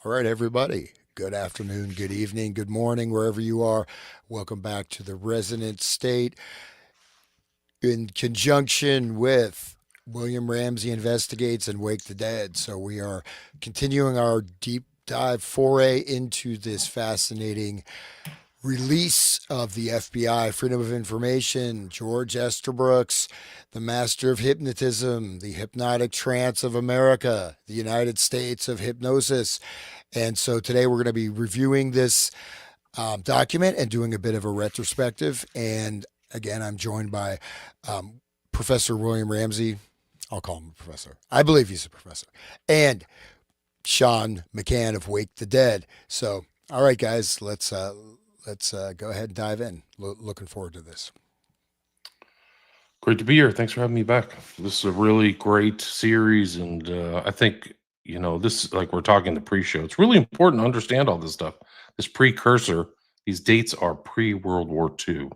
All right, everybody. Good afternoon, good evening, good morning, wherever you are. Welcome back to the Resonant State in conjunction with William Ramsey Investigates and Wake the Dead. So, we are continuing our deep dive foray into this fascinating release of the FBI, Freedom of Information, George Esterbrooks, the master of hypnotism, the hypnotic trance of America, the United States of hypnosis. And so today we're going to be reviewing this document and doing a bit of a retrospective. And again, I'm joined by Professor William Ramsey. I'll call him a professor. I believe he's a professor. And Sean McCann of Wake the Dead. So, all right, guys, let's go ahead and dive in. Looking forward to this. Great to be here. Thanks for having me back. This is a really great series, and I think this, like we're talking the pre-show. It's really important to understand all this stuff. This precursor, these dates are pre-World War II,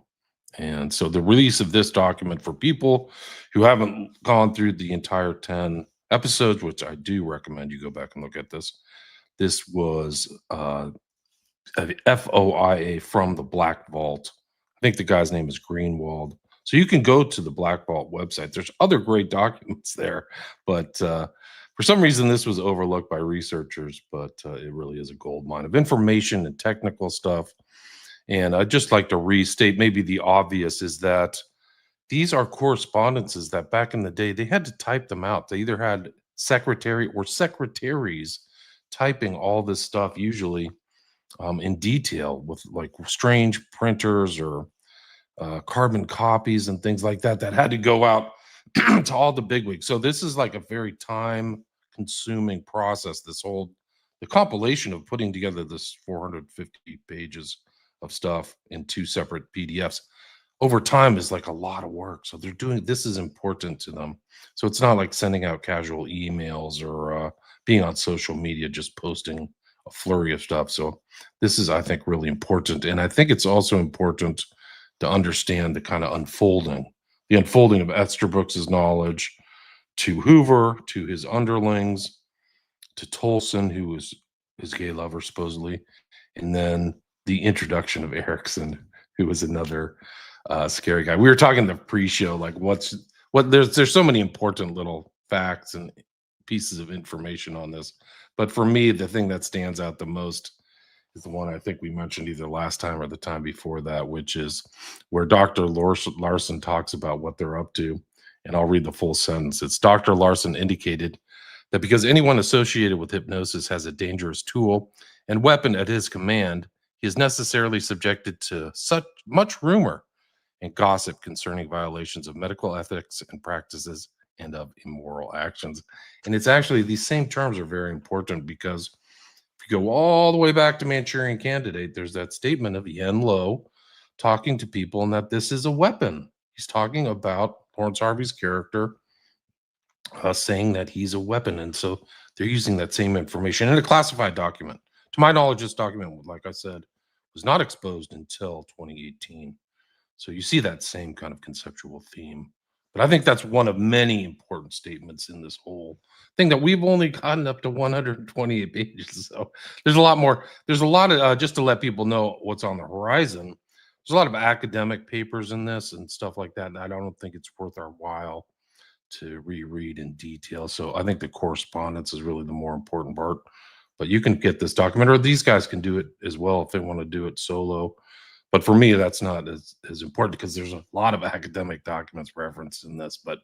and so the release of this document for people who haven't gone through the entire 10 episodes, which I do recommend you go back and look at this. This was FOIA from the Black Vault. I think the guy's name is Greenwald. So you can go to the Black Vault website. There's other great documents there, but for some reason this was overlooked by researchers, but it really is a gold mine of information and technical stuff. And I'd just like to restate maybe the obvious is that these are correspondences that back in the day, they had to type them out. They either had secretary or secretaries typing all this stuff, usually in detail with like strange printers or carbon copies and things like that that had to go out to all the bigwigs. So this is like a very time consuming process. The compilation of putting together this 450 pages of stuff in two separate PDFs over time is like a lot of work. So this is important to them. So it's not like sending out casual emails or being on social media, just posting a flurry of stuff. So this is, I think, really important. And I think it's also important to understand the kind of the unfolding of Esterbrooks' knowledge to Hoover, to his underlings, to Tolson, who was his gay lover, supposedly, and then the introduction of Erickson, who was another scary guy. We were talking the pre-show, like there's so many important little facts and pieces of information on this. But for me, the thing that stands out the most is the one I think we mentioned either last time or the time before that, which is where Dr. Larson talks about what they're up to. And I'll read the full sentence. It's Dr. Larson indicated that because anyone associated with hypnosis has a dangerous tool and weapon at his command, he is necessarily subjected to such much rumor and gossip concerning violations of medical ethics and practices and of immoral actions. And it's actually, these same terms are very important because if you go all the way back to Manchurian Candidate, there's that statement of Yen Lo talking to people and that this is a weapon. He's talking about Lawrence Harvey's character saying that he's a weapon. And so they're using that same information in a classified document. To my knowledge, this document, like I said, was not exposed until 2018. So you see that same kind of conceptual theme. But I think that's one of many important statements in this whole thing that we've only gotten up to 128 pages. So there's a lot more. There's a lot of, just to let people know what's on the horizon, there's a lot of academic papers in this and stuff like that. And I don't think it's worth our while to reread in detail. So I think the correspondence is really the more important part. But you can get this document, or these guys can do it as well if they want to do it solo. But for me, that's not as important because there's a lot of academic documents referenced in this. But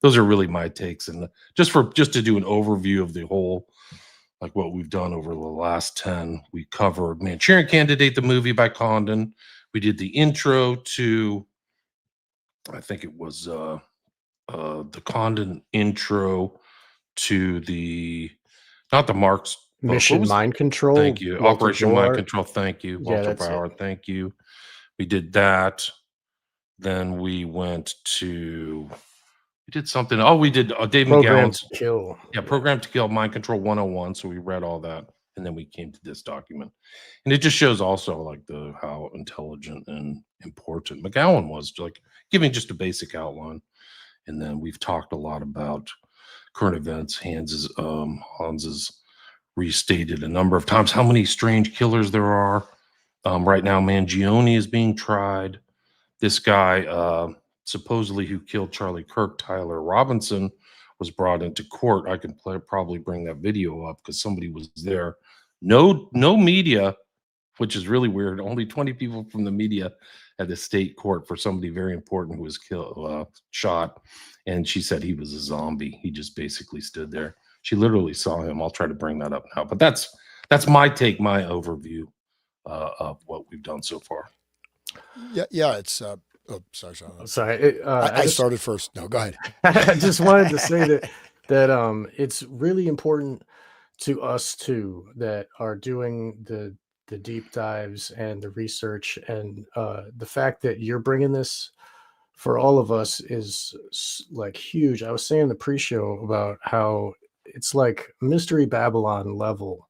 those are really my takes. And just to do an overview of the whole, like what we've done over the last 10, we covered Manchurian Candidate, the movie by Condon. We did the intro to, I think it was the Condon intro to not the Marx book. Mission Mind Control. Thank you. Walter Operation Bohr. Mind Control. Thank you. Walter Bauer. Thank you. We did that. Then we did something. Oh, we did Dave McGowan's Kill. Yeah, Program to Kill, Mind Control 101. So we read all that. And then we came to this document. And it just shows also like how intelligent and important McGowan was, like giving just a basic outline. And then we've talked a lot about current events, Hans's restated a number of times how many strange killers there are. Right now, Mangione is being tried. This guy, supposedly who killed Charlie Kirk, Tyler Robinson, was brought into court. I can probably bring that video up because somebody was there. No media, which is really weird. Only 20 people from the media at the state court for somebody very important who was killed, shot. And she said he was a zombie. He just basically stood there. She literally saw him. I'll try to bring that up now. But that's my take, my overview of what we've done so far. Yeah. It's oh, sorry, Sean. Sorry, I started first. No, go ahead. I just wanted to say that it's really important to us too that are doing the deep dives and the research, and the fact that you're bringing this for all of us is like huge. I was saying in the pre-show about how it's like Mystery Babylon level.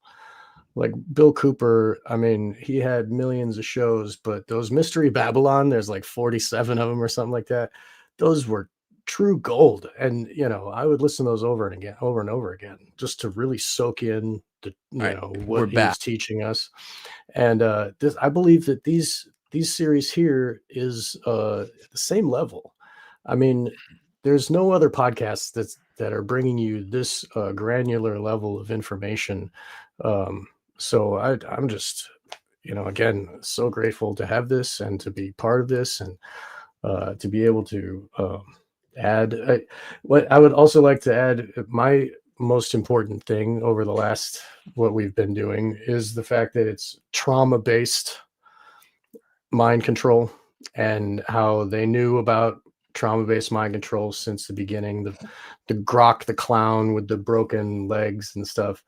Like Bill Cooper, I mean, he had millions of shows, but those Mystery Babylon, there's like 47 of them or something like that. Those were true gold. And, I would listen to those over and over again, just to really soak in All right, we're what he back. was teaching us. And I believe that these series here is the same level. I mean, there's no other podcasts that are bringing you this granular level of information. So I'm just, again, so grateful to have this and to be part of this, and to be able to add. What I would also like to add, my most important thing over the last, what we've been doing, is the fact that it's trauma-based mind control, and how they knew about trauma-based mind control since the beginning. The Grok the clown with the broken legs and stuff.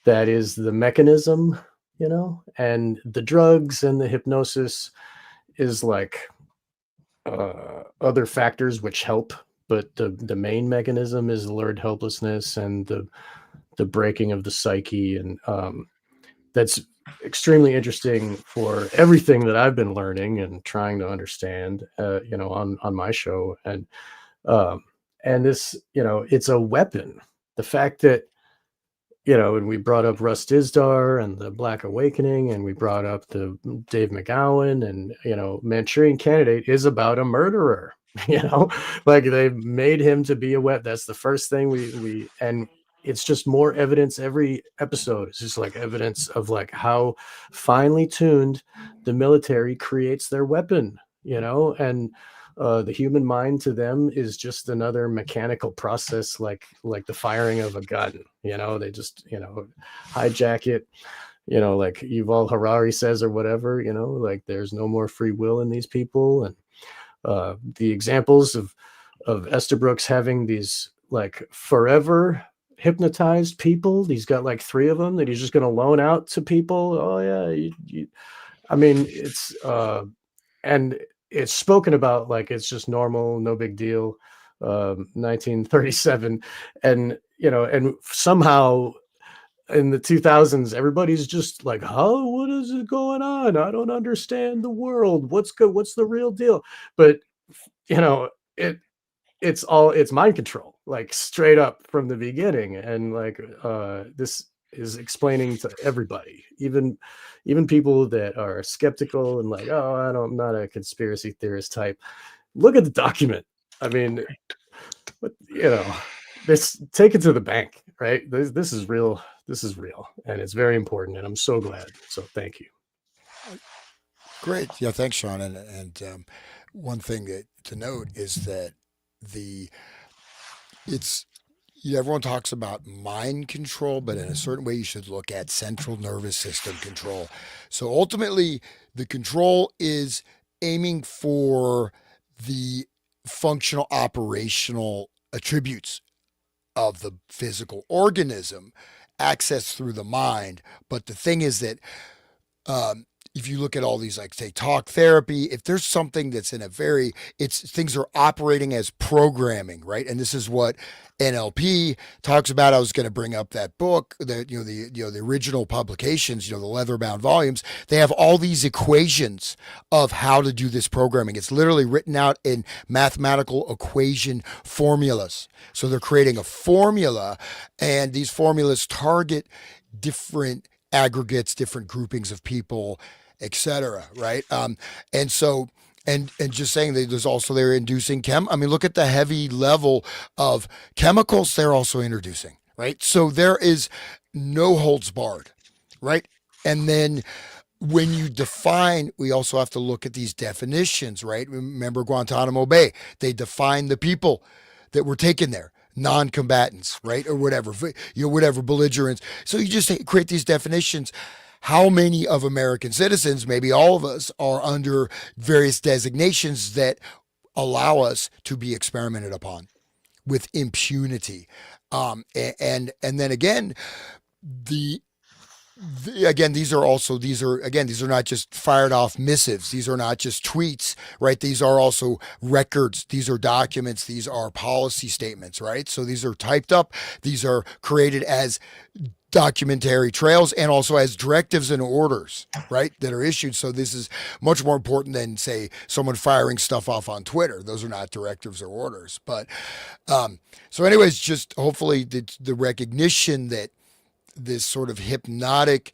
That is the mechanism, and the drugs and the hypnosis is like other factors which help, but the main mechanism is learned helplessness and the breaking of the psyche, and that's extremely interesting for everything that I've been learning and trying to understand, on my show, and this, it's a weapon. The fact that, and we brought up Russ Dizdar and the Black Awakening, and we brought up the Dave McGowan, and, Manchurian Candidate is about a murderer, like they made him to be a wet. That's the first thing and it's just more evidence every episode. It's just like evidence of like how finely tuned the military creates their weapon, and the human mind to them is just another mechanical process, like the firing of a gun. They just hijack it. Like Yuval Harari says, or whatever. Like there's no more free will in these people, and the examples of Estabrooks having these like forever hypnotized people. He's got like 3 of them that he's just going to loan out to people. Oh yeah, I mean, it's and it's spoken about like it's just normal, no big deal. 1937, and and somehow in the 2000s, everybody's just like, "Oh, what is it going on? I don't understand the world. What's good? What's the real deal?" But it it's mind control, like straight up from the beginning, and like this is explaining to everybody, even people that are skeptical and like, oh, I'm not a conspiracy theorist type. Look at the document. I mean, but this, take it to the bank, right? This is real. This is real, and it's very important, and I'm so glad. So thank you. Great. Yeah. Thanks, Sean. And one thing to note is that the it's everyone talks about mind control, but in a certain way, you should look at central nervous system control. So ultimately, the control is aiming for the functional operational attributes of the physical organism accessed through the mind. But the thing is that if you look at all these, like say talk therapy, if there's something that's in a very, it's things are operating as programming, right? And this is what NLP talks about. I was going to bring up that book, the original publications, the leather-bound volumes. They have all these equations of how to do this programming. It's literally written out in mathematical equation formulas. So they're creating a formula, and these formulas target different aggregates, different groupings of people, etc. Right? And so, and just saying that there's also they're inducing I mean, look at the heavy level of chemicals they're also introducing. Right? So there is no holds barred. Right? And then when you define, we also have to look at these definitions, right? Remember Guantanamo Bay? They define the people that were taken there, non-combatants, right, or whatever, whatever belligerents. So you just create these definitions. How many of American citizens, maybe all of us, are under various designations that allow us to be experimented upon with impunity? And then again, the again, these are not just fired off missives. These are not just tweets, right? These are also records. These are documents. These are policy statements, right? So these are typed up. These are created as documentary trails and also as directives and orders, right, that are issued. So this is much more important than, say, someone firing stuff off on Twitter. Those are not directives or orders. But so anyways, just hopefully the recognition that this sort of hypnotic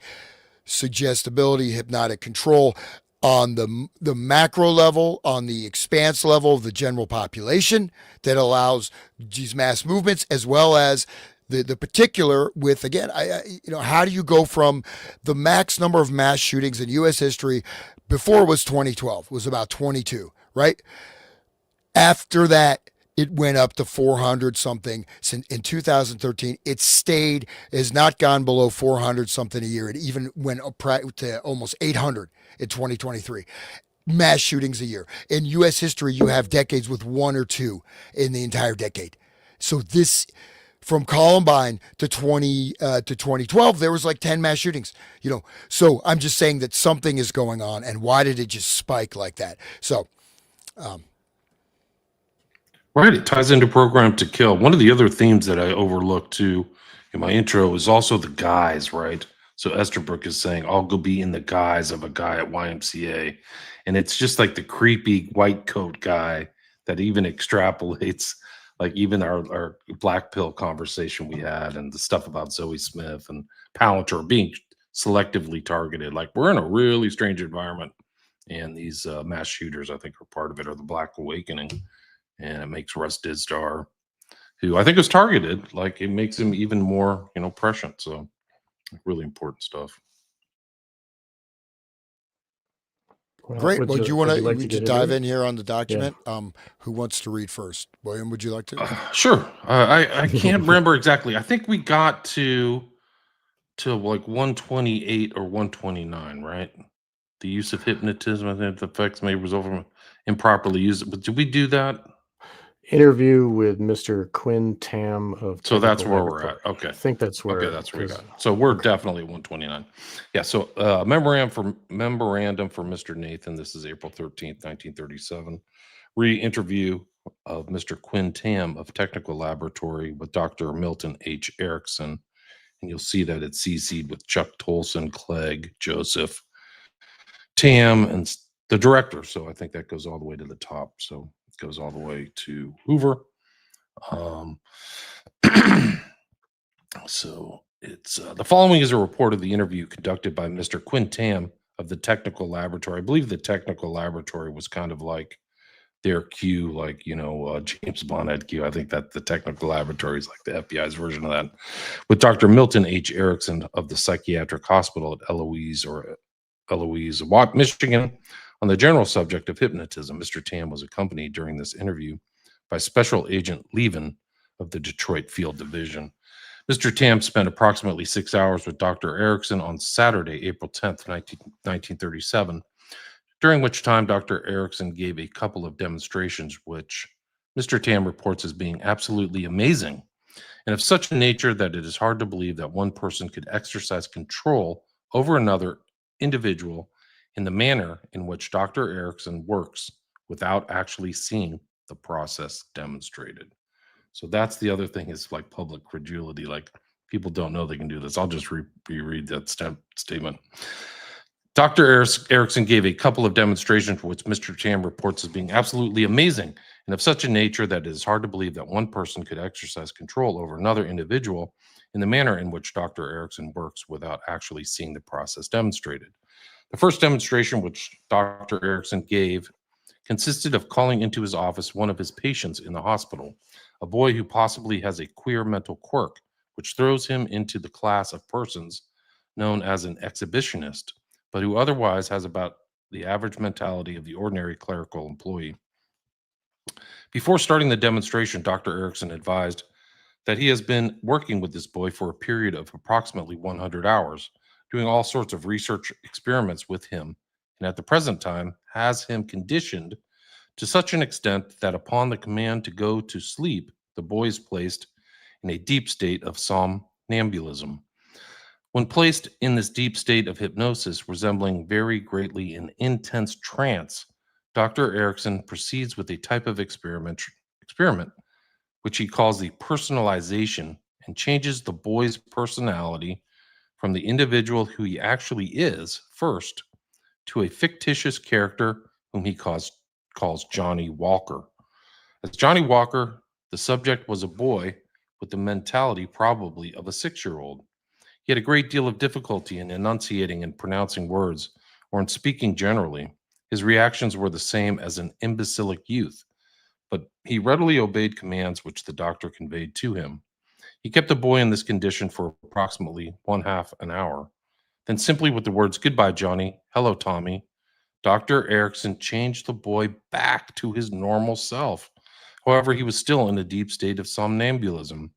suggestibility, hypnotic control on the macro level, on the expanse level of the general population that allows these mass movements, as well as the particular with, again, how do you go from the max number of mass shootings in U.S. history before it was 2012 was about 22, right? After that, it went up to 400 something in 2013. It has not gone below 400 something a year. It even went up to almost 800 in 2023. Mass shootings a year. In U.S. history, you have decades with one or two in the entire decade. So this, from Columbine to 2012, there was like 10 mass shootings. So I'm just saying that something is going on, and why did it just spike like that? So. Right, it ties into Program to Kill. One of the other themes that I overlooked too in my intro is also the guise, right? So Esterbrook is saying, I'll go be in the guise of a guy at YMCA. And it's just like the creepy white coat guy that even extrapolates, like even our black pill conversation we had and the stuff about Zoe Smith and Palantir being selectively targeted. Like we're in a really strange environment. And these mass shooters, I think, are part of it, or the Black Awakening. And it makes Russ Dizdar, who I think is targeted, like it makes him even more, prescient. So really important stuff. Great. Well, would you dive in here on the document? Yeah. Who wants to read first? William, would you like to? Sure. I can't remember exactly. I think we got to like 128 or 129, right? The use of hypnotism, I think the effects may result from improperly used. But did we do that? Interview with Mr. Quinn Tam of. So that's where we're at. Okay. I think that's where. Okay, that's where we got. So we're definitely 129. Yeah. So memorandum for Mr. Nathan. This is April 13th, 1937. Re-interview of Mr. Quinn Tam of Technical Laboratory with Dr. Milton H. Erickson. And you'll see that it's CC'd with Chuck Tolson, Clegg, Joseph, Tam, and the director. So I think that goes all the way to the top. So it goes all the way to Hoover. So it's the following is a report of the interview conducted by Mr. Quinn Tam of the Technical Laboratory. I believe the Technical Laboratory was kind of like their Q, like, James Bond had Q. I think that the Technical Laboratory is like the FBI's version of that. With Dr. Milton H. Erickson of the Psychiatric Hospital at Eloise, Michigan, on the general subject of hypnotism. Mr. Tam was accompanied during this interview by Special Agent Levin of the Detroit Field Division. Mr. Tam spent approximately 6 hours with Dr. Erickson on Saturday, April 10th, 1937, during which time Dr. Erickson gave a couple of demonstrations which Mr. Tam reports as being absolutely amazing and of such a nature that it is hard to believe that one person could exercise control over another individual in the manner in which Dr. Erickson works without actually seeing the process demonstrated. So that's the other thing is like public credulity. Like people don't know they can do this. I'll just reread that statement. Dr. Erickson gave a couple of demonstrations for which Mr. Tam reports as being absolutely amazing and of such a nature that it is hard to believe that one person could exercise control over another individual in the manner in which Dr. Erickson works without actually seeing the process demonstrated. The first demonstration which Dr. Erickson gave consisted of calling into his office one of his patients in the hospital, a boy who possibly has a queer mental quirk, which throws him into the class of persons known as an exhibitionist, but who otherwise has about the average mentality of the ordinary clerical employee. Before starting the demonstration, Dr. Erickson advised that he has been working with this boy for a period of approximately 100 hours, doing all sorts of research experiments with him, and at the present time has him conditioned to such an extent that upon the command to go to sleep, the boy is placed in a deep state of somnambulism. When placed in this deep state of hypnosis, resembling very greatly an intense trance, Dr. Erickson proceeds with a type of experiment which he calls the personalization, and changes the boy's personality from the individual who he actually is first to a fictitious character whom he calls Johnny Walker. As Johnny Walker, the subject was a boy with the mentality probably of a 6-year-old. He had a great deal of difficulty in enunciating and pronouncing words, or in speaking generally. His reactions were the same as an imbecilic youth, but he readily obeyed commands which the doctor conveyed to him. He kept the boy in this condition for approximately 1/2 an hour. Then, simply with the words, "Goodbye, Johnny. Hello, Tommy," Dr. Erickson changed the boy back to his normal self. However, he was still in a deep state of somnambulism.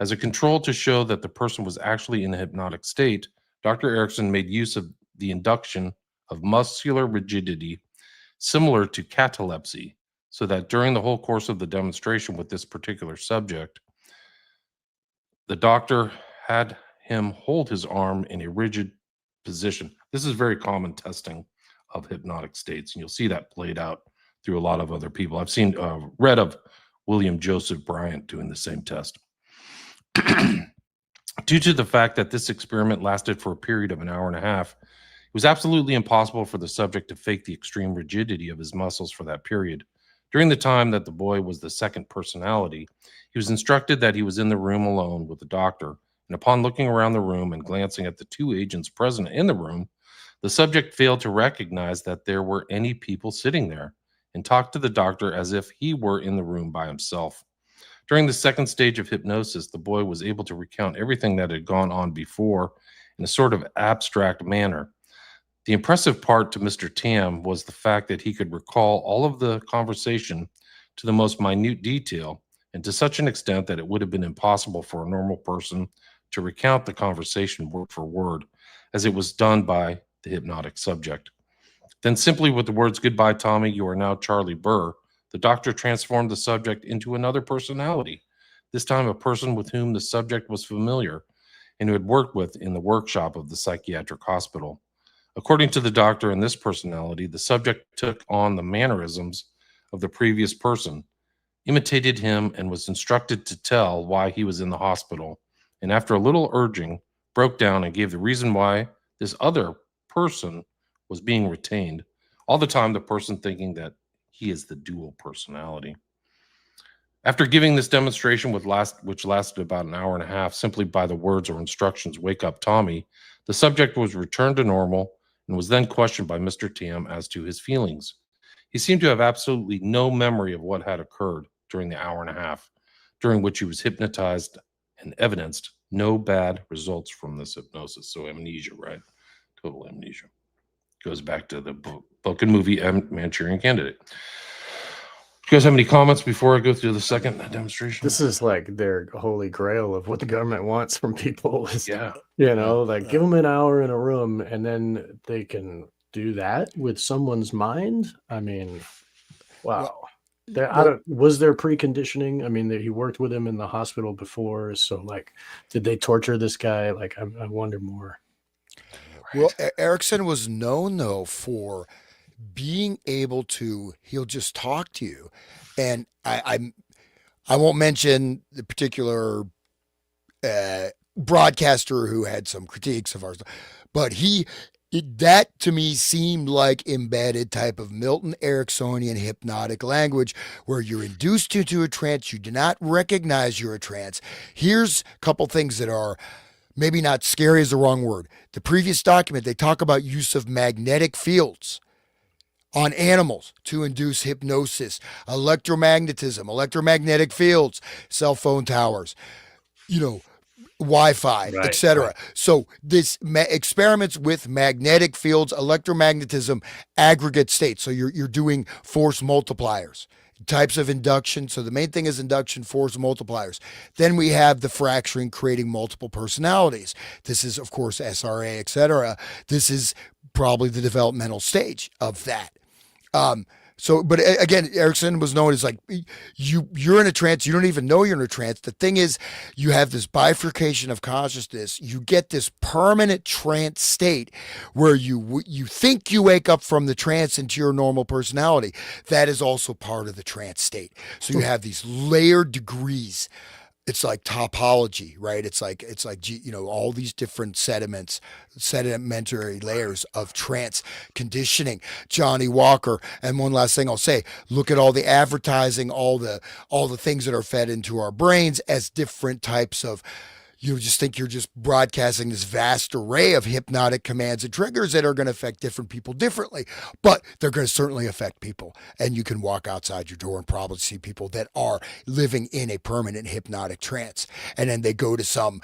As a control to show that the person was actually in a hypnotic state, Dr. Erickson made use of the induction of muscular rigidity similar to catalepsy, so that during the whole course of the demonstration with this particular subject, the doctor had him hold his arm in a rigid position. This is very common testing of hypnotic states, and you'll see that played out through a lot of other people. I've read of William Joseph Bryant doing the same test. Due to the fact that this experiment lasted for a period of an hour and a half, it was absolutely impossible for the subject to fake the extreme rigidity of his muscles for that period. During the time that the boy was the second personality, he was instructed that he was in the room alone with the doctor, and upon looking around the room and glancing at the 2 agents present in the room, the subject failed to recognize that there were any people sitting there, and talked to the doctor as if he were in the room by himself. During the second stage of hypnosis, the boy was able to recount everything that had gone on before in a sort of abstract manner. The impressive part to Mr. Tam was the fact that he could recall all of the conversation to the most minute detail, and to such an extent that it would have been impossible for a normal person to recount the conversation word for word, as it was done by the hypnotic subject. Then, simply with the words, "Goodbye, Tommy, you are now Charlie Burr," the doctor transformed the subject into another personality, this time a person with whom the subject was familiar and who had worked with in the workshop of the psychiatric hospital. According to the doctor and this personality, the subject took on the mannerisms of the previous person, imitated him, and was instructed to tell why he was in the hospital, and after a little urging, broke down and gave the reason why this other person was being retained, all the time the person thinking that he is the dual personality. After giving this demonstration, which lasted about an hour and a half, simply by the words or instructions, "Wake up, Tommy," the subject was returned to normal and was then questioned by Mr. Tam as to his feelings. He seemed to have absolutely no memory of what had occurred during the hour and a half, during which he was hypnotized, and evidenced no bad results from this hypnosis. So amnesia, right? Total amnesia. Goes back to the book and movie Manchurian Candidate. Do you guys have any comments before I go through the second demonstration? This is like their holy grail of what the government wants from people. Is, Yeah. like give them an hour in a room and then they can do that with someone's mind. I mean, wow. Was there preconditioning? I mean, he worked with him in the hospital before. So like, did they torture this guy? Like, I wonder more. Well, Erickson was known though for being able to. He'll just talk to you, and I won't mention the particular broadcaster who had some critiques of ours, but that to me seemed like embedded type of Milton Ericksonian hypnotic language where you're induced into a trance, you do not recognize you're a trance. Here's a couple things that are maybe not scary is the wrong word. The previous document, they talk about use of magnetic fields on animals to induce hypnosis, electromagnetism, electromagnetic fields, cell phone towers, you know, Wi-Fi, Right, etc. right. So this experiments with magnetic fields, electromagnetism, aggregate states. So you're doing force multipliers, types of induction. So the main thing is induction, force multipliers. Then we have the fracturing, creating multiple personalities. This is of course SRA, etc. This is probably the developmental stage of that. But again, Erickson was known as like you're in a trance. You don't even know you're in a trance. The thing is, you have this bifurcation of consciousness. You get this permanent trance state where you think you wake up from the trance into your normal personality. That is also part of the trance state. So you have these layered degrees. It's like topology, right? It's like all these different sedimentary layers of trance conditioning. Johnny Walker, and one last thing I'll say: look at all the advertising, all the things that are fed into our brains as different types of. You just think you're just broadcasting this vast array of hypnotic commands and triggers that are going to affect different people differently, but they're going to certainly affect people. And you can walk outside your door and probably see people that are living in a permanent hypnotic trance. And then they go to some,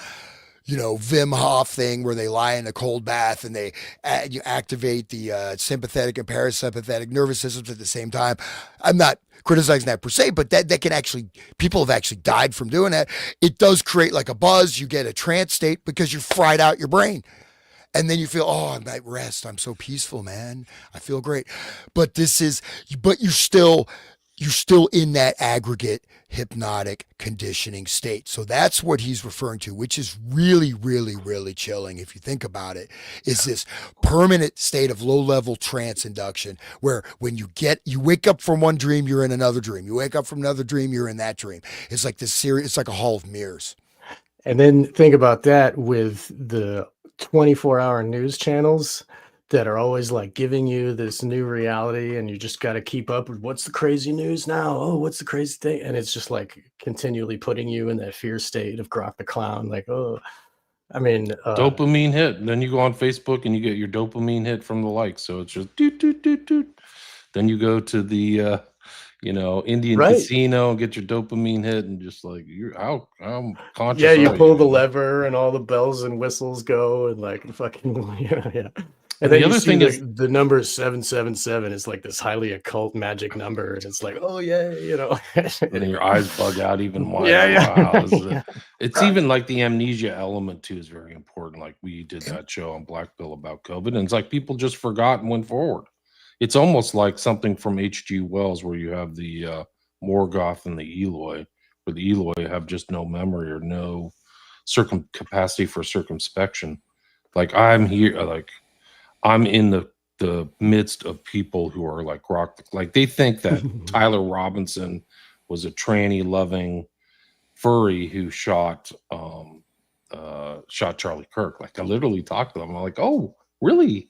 Wim Hof thing where they lie in a cold bath and you activate the sympathetic and parasympathetic nervous systems at the same time. I'm not criticizing that per se, but that can actually, people have actually died from doing that. It does create like a buzz. You get a trance state because you fried out your brain. And then you feel, oh, I'm at rest. I'm so peaceful, man. I feel great. But you're still in that aggregate hypnotic conditioning state. So that's what he's referring to, which is really, really, really chilling if you think about it, is this permanent state of low-level trance induction where when you wake up from one dream, you're in another dream. You wake up from another dream, you're in that dream. It's like this series, it's like a hall of mirrors. And then think about that with the 24-hour news channels that are always like giving you this new reality, and you just got to keep up with what's the crazy news now. Oh, what's the crazy thing? And it's just like continually putting you in that fear state of Grok the Clown. Like, oh, I mean, Dopamine hit. And then you go on Facebook and you get your dopamine hit from the likes. So it's just doot, doot, doot, doot. Then you go to the, Indian right. casino and get your dopamine hit, and just like how conscious. Yeah, you are pull the man? lever and all the bells and whistles go, and like fucking yeah. And the then other you see thing is, the number 777 is like this highly occult magic number, and it's like, oh yeah, and then your eyes bug out even wider. Yeah. Wow, it's even like the amnesia element too is very important. Like we did that show on Black Pill about COVID, and it's like people just forgot and went forward. It's almost like something from H.G. Wells where you have the Morgoth and the Eloi, where the Eloi have just no memory or no capacity for circumspection. Like I'm here, like I'm in the midst of people who are like like they think that Tyler Robinson was a tranny loving furry who shot Charlie Kirk. Like I literally talked to them. I'm like, oh, really?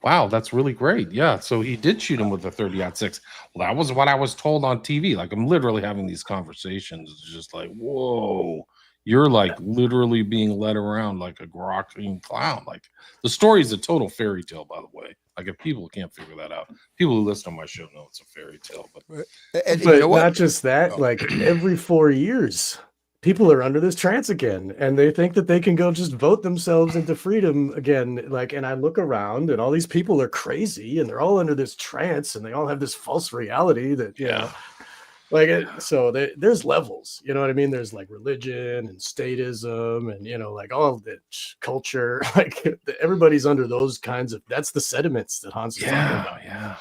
Wow, that's really great. Yeah. So he did shoot him with a 30-06. Well, that was what I was told on TV. Like I'm literally having these conversations. It's just like, whoa, you're like literally being led around like a grokking clown. Like the story is a total fairy tale, by the way. Like if people can't figure that out, people who listen to my show know it's a fairy tale. But And But you know what? not just that, like every 4 years, people are under this trance again, and they think that they can go just vote themselves into freedom again. Like, and I look around, and all these people are crazy, and they're all under this trance, and they all have this false reality that like so there's levels. You know what I mean? There's like religion and statism, and like all of the culture. Like everybody's under those kinds of. That's the sediments that Hans is talking about. Yeah.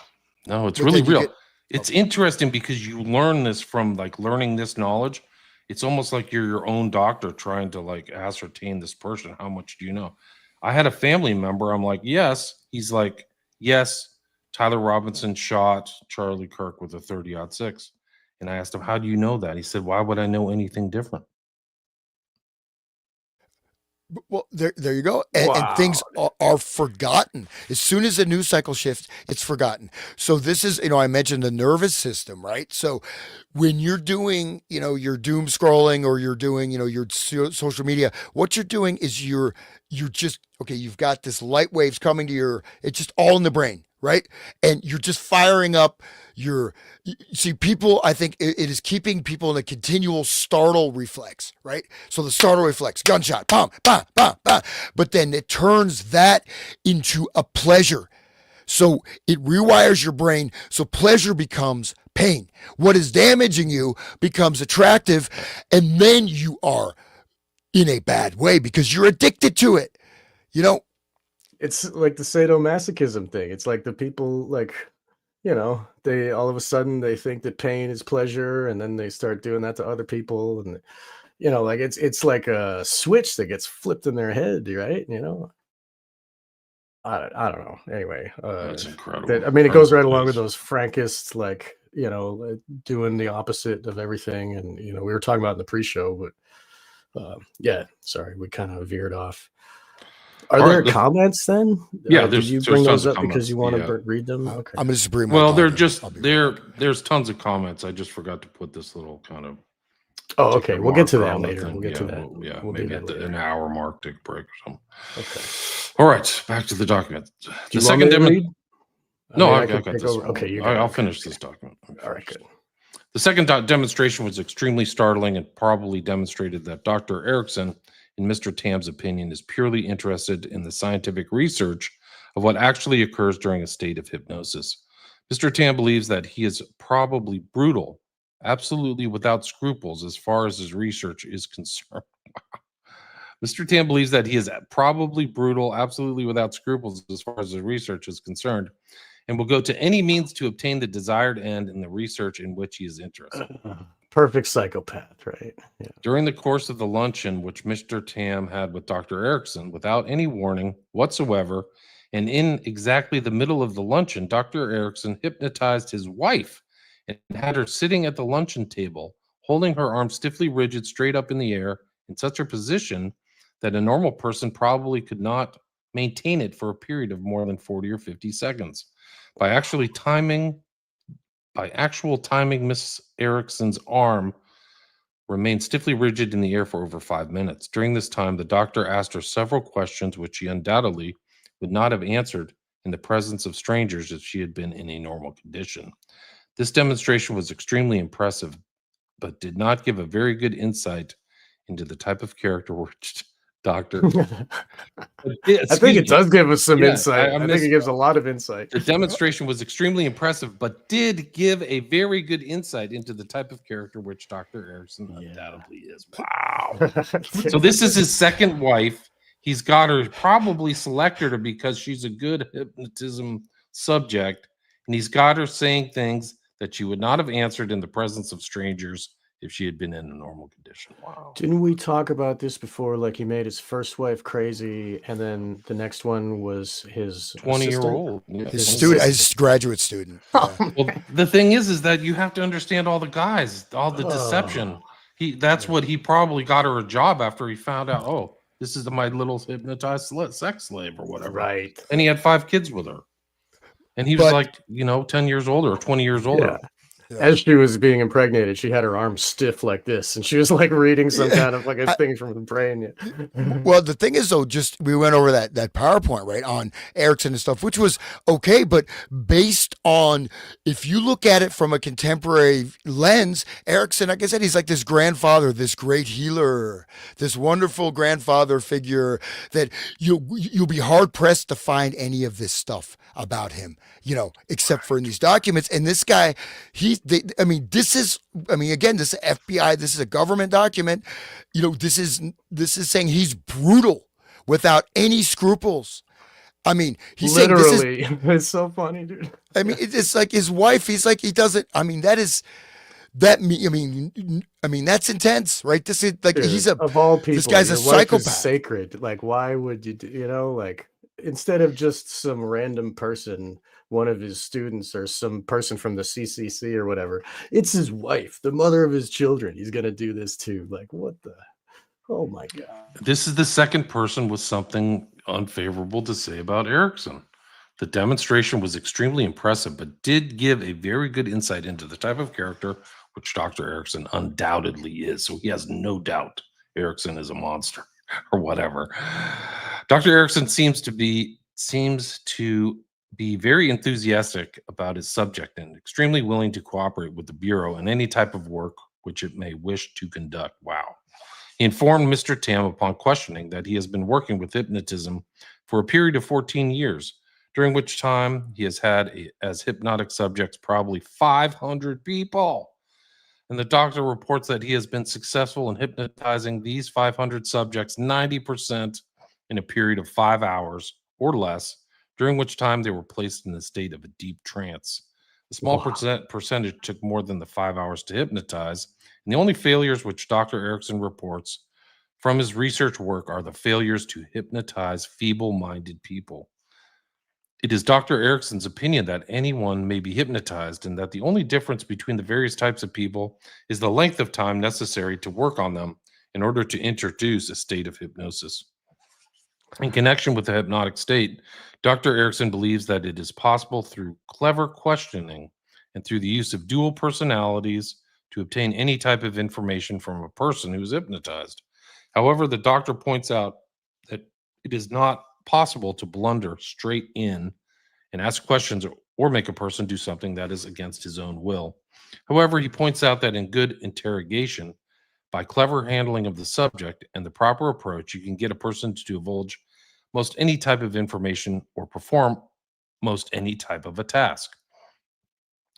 No, it's But really then you real. get- It's interesting because you learn this from like learning this knowledge. It's almost like you're your own doctor trying to like ascertain this person. How much do you know? I had a family member. I'm like, yes. He's like, yes. Tyler Robinson shot Charlie Kirk with a 30-06. And I asked him, how do you know that? He said, why would I know anything different? Well, there you go. And things Wow. are forgotten. As soon as the news cycle shifts, it's forgotten. So this is, I mentioned the nervous system, right? So when you're doing, your doom scrolling or you're doing, your social media, what you're doing is you're just, okay, you've got this light waves coming to it's just all in the brain, right? And you're just firing up see, people, I think it is keeping people in a continual startle reflex, right? So the startle reflex, gunshot, bam, bam, bam, bam. But then it turns that into a pleasure. So it rewires your brain. So pleasure becomes pain. What is damaging you becomes attractive. And then you are in a bad way because you're addicted to it. It's like the sadomasochism thing. It's like the people they all of a sudden they think that pain is pleasure, and then they start doing that to other people, and like it's like a switch that gets flipped in their head, right? I don't know. Anyway, That's incredible. it goes right along with those Frankists, doing the opposite of everything, and we were talking about in the pre-show, but yeah, sorry, we kind of veered off. Are there comments then? Yeah, did you bring those up because you want to read them? Okay. I'm just bring. Well, there's tons of comments. I just forgot to put this little kind of. Oh, okay. We'll get to that later. We'll get to that. We'll maybe at an hour mark, take a break or something. Okay. All right, back to the document. The second demonstration. No, I got this. Okay, I'll finish this document. All right, good. The second demonstration was extremely startling and probably demonstrated that Dr. Erickson, in Mr. Tam's opinion, is purely interested in the scientific research of what actually occurs during a state of hypnosis. Mr. Tam believes that he is probably brutal, absolutely without scruples as far as his research is concerned. Mr. Tam believes that he is probably brutal, absolutely without scruples as far as his research is concerned, and will go to any means to obtain the desired end in the research in which he is interested. Perfect psychopath, right? Yeah. During the course of the luncheon, which Mr. Tam had with Dr. Erickson, without any warning whatsoever, and in exactly the middle of the luncheon, Dr. Erickson hypnotized his wife and had her sitting at the luncheon table, holding her arms stiffly rigid straight up in the air in such a position that a normal person probably could not maintain it for a period of more than 40 or 50 seconds. By actual timing, Miss Erickson's arm remained stiffly rigid in the air for over 5 minutes. During this time, the doctor asked her several questions which she undoubtedly would not have answered in the presence of strangers if she had been in a normal condition. This demonstration was extremely impressive, but did not give a very good insight into the type of character which Doctor. I think it does give us some insight. I think it gives a lot of insight. The demonstration was extremely impressive, but did give a very good insight into the type of character which Dr. Erickson undoubtedly is. Wow. So this is his second wife. He's got her, probably selected her because she's a good hypnotism subject, and he's got her saying things that she would not have answered in the presence of strangers if she had been in a normal condition. Wow. Didn't we talk about this before? Like he made his first wife crazy, and then the next one was his 20-year-old. His student, his graduate student. Yeah. Well, the thing is that you have to understand all the guys, all the deception. That's what he probably got her a job after he found out, oh, this is my little hypnotized sex slave or whatever. Right. And he had 5 kids with her. And he was 10 years older or 20 years older. Yeah. As she was being impregnated, she had her arms stiff like this, and she was like reading some kind of like a thing from the brain. Well, the thing is, though, we went over that PowerPoint, right, on Erickson and stuff, which was okay, but based on, if you look at it from a contemporary lens, Erickson, like I said, he's like this grandfather, this great healer, this wonderful grandfather figure that you'll be hard pressed to find any of this stuff about him, except for in these documents. And this guy, this is FBI, this is a government document. This is saying he's brutal without any scruples. He's literally saying it's so funny, dude. It's like his wife, he's like, he doesn't, that is, I mean, that's intense, right? This is like Dude, of all this people, guy's a your life is psychopath. sacred. Like, why would you do, like, instead of just some random person, one of his students or some person from the CCC or whatever, it's his wife, the mother of his children. He's going to do this too. Like, what the? Oh my God. This is the second person with something unfavorable to say about Erickson. The demonstration was extremely impressive, but did give a very good insight into the type of character which Dr. Erickson undoubtedly is. So he has no doubt Erickson is a monster or whatever. Dr. Erickson seems to be very enthusiastic about his subject and extremely willing to cooperate with the Bureau in any type of work which it may wish to conduct. Wow. He informed Mr. Tam upon questioning that he has been working with hypnotism for a period of 14 years, during which time he has had as hypnotic subjects probably 500 people. And the doctor reports that he has been successful in hypnotizing these 500 subjects 90% in a period of 5 hours or less, during which time they were placed in a state of a deep trance. A small Wow. percentage took more than the 5 hours to hypnotize, and the only failures which Dr. Erickson reports from his research work are the failures to hypnotize feeble minded people. It is Dr. Erickson's opinion that anyone may be hypnotized and that the only difference between the various types of people is the length of time necessary to work on them in order to introduce a state of hypnosis. In connection with the hypnotic state, Dr. Erickson believes that it is possible through clever questioning and through the use of dual personalities to obtain any type of information from a person who is hypnotized. However, the doctor points out that it is not possible to blunder straight in and ask questions or make a person do something that is against his own will. However, he points out that in good interrogation, by clever handling of the subject and the proper approach, you can get a person to divulge most any type of information or perform most any type of a task.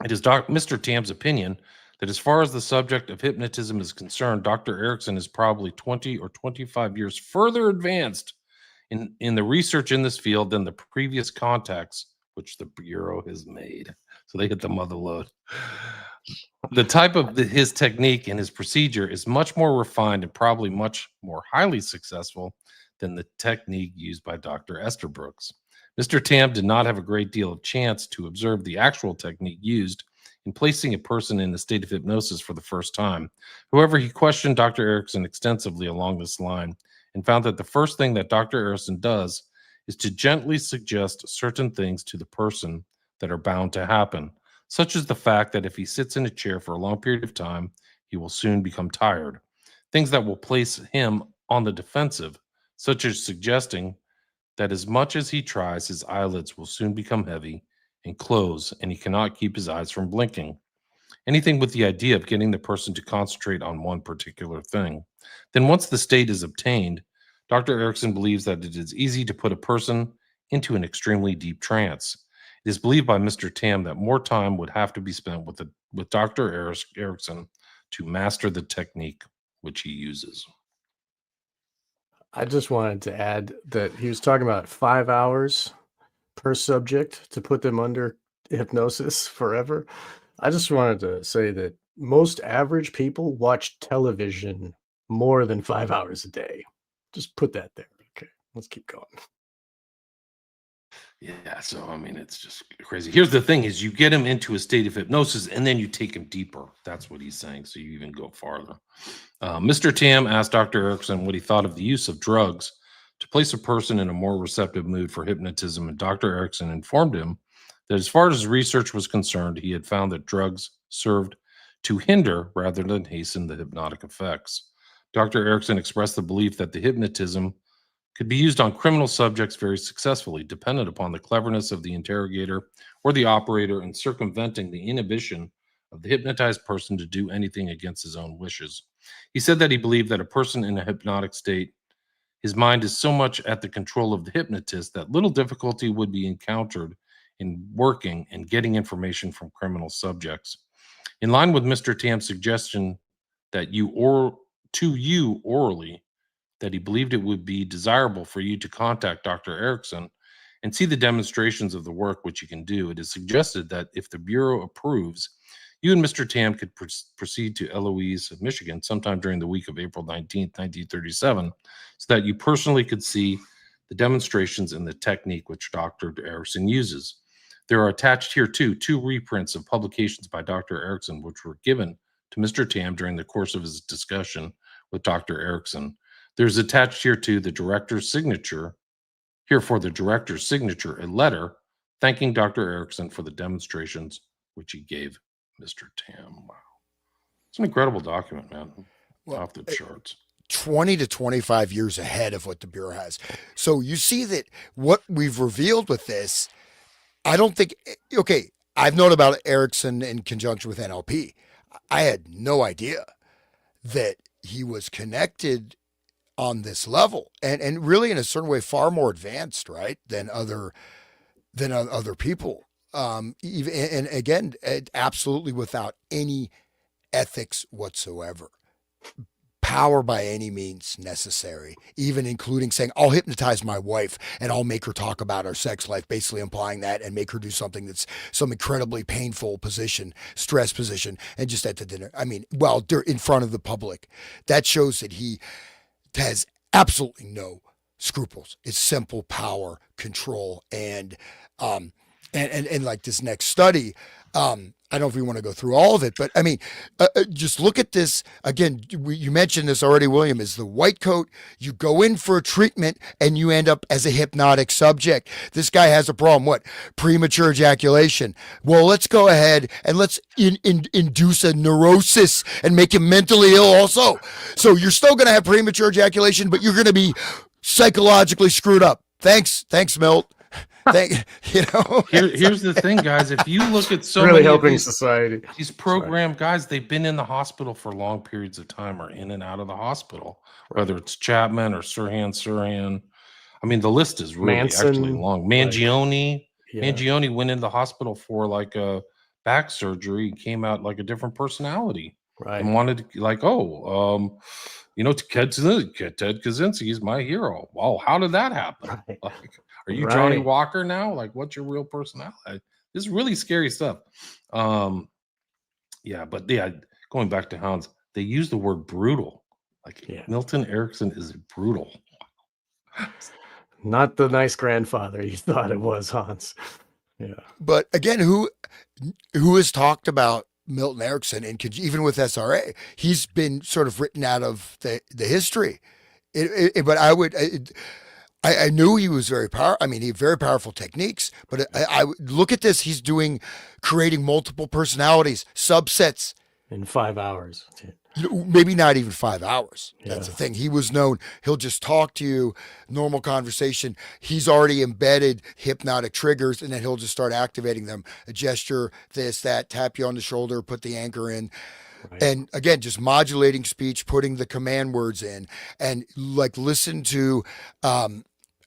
It is Mr. Tam's opinion that as far as the subject of hypnotism is concerned, Dr. Erickson is probably 20 or 25 years further advanced in the research in this field than the previous contacts which the Bureau has made. So they hit the mother load. The type of his technique and his procedure is much more refined and probably much more highly successful than the technique used by Dr. Esther Brooks. Mr. Tam did not have a great deal of chance to observe the actual technique used in placing a person in a state of hypnosis for the first time. However, he questioned Dr. Erickson extensively along this line and found that the first thing that Dr. Erickson does is to gently suggest certain things to the person that are bound to happen, such as the fact that if he sits in a chair for a long period of time, he will soon become tired. Things that will place him on the defensive, such as suggesting that as much as he tries, his eyelids will soon become heavy and close, and he cannot keep his eyes from blinking. Anything with the idea of getting the person to concentrate on one particular thing. Then, once the state is obtained, Dr. Erickson believes that it is easy to put a person into an extremely deep trance. It is believed by Mr. Tam that more time would have to be spent with Dr. Erickson to master the technique which he uses. I just wanted to add that he was talking about 5 hours per subject to put them under hypnosis forever. I just wanted to say that most average people watch television more than 5 hours a day. Just put that there. Okay, let's keep going. Yeah, so I mean, it's just crazy. Here's the thing: is you get him into a state of hypnosis, and then you take him deeper. That's what he's saying. So you even go farther. Mr. Tam asked Dr. Erickson what he thought of the use of drugs to place a person in a more receptive mood for hypnotism, and Dr. Erickson informed him that as far as his research was concerned, he had found that drugs served to hinder rather than hasten the hypnotic effects. Dr. Erickson expressed the belief that the hypnotism could be used on criminal subjects very successfully, dependent upon the cleverness of the interrogator or the operator in circumventing the inhibition of the hypnotized person to do anything against his own wishes. He said that he believed that a person in a hypnotic state, his mind is so much at the control of the hypnotist that little difficulty would be encountered in working and getting information from criminal subjects. In line with Mr. Tam's suggestion that you orally, that he believed it would be desirable for you to contact Dr. Erickson and see the demonstrations of the work which you can do. It is suggested that if the Bureau approves, You and Mr. Tam could proceed to Eloise, Michigan, sometime during the week of April 19th, 1937, so that you personally could see the demonstrations and the technique which Dr. Erickson uses. There are attached here, too, 2 reprints of publications by Dr. Erickson, which were given to Mr. Tam during the course of his discussion with Dr. Erickson. There's attached here, too, the director's signature. Here for the director's signature, a letter thanking Dr. Erickson for the demonstrations which he gave Mr. Tam. Wow. It's an incredible document, man. Well, Off the charts. 20 to 25 years ahead of what the Bureau has. So you see that what we've revealed with this, I don't think, okay, I've known about Erickson in conjunction with NLP. I had no idea that he was connected on this level and really in a certain way far more advanced, right, than other people. Even and again, absolutely without any ethics whatsoever. Power by any means necessary, even including saying, I'll hypnotize my wife and I'll make her talk about her sex life, basically implying that, and make her do something that's some incredibly painful position, stress position, and just at the dinner. I mean, well, in front of the public. That shows that he has absolutely no scruples. It's simple power, control, and like this next study, I don't know if we want to go through all of it, but I mean, just look at this again. You mentioned this already, William, is the white coat. You go in for a treatment and you end up as a hypnotic subject. This guy has a problem. What? Premature ejaculation. Well, let's go ahead and let's induce a neurosis and make him mentally ill also. So you're still going to have premature ejaculation, but you're going to be psychologically screwed up. Thanks, Milt. Here's the thing, guys. If you look at so really many helping of society, these program guys, they've been in the hospital for long periods of time or in and out of the hospital, whether it's Chapman or Sirhan. I mean, the list is really actually long. Mangione, Mangione went in the hospital for like a back surgery, came out like a different personality, right? And wanted to like, Ted Kaczynski is my hero. Well, how did that happen? Right. Like, are you Johnny Walker now? Like, what's your real personality? This is really scary stuff. Going back to Hans, they use the word brutal. Like Milton Erickson is brutal. Not the nice grandfather you thought it was, Hans. Yeah. But again, who has talked about Milton Erickson, and even with SRA, he's been sort of written out of the history. But I knew he was very powerful. I mean, he had very powerful techniques. But I look at this; he's creating multiple personalities, subsets in 5 hours. Maybe not even 5 hours. That's the thing. He was known. He'll just talk to you, normal conversation. He's already embedded hypnotic triggers, and then he'll just start activating them. A gesture, this, that, tap you on the shoulder, put the anchor in. Right. And again, just modulating speech, putting the command words in, and like listen to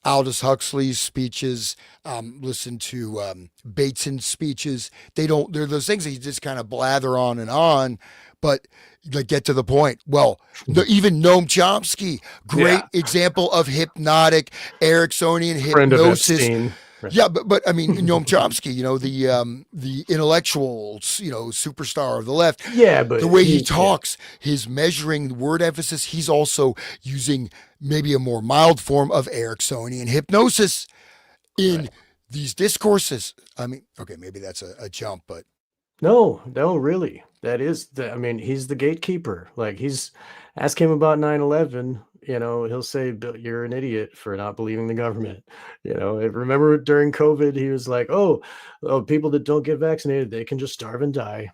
Aldous Huxley's speeches, listen to Bateson's speeches. They're those things that you just kind of blather on and on, but like get to the point. Well, even Noam Chomsky, great example of hypnotic Ericksonian hypnosis. Right. Yeah, but I mean, Noam Chomsky, the intellectual, superstar of the left. Yeah, but the way he talks, his measuring word emphasis, he's also using maybe a more mild form of Ericksonian hypnosis in these discourses. I mean, okay, maybe that's a jump, but no, really, that is. He's the gatekeeper. Like ask him about 9/11. He'll say, you're an idiot for not believing the government. Remember during COVID, he was like, oh, people that don't get vaccinated, they can just starve and die.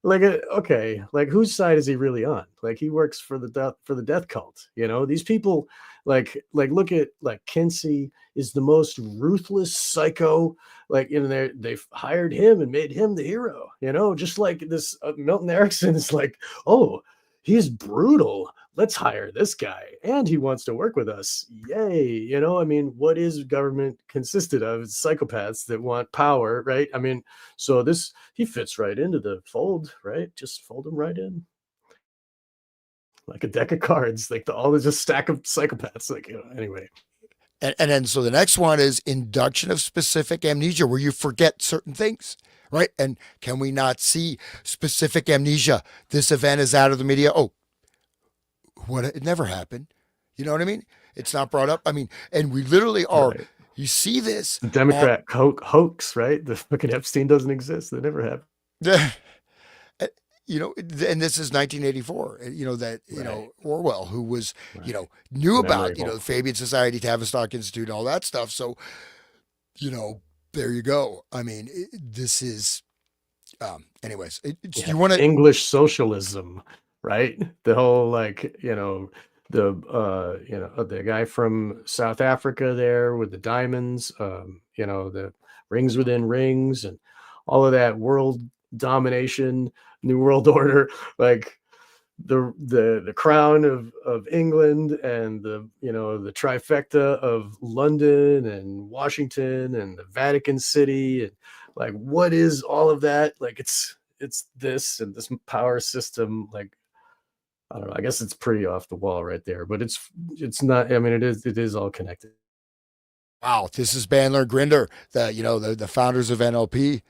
Okay, like whose side is he really on? Like he works for the death cult. These people like look at like Kinsey is the most ruthless psycho. Like they've hired him and made him the hero. Just like this Milton Erickson is like, oh, he's brutal. Let's hire this guy. And he wants to work with us. Yay. What is government consisted of? It's psychopaths that want power, right? So he fits right into the fold, right? Just fold him right in. Like a deck of cards, like all just stack of psychopaths. Anyway. And then so the next one is induction of specific amnesia, where you forget certain things, right? And can we not see specific amnesia? This event is out of the media. Oh, what? It never happened. You know what I mean? It's not brought up. I mean, and we literally are. Right. You see this. The Democrat hoax, right? The fucking Epstein doesn't exist. That never happened. You know, and this is 1984. You know that Right. Orwell, who was Right. knew Memory about hole. the Fabian Society, Tavistock Institute, and all that stuff. So there you go. I mean, this is. Anyways, Yeah. you want to English socialism, right? The whole the guy from South Africa there with the diamonds, the rings within rings and all of that world domination, new world order, like the crown of England and the trifecta of London and Washington and the Vatican City, and like what is all of that? Like it's this and this power system. Like I don't know, I guess it's pretty off the wall right there, but it's not. I mean, it is all connected. wow. This is Bandler and Grinder, the founders of NLP.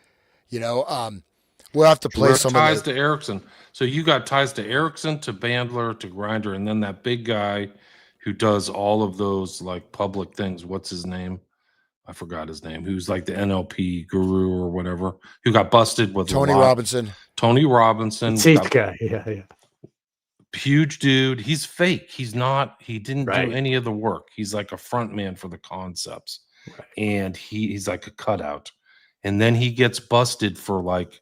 We'll have to play Direct some ties of the to Erickson. So you got ties to Erickson, to Bandler, to Grinder, and then that big guy who does all of those like public things. What's his name? I forgot his name. Who's like the NLP guru or whatever, who got busted with Tony a lot. Robinson. Tony Robinson, Teeth guy, yeah, huge dude. He's fake. He's not. He didn't do right, any of the work. He's like a front man for the concepts, right. and he's like a cutout. And then he gets busted for like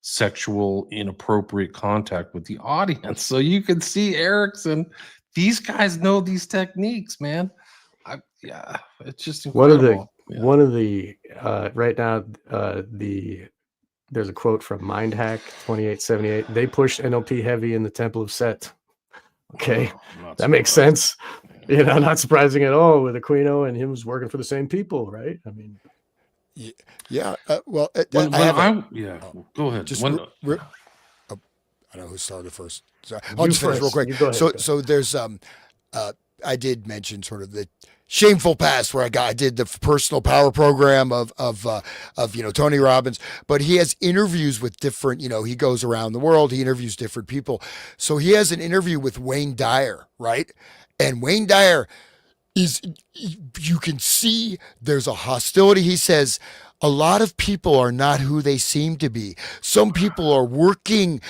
sexual inappropriate contact with the audience. So you can see Erickson. These guys know these techniques, man. Yeah, it's just incredible. One of the right now there's a quote from Mindhack 2878. They pushed NLP heavy in the Temple of Set. Okay, that makes sense. Yeah. Not surprising at all with Aquino and him was working for the same people, right? I mean, yeah. Well, go ahead. Just I don't know who started first. Sorry. I'll you just finish real first. quick. You go ahead. So there's I did mention sort of the shameful past where I did the personal power program of Tony Robbins, but he has interviews with different, he goes around the world, he interviews different people. So he has an interview with Wayne Dyer, right? And Wayne Dyer you can see there's a hostility. He says a lot of people are not who they seem to be. Some people are working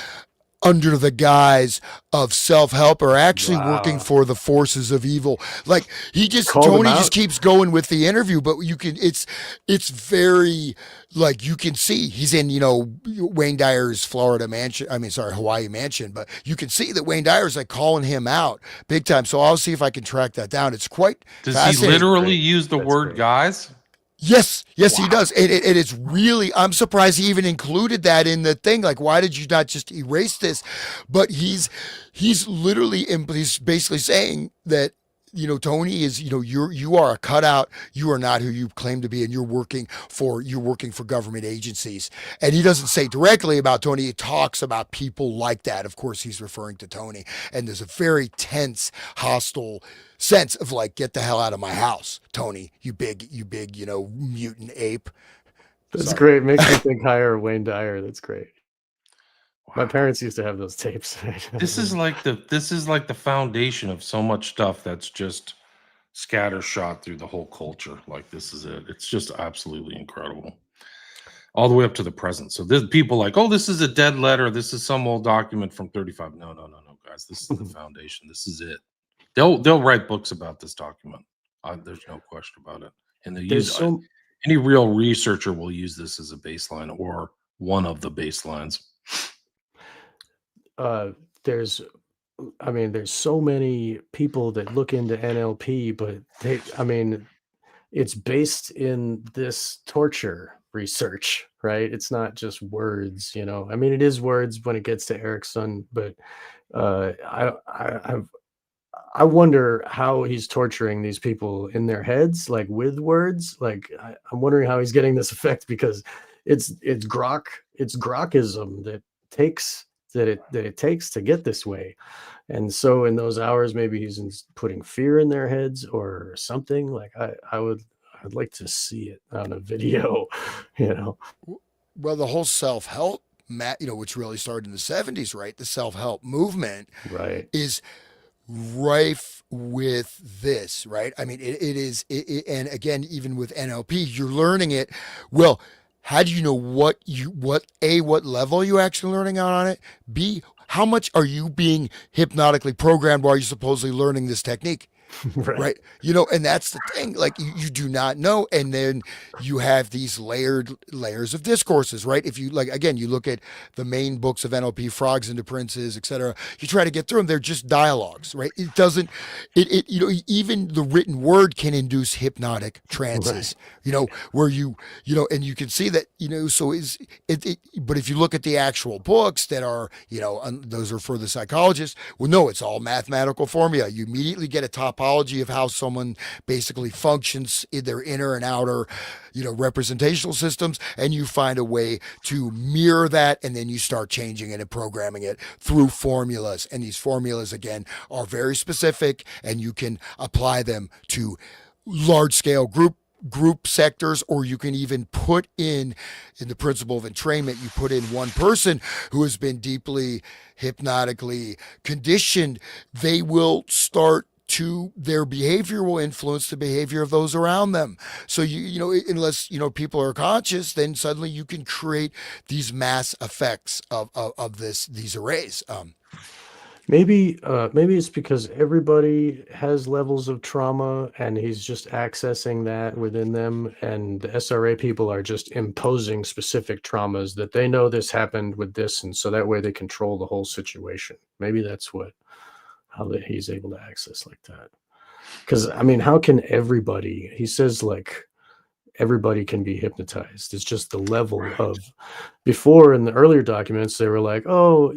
under the guise of self-help or actually working for the forces of evil. Like Tony just keeps going with the interview, but it's very like you can see he's in, Wayne Dyer's Hawaii mansion, but you can see that Wayne Dyer's like calling him out big time. So I'll see if I can track that down. It's quite Does he literally use the word guys? Yes, wow. He does. It is really, I'm surprised he even included that in the thing. Like, why did you not just erase this? But he's literally, he's basically saying that, Tony is, you are a cutout. You are not who you claim to be. And you're working for government agencies. And he doesn't say directly about Tony. He talks about people like that. Of course, he's referring to Tony. And there's a very tense, hostile sense of like, get the hell out of my house, Tony, you big, mutant ape. That's great. Makes me think higher Wayne Dyer. That's great. Wow. My parents used to have those tapes. This is like the foundation of so much stuff that's just scattershot through the whole culture. Like this is it. It's just absolutely incredible. All the way up to the present. So there's people like, oh, this is a dead letter. This is some old document from 35. No, guys. This is the foundation. This is it. They'll write books about this document. There's no question about it. And they use any real researcher will use this as a baseline or one of the baselines. There's so many people that look into NLP, but it's based in this torture research, right? It's not just words, it is words when it gets to Erickson, but I wonder how he's torturing these people in their heads, like with words. Like I'm wondering how he's getting this effect because it's grokism that it takes to get this way. And so in those hours, maybe he's putting fear in their heads or something. Like I'd like to see it on a video, Well, the whole self-help, which really started in the 70s, right? The self-help movement Right. is rife with this, right? I mean, it is, and again, even with NLP, you're learning it. Well, how do you know what level you actually learning on it? B, how much are you being hypnotically programmed while you're supposedly learning this technique? Right. Right. And that's the thing. Like you do not know. And then you have these layers of discourses, right? If you like, again, you look at the main books of NLP, Frogs into Princes, etc. You try to get through them. They're just dialogues, right? It doesn't, even the written word can induce hypnotic Right. trances, where and you can see that, so but if you look at the actual books that are, those are for the psychologists, well, no, it's all mathematical formula. You immediately get a topology of how someone basically functions in their inner and outer, representational systems, and you find a way to mirror that, and then you start changing it and programming it through formulas. And these formulas, again, are very specific, and you can apply them to large scale group sectors, or you can even put in the principle of entrainment, you put in one person who has been deeply hypnotically conditioned. They will start to, their behavior will influence the behavior of those around them. So unless people are conscious, then suddenly you can create these mass effects of these arrays. Maybe it's because everybody has levels of trauma and he's just accessing that within them, and the SRA people are just imposing specific traumas that they know this happened with this, and so that way they control the whole situation. Maybe that's he's able to access like that. Because I mean, how can everybody? He says like everybody can be hypnotized. It's just the level Right. of, before in the earlier documents, they were like, oh,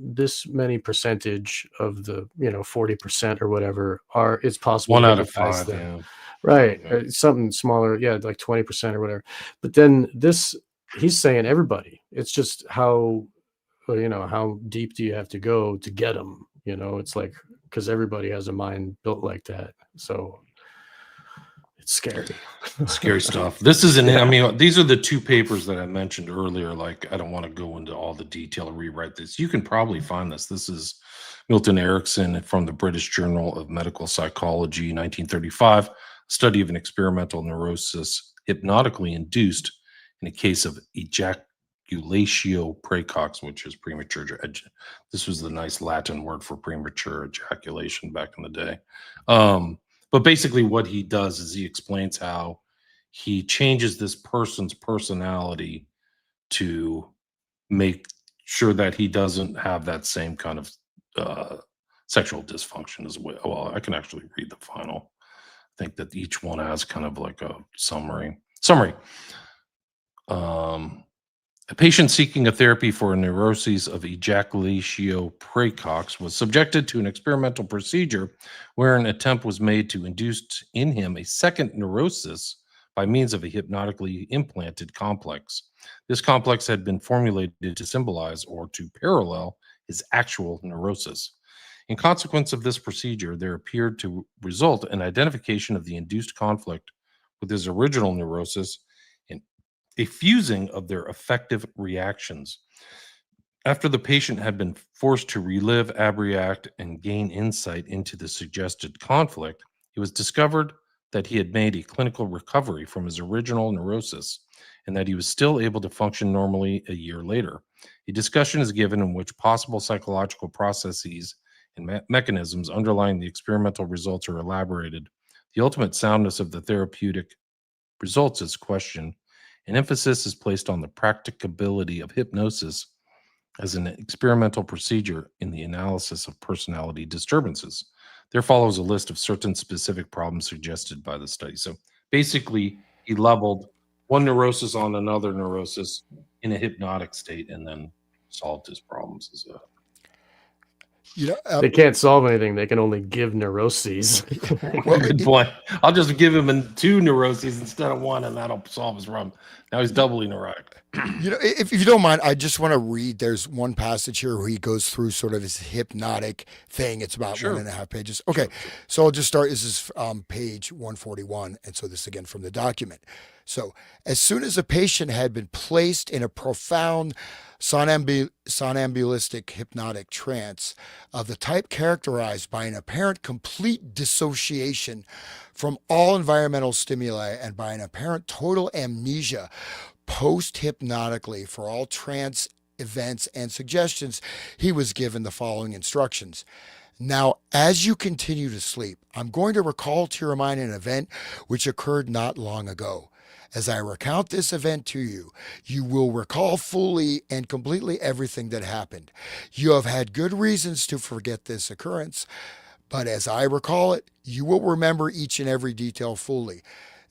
this many percentage of the, 40% or whatever it's possible One to out of hypnotize five. them. Yeah. Right. Yeah. Something smaller. Yeah. Like 20% or whatever. But then he's saying everybody, it's just how deep do you have to go to get them? It's like, because everybody has a mind built like that. So it's scary. Scary stuff. This isn't, I Yeah. mean, these are the two papers that I mentioned earlier. Like, I don't want to go into all the detail or rewrite this. You can probably find this. This is Milton Erickson from the British Journal of Medical Psychology, 1935, study of an experimental neurosis hypnotically induced in a case of ejaculatio precox, which is premature. This was the nice Latin word for premature ejaculation back in the day. But basically, what he does is he explains how he changes this person's personality to make sure that he doesn't have that same kind of sexual dysfunction as well. Well, I can actually read the final. I think that each one has kind of like a summary. Um, a patient seeking a therapy for a neuroses of ejaculatio precox was subjected to an experimental procedure where an attempt was made to induce in him a second neurosis by means of a hypnotically implanted complex. This complex had been formulated to symbolize or to parallel his actual neurosis. In consequence of this procedure, there appeared to result an identification of the induced conflict with his original neurosis and a fusing of their effective reactions. After the patient had been forced to relive, abreact, and gain insight into the suggested conflict, it was discovered that he had made a clinical recovery from his original neurosis and that he was still able to function normally a year later. A discussion is given in which possible psychological processes and mechanisms underlying the experimental results are elaborated. The ultimate soundness of the therapeutic results is questioned, and emphasis is placed on the practicability of hypnosis as an experimental procedure in the analysis of personality disturbances. There follows a list of certain specific problems suggested by the study. So basically, he leveled one neurosis on another neurosis in a hypnotic state and then solved his problems. You know, They can't solve anything. They can only give neuroses. well, Good point. I'll just give him two neuroses instead of one, and that'll solve his problem. Now he's doubly neurotic. If you don't mind, I just want to read. There's one passage here where he goes through sort of his hypnotic thing. It's about one Sure, and a half pages. Okay, sure, sure. so I'll just start. This is page 141. And so this again from the document. So as soon as a patient had been placed in a profound somnambulistic hypnotic trance of the type characterized by an apparent complete dissociation from all environmental stimuli and by an apparent total amnesia post hypnotically for all trance events and suggestions, he was given the following instructions. Now, as you continue to sleep, I'm going to recall to your mind an event which occurred not long ago. As I recount this event to you, you will recall fully and completely everything that happened. You have had good reasons to forget this occurrence, but as I recall it, you will remember each and every detail fully.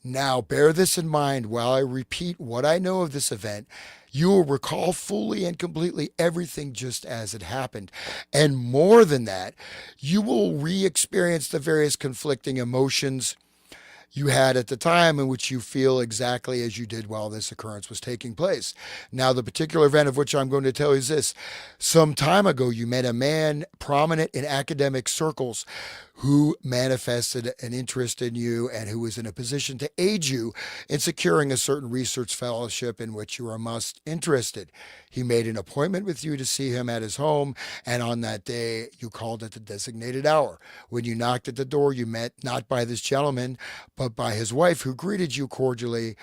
Now, bear this in mind while I repeat what I know of this event. You will recall fully and completely everything just as it happened. And more than that, you will re experience the various conflicting emotions you had at the time in which you feel exactly as you did while this occurrence was taking place. Now, the particular event of which I'm going to tell you is this. Some time ago, you met a man prominent in academic circles who manifested an interest in you and who was in a position to aid you in securing a certain research fellowship in which you are most interested. He made an appointment with you to see him at his home, and on that day, you called at the designated hour. When you knocked at the door, you met not by this gentleman, but by his wife, who greeted you cordially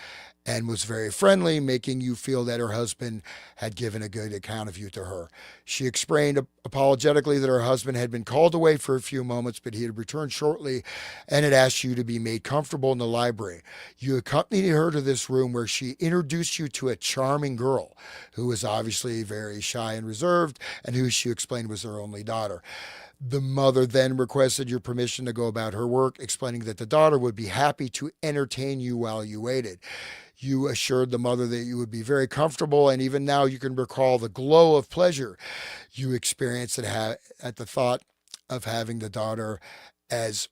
and was very friendly, making you feel that her husband had given a good account of you to her. She explained apologetically that her husband had been called away for a few moments, but he had returned shortly and had asked you to be made comfortable in the library. You accompanied her to this room where she introduced you to a charming girl who was obviously very shy and reserved and who she explained was her only daughter. The mother then requested your permission to go about her work, explaining that the daughter would be happy to entertain you while you waited. You assured the mother that you would be very comfortable, and even now you can recall the glow of pleasure you experienced at the thought of having the daughter as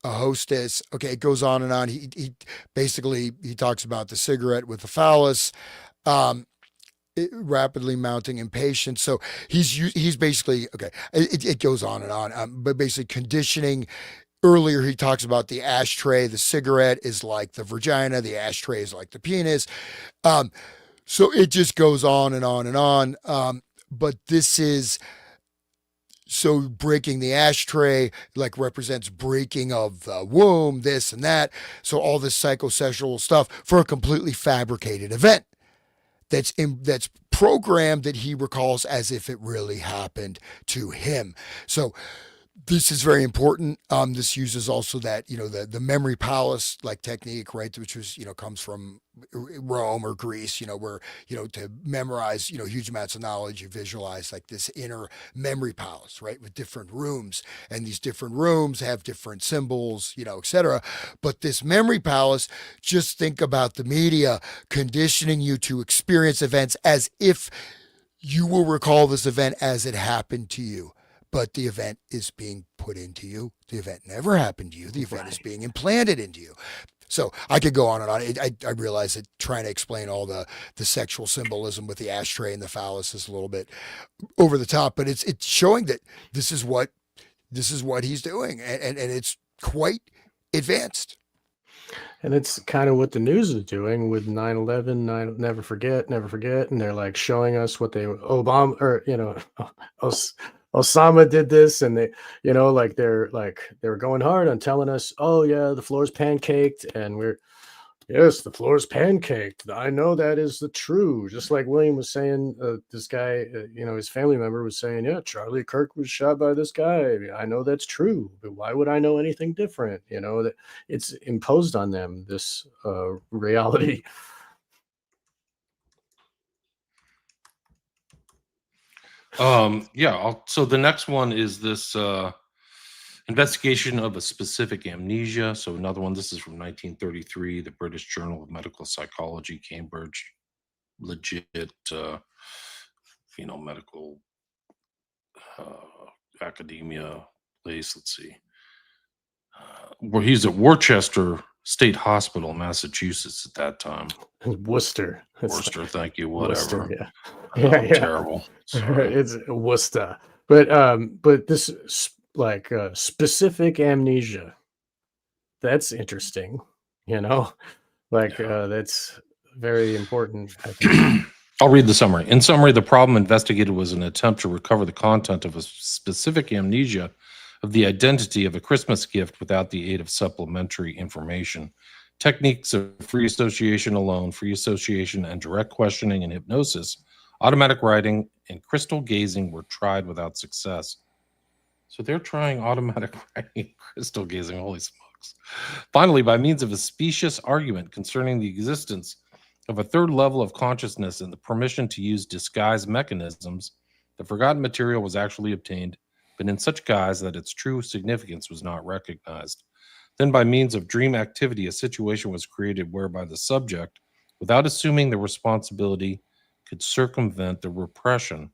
a hostess. Okay, it goes on and on. He basically he talks about the cigarette with the phallus. Um, Rapidly mounting impatience. So he's basically okay. It goes on and on, but basically conditioning. Earlier, he talks about the ashtray. The cigarette is like the vagina. The ashtray is like the penis. Um, so it just goes on and on and on. But this is so breaking the ashtray like represents breaking of the womb, this and that. So all this psychosexual stuff for a completely fabricated event that's programmed that he recalls as if it really happened to him. So this is very important. This uses also that the memory palace like technique, right, which was comes from Rome or Greece, where to memorize huge amounts of knowledge, you visualize like this inner memory palace, right, with different rooms, and these different rooms have different symbols, etc. But this memory palace, just think about the media conditioning you to experience events as if you will recall this event as it happened to you, but the event is being put into you. The event never happened to you. The event is being implanted into you. So I could go on and on. I realize that trying to explain all the sexual symbolism with the ashtray and the phallus is a little bit over the top, but it's showing that this is what he's doing, and it's quite advanced. And it's kind of what the news is doing with 9/11, never forget, never forget. And they're like showing us what Obama or, Os, Osama did this. And like they were going hard on telling us, oh, yeah, the floor's pancaked. And yes, the floor is pancaked. I know that is the true. Just like William was saying, this guy, his family member was saying, yeah, Charlie Kirk was shot by this guy. I know that's true, but why would I know anything different? That it's imposed on them, this reality. So the next one is this investigation of a specific amnesia. So another one, this is from 1933, the British Journal of Medical Psychology, Cambridge, legit, medical academia place. Let's see. Where he's at Worcester State Hospital, Massachusetts at that time. Worcester. It's Worcester, thank you, Worcester, whatever. yeah. I'm Yeah. terrible. Sorry. It's Worcester. But this specific amnesia, that's interesting, you know? Yeah. That's very important, I think. I'll read the summary. In summary, the problem investigated was an attempt to recover the content of a specific amnesia of the identity of a Christmas gift without the aid of supplementary information. Techniques of free association alone, free association and direct questioning and hypnosis, automatic writing, and crystal gazing were tried without success. So they're trying automatic writing, crystal gazing, holy smokes. Finally, by means of a specious argument concerning the existence of a third level of consciousness and the permission to use disguise mechanisms, the forgotten material was actually obtained, but in such guise that its true significance was not recognized. Then, by means of dream activity, a situation was created whereby the subject, without assuming the responsibility, could circumvent the repression.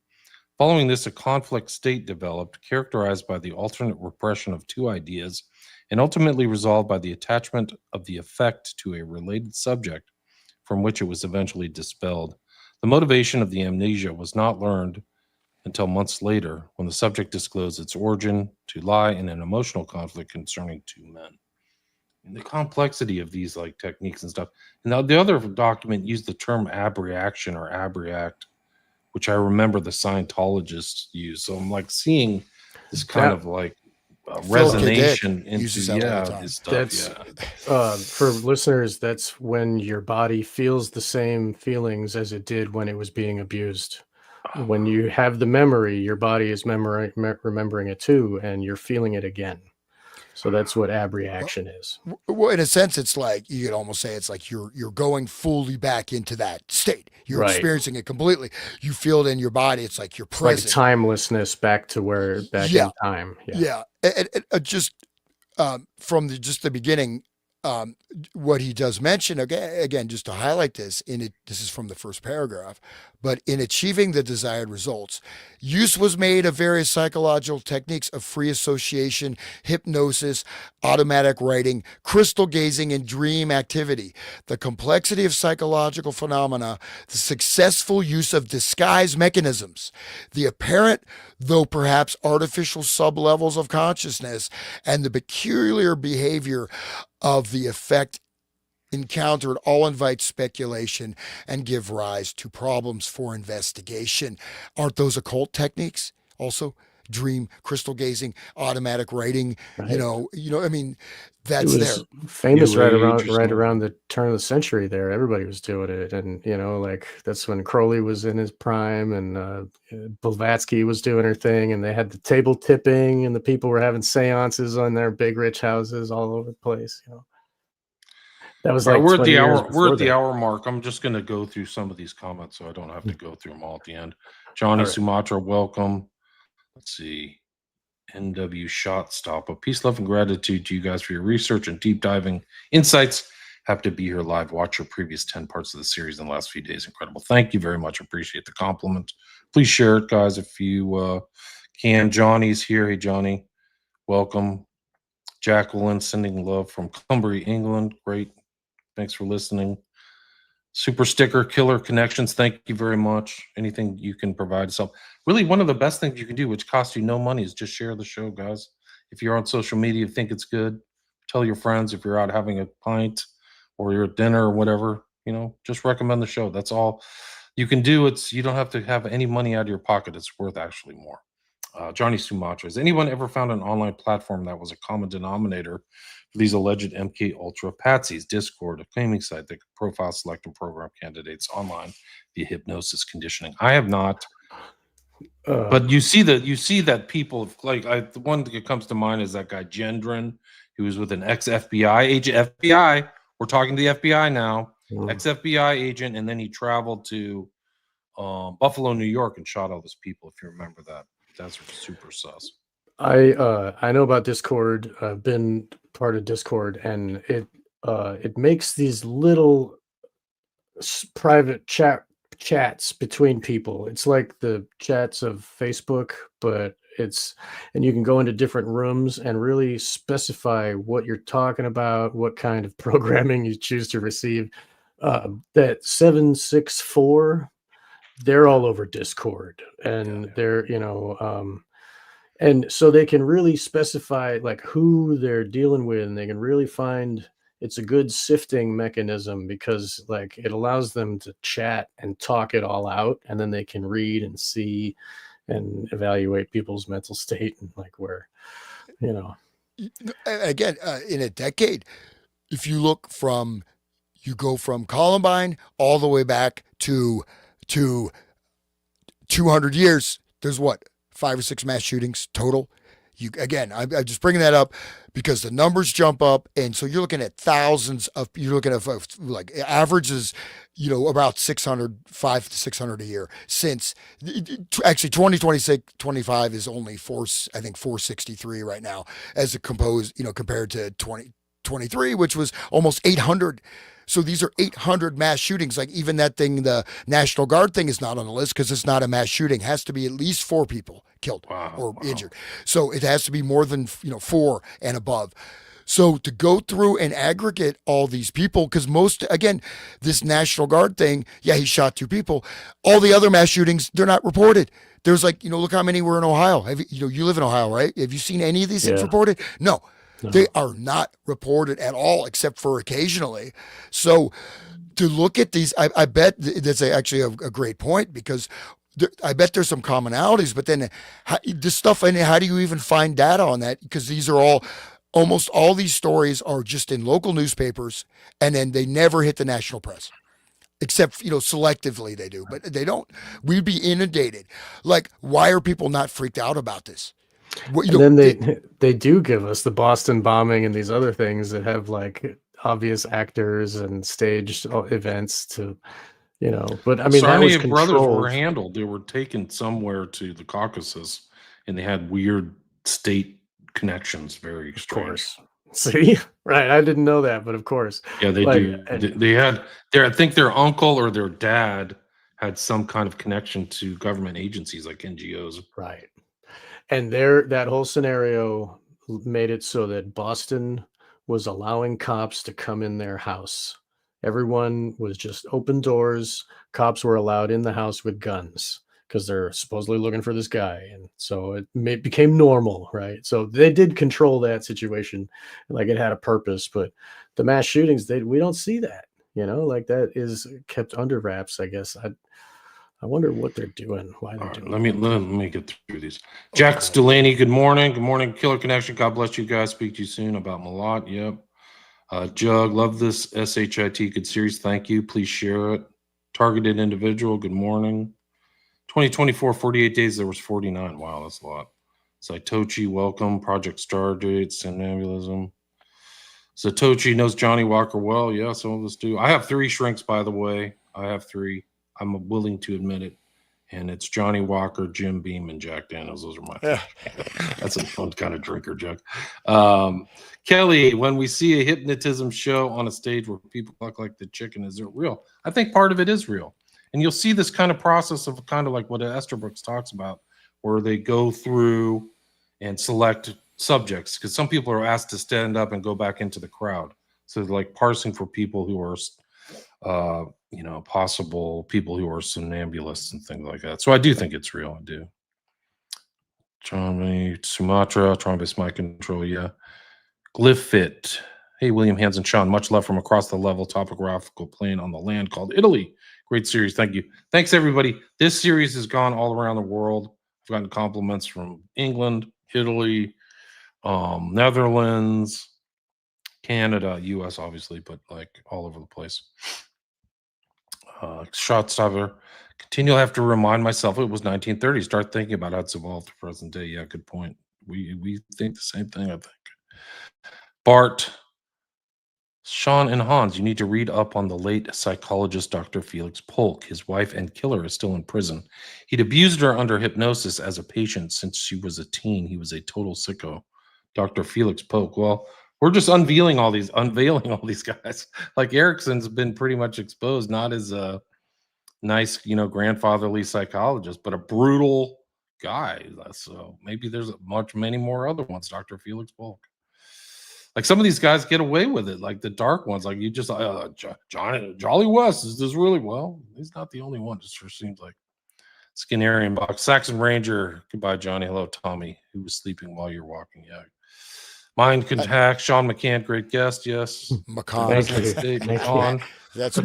Following this, a conflict state developed, characterized by the alternate repression of two ideas, and ultimately resolved by the attachment of the effect to a related subject, from which it was eventually dispelled. The motivation of the amnesia was not learned until months later, when the subject disclosed its origin to lie in an emotional conflict concerning two men. And the complexity of these like techniques and stuff. And now the other document used the term abreaction or abreact, which I remember the Scientologists use. So I'm like seeing this kind That of like Philip K. Dick resonation into uses that all the time. this stuff. that's Yeah. for listeners, that's when your body feels the same feelings as it did when it was being abused. When you have the memory, your body is remembering it too, and you're feeling it again. So that's what abreaction is. Well, in a sense, it's like you could almost say it's like you're going fully back into that state. You're Right. experiencing it completely. You feel it in your body. It's like you're It's like present. timelessness back Yeah. in time. Yeah. Yeah. Just from just the beginning, what he does mention again, just to highlight this this is from the first paragraph, but in achieving the desired results, use was made of various psychological techniques of free association, hypnosis, automatic writing, crystal gazing, and dream activity. The complexity of psychological phenomena, the successful use of disguise mechanisms, the apparent, though perhaps artificial sublevels of consciousness, and the peculiar behavior of the effect encountered all invite speculation and give rise to problems for investigation. Aren't those occult techniques also? Dream, crystal gazing, automatic writing, Right. I mean, It that's there. was famous New right Age or around something. the turn of the century there. Everybody was doing it. And like that's when Crowley was in his prime, and Blavatsky was doing her thing, and they had the table tipping, and the people were having seances on their big rich houses all over the place. That was All right, like we're at 20 the years hour. We're before at the that. hour mark. I'm just going to go through some of these comments so I don't have to go through them all at the end. Johnny All right. Sumatra, welcome. Let's see. NW Shot Stop. A peace, love, and gratitude to you guys for your research and deep diving insights. Happy to be here live. Watch your previous 10 parts of the series in the last few days. Incredible. Thank you very much. Appreciate the compliment. Please share it, guys, if you can. Johnny's here. Hey, Johnny. Welcome. Jacqueline sending love from Cumbria, England. Great. Thanks for listening. Super sticker killer connections. Thank you very much. Anything you can provide us help. Really, one of the best things you can do, which costs you no money, is just share the show, guys. If you're on social media, think it's good, tell your friends. If you're out having a pint or you're at dinner or whatever, just recommend the show. That's all you can do. You don't have to have any money out of your pocket. It's worth actually more. Johnny Sumatra. Has anyone ever found an online platform that was a common denominator for these alleged MK Ultra patsies? Discord, a claiming site that could profile, select, and program candidates online via hypnosis conditioning. I have not, but you see that people the one that comes to mind is that guy Gendron, who was with an ex FBI agent. FBI, we're talking to the FBI now. Ex FBI agent, and then he traveled to Buffalo, New York, and shot all those people. If you remember that. That's super sus. I know about Discord. I've been part of Discord, and it makes these little private chats between people. It's like the chats of Facebook, but and you can go into different rooms and really specify what you're talking about, what kind of programming you choose to receive. That 764, they're all over Discord, and they're, and so they can really specify like who they're dealing with, and they can really find, it's a good sifting mechanism because like it allows them to chat and talk it all out, and then they can read and see and evaluate people's mental state and like where, you know. Again, in a decade, if you look from, you go from Columbine all the way back to 200 years, there's what, 5 or 6 mass shootings total. I'm just bringing that up because the numbers jump up, and so you're looking at thousands of. You're looking at like averages, about 600, 500 to 600 a year since. Actually, 2026, 25 is only I think 463 right now, as a compared to 2023, which was almost 800. So these are 800 mass shootings. Like even that thing, the National Guard thing is not on the list because it's not a mass shooting. It has to be at least 4 people killed or injured. So it has to be more than 4 and above. So to go through and aggregate all these people, because this National Guard thing, he shot 2 people. All the other mass shootings, they're not reported. There's look how many were in Ohio. You live in Ohio, right? Have you seen any of these things reported? No. They are not reported at all, except for occasionally. So to look at these, I bet that's actually a great point, because I bet there's some commonalities, but then this stuff, and how do you even find data on that? Because these are almost all these stories are just in local newspapers, and then they never hit the national press. Except, selectively they do, but they don't. We'd be inundated. Like, why are people not freaked out about this? And then they do give us the Boston bombing and these other things that have like obvious actors and staged events to, but I mean, that was Sarnia brothers were controlled. handled. They were taken somewhere to the Caucasus, and they had weird state connections. Very Of strange. course. See, right? I didn't know that, but of course. Yeah, they do. They had I think their uncle or their dad had some kind of connection to government agencies like NGOs. Right. And that whole scenario made it so that Boston was allowing cops to come in their house. Everyone was just open doors. Cops were allowed in the house with guns because they're supposedly looking for this guy. And so it became normal, right? So they did control that situation. Like it had a purpose, but the mass shootings, we don't see that, like that is kept under wraps, I guess. I wonder what they're doing. Why they're doing. Let me get through these. Jack Delaney, good morning. Good morning, Killer Connection. God bless you guys. Speak to you soon about Malott. Yep. Jug, love this SHIT good series. Thank you. Please share it. Targeted individual. Good morning. 2024, 48 days. There was 49. Wow, that's a lot. Saitochi, welcome. Project Stardate, Somnambulism. Satoshi knows Johnny Walker well. Yeah, some of us do. I have 3 shrinks, by the way. I have 3. I'm willing to admit it. And it's Johnny Walker, Jim Beam, and Jack Daniels. Those are my favorite. That's a fun kind of drinker, Jack. Kelly, when we see a hypnotism show on a stage where people look like the chicken, is it real? I think part of it is real. And you'll see this kind of process of kind of like what Esther Brooks talks about, where they go through and select subjects, because some people are asked to stand up and go back into the crowd. So like parsing for people who are possible people who are somnambulists and things like that. So I do think it's real. I do. Sumatra, trying mind control. Yeah. Glyphit. Hey, William, Hans, and Sean. Much love from across the level topographical plane on the land called Italy. Great series. Thank you. Thanks, everybody. This series has gone all around the world. I've gotten compliments from England, Italy, Netherlands, Canada, US, obviously, but like all over the place. Shot stopper. Continually have to remind myself it was 1930. Start thinking about how it's evolved to present day. Yeah, good point. We think the same thing, I think. Bart, Sean, and Hans, you need to read up on the late psychologist Dr. Felix Polk. His wife and killer is still in prison. He'd abused her under hypnosis as a patient since she was a teen. He was a total sicko. Dr. Felix Polk. Well, we're just unveiling all these guys. Like Erickson's been pretty much exposed, not as a nice, grandfatherly psychologist, but a brutal guy. So maybe there's many more other ones. Dr. Felix Bulk. Like some of these guys get away with it, like the dark ones. Like you just Jolly West is really well. He's not the only one. It sure seems like. Skinnerian box. Saxon Ranger. Goodbye, Johnny. Hello, Tommy. Who was sleeping while you're walking? Yeah. Mind can hack. Sean McCann, great guest. Yes. McCon. McCon. That's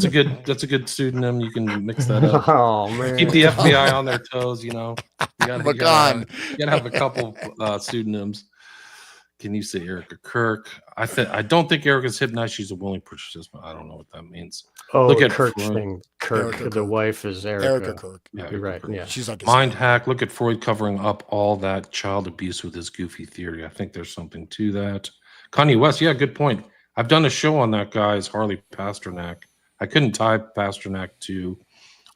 a good pseudonym. You can mix that up. Oh man, Keep the FBI on their toes. You gotta McCon. have a couple pseudonyms. Can you say Erica Kirk? I don't think Erica's hypnotized. She's a willing participant. I don't know what that means. Oh, Look at Kirk Freud. thing. Kirk. Erica The Kirk. wife is Erica. Erica Kirk. Yeah, You're right. Yeah. She's like Mind hack. Look at Freud covering up all that child abuse with his goofy theory. I think there's something to that. Kanye West. Yeah, good point. I've done a show on that guy's Harley Pasternak. I couldn't tie Pasternak to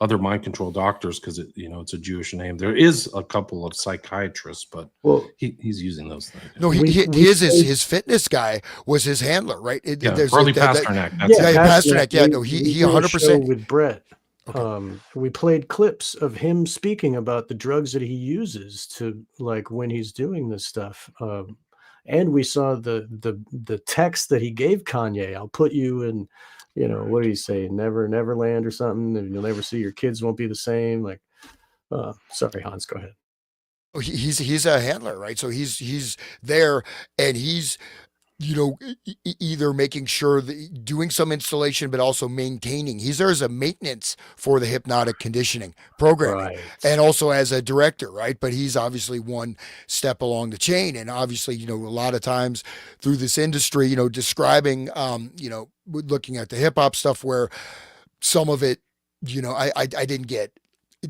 other mind control doctors because it's a Jewish name. There is a couple of psychiatrists, but he's using those things. No, his fitness guy was his handler, right? Harley Pasternak. Pasternak. Yeah, no, he 100% with Brett. Okay. We played clips of him speaking about the drugs that he uses to, like, when he's doing this stuff. And we saw the text that he gave Kanye. I'll put you in, what do you say? Neverland or something. And you'll never see your kids won't be the same. Like, sorry, Hans, go ahead. He's a handler, right? So he's there and he's, either making sure that doing some installation, but also maintaining. He's there as a maintenance for the hypnotic conditioning programming, and also as a director, right? But he's obviously one step along the chain, and obviously, a lot of times through this industry, describing, looking at the hip hop stuff where some of it, I didn't get.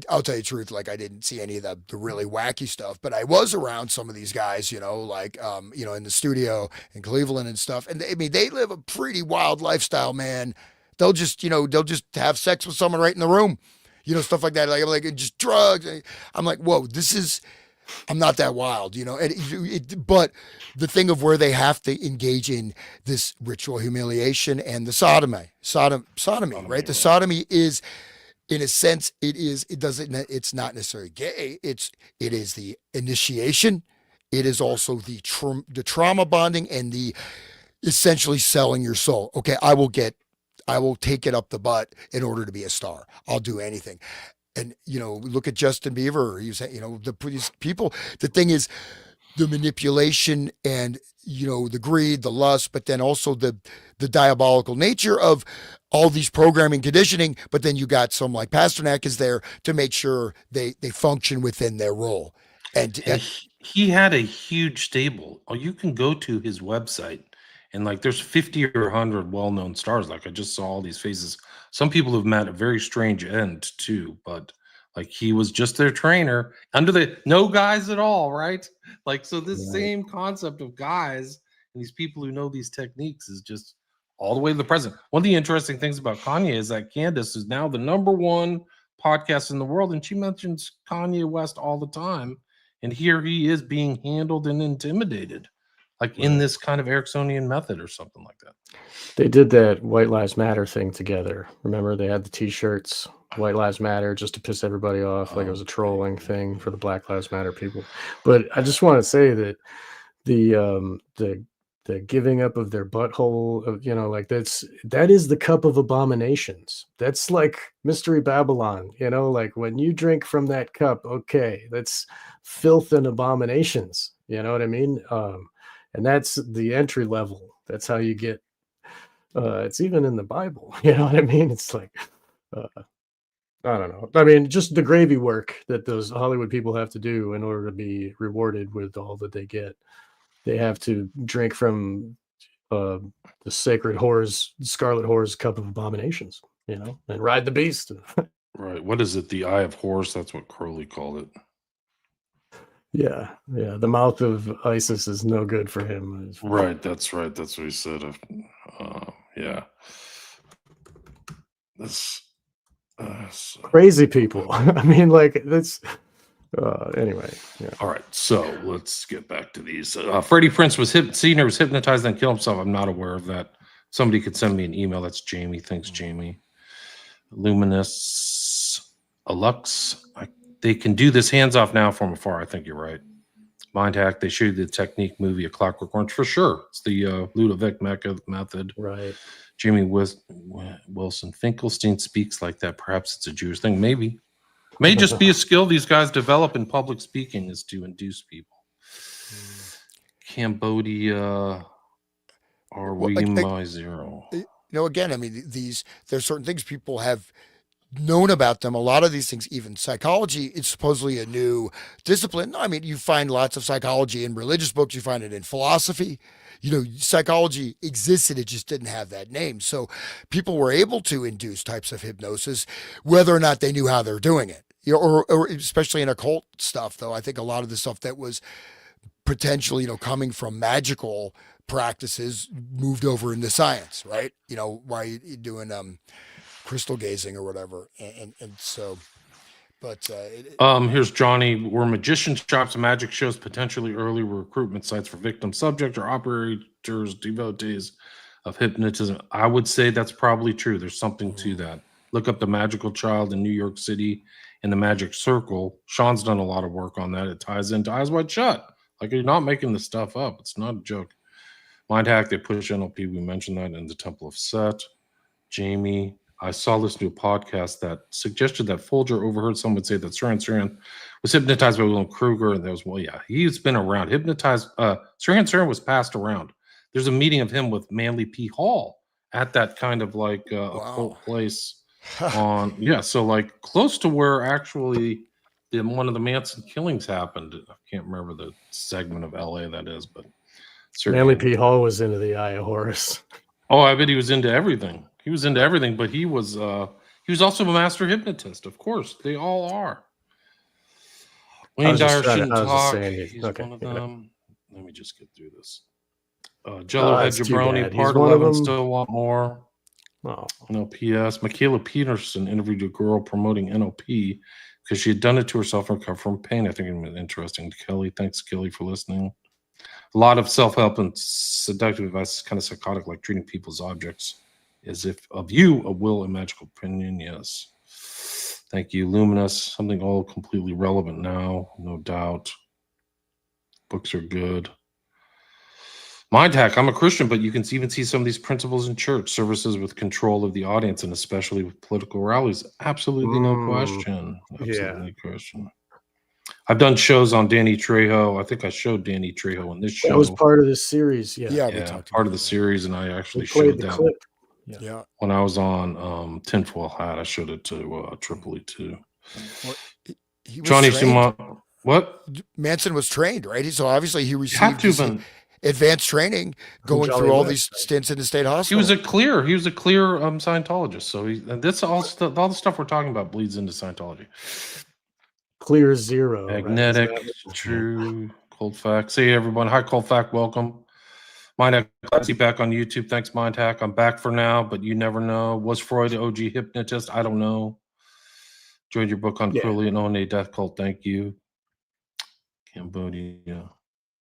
I'll tell you the truth, like I didn't see any of the really wacky stuff, but I was around some of these guys, in the studio in Cleveland and stuff. And they live a pretty wild lifestyle, man. They'll just have sex with someone right in the room, stuff like that. Like just drugs. I'm like, whoa, I'm not that wild, but the thing of where they have to engage in this ritual humiliation and the sodomy, right? The sodomy is, in a sense, it's not necessarily gay. It is the initiation. It is also the trauma bonding and the essentially selling your soul. Okay, I will take it up the butt in order to be a star. I'll do anything. And, look at Justin Bieber. He was, these people, the thing is the manipulation and, the greed, the lust, but then also the diabolical nature of all these programming conditioning. But then you got some like Pasternak is there to make sure they function within their role. And he had a huge stable. Oh, you can go to his website and like there's 50 or 100 well-known stars. Like I just saw all these faces. Some people have met a very strange end too, but like he was just their trainer under no guys at all, right? Like, so this same concept of guys and these people who know these techniques is just all the way to the present. One of the interesting things about Kanye is that Candace is now the #1 podcast in the world, and she mentions Kanye West all the time. And here he is being handled and intimidated, like in this kind of Ericksonian method or something like that. They did that White Lives Matter thing together. Remember, they had the T-shirts, White Lives Matter, just to piss everybody off, like it was a trolling thing for the Black Lives Matter people. But I just want to say that the giving up of their butthole, that is the cup of abominations. That's like Mystery Babylon, like when you drink from that cup, okay, that's filth and abominations. You know what I mean? And that's the entry level. That's how you get. It's even in the Bible. You know what I mean? It's like, I don't know. I mean, just the gravy work that those Hollywood people have to do in order to be rewarded with all that they get. They have to drink from the sacred scarlet whore's cup of abominations, and ride the beast. Right. What is it? The Eye of Horus? That's what Crowley called it. Yeah. The mouth of Isis is no good for him. Right. That's right. That's what he said. Yeah. That's crazy people. I mean, like that's. Anyway, yeah. All right, so let's get back to these. Freddie Prince was hypnotized and killed himself. I'm not aware of that. Somebody could send me an email. That's Jamie. Thanks, Jamie. Luminous Alux. They can do this hands off now from afar. I think you're right. Mind Hack, they showed the technique movie, A Clockwork Orange, for sure. It's the Ludovic method. Right. Jamie Wilson Finkelstein speaks like that. Perhaps it's a Jewish thing. Maybe. May just be a skill these guys develop in public speaking is to induce people. Cambodia, are we my zero? Again, I mean, there's certain things people have known about them. A lot of these things, even psychology, it's supposedly a new discipline. I mean, you find lots of psychology in religious books. You find it in philosophy. Psychology existed. It just didn't have that name. So people were able to induce types of hypnosis, whether or not they knew how they're doing it. Or especially in occult stuff, though, I think a lot of the stuff that was potentially, coming from magical practices moved over into science, right? Why you doing crystal gazing or whatever, and so, but here's Johnny. Were magician shops and magic shows potentially early recruitment sites for victim subject or operators, devotees of hypnotism? I would say that's probably true. There's something to that. Look up the Magical Child in New York City and the Magic Circle. Sean's done a lot of work on that. It ties into Eyes Wide Shut. Like, you're not making this stuff up. It's not a joke. Mind Hack, they push NLP. We mentioned that in the Temple of Set. Jamie, I saw this new podcast that suggested that Folger overheard someone say that Saran was hypnotized by William Kruger. And there was, he's been around. Hypnotized. Saran was passed around. There's a meeting of him with Manly P. Hall at that kind of like occult place so like close to where actually one of the Manson killings happened. I can't remember the segment of LA that is, but Manly P. Hall was into the Eye of Horus. Oh, I bet he was into everything. He was into everything, but he was also a master hypnotist. Of course, they all are. Wayne Dyer shouldn't talk. He's one of them. Let me just get through this. Jello Head Jabroni, part 11, still want more. Oh. No, P.S. Michaela Peterson interviewed a girl promoting NLP because she had done it to herself and recovered from pain. I think it was interesting. Kelly, thanks, Kelly, for listening. A lot of self-help and seductive advice is kind of psychotic, like treating people as objects, as if of you, a will and magical opinion. Yes. Thank you, Luminous. Something all completely relevant now, no doubt. Books are good. Mind Hack, I'm a Christian, but you can even see some of these principles in church services with control of the audience and especially with political rallies. Absolutely no question. Absolutely no question. I've done shows on Danny Trejo. I think I showed Danny Trejo in this show. That was part of this series. Yeah, part of the series, and I actually showed that clip. Yeah. When I was on Tinfoil Hat, I showed it to Tripoli too. Well, Johnny Sumont. What? Manson was trained, right? So obviously he received advanced training going through all these stints in the state hospital. He was a clear Scientologist. So all the stuff we're talking about bleeds into Scientology. Clear zero. Magnetic, right? True, Cold Fact. See everyone. Hi, Cold Fact. Welcome. Mind Hack, Clancy back on YouTube. Thanks, Mind Hack. I'm back for now, but you never know. Was Freud the OG hypnotist? I don't know. Enjoyed your book on Corleone One Death Cult. Thank you. Cambodia.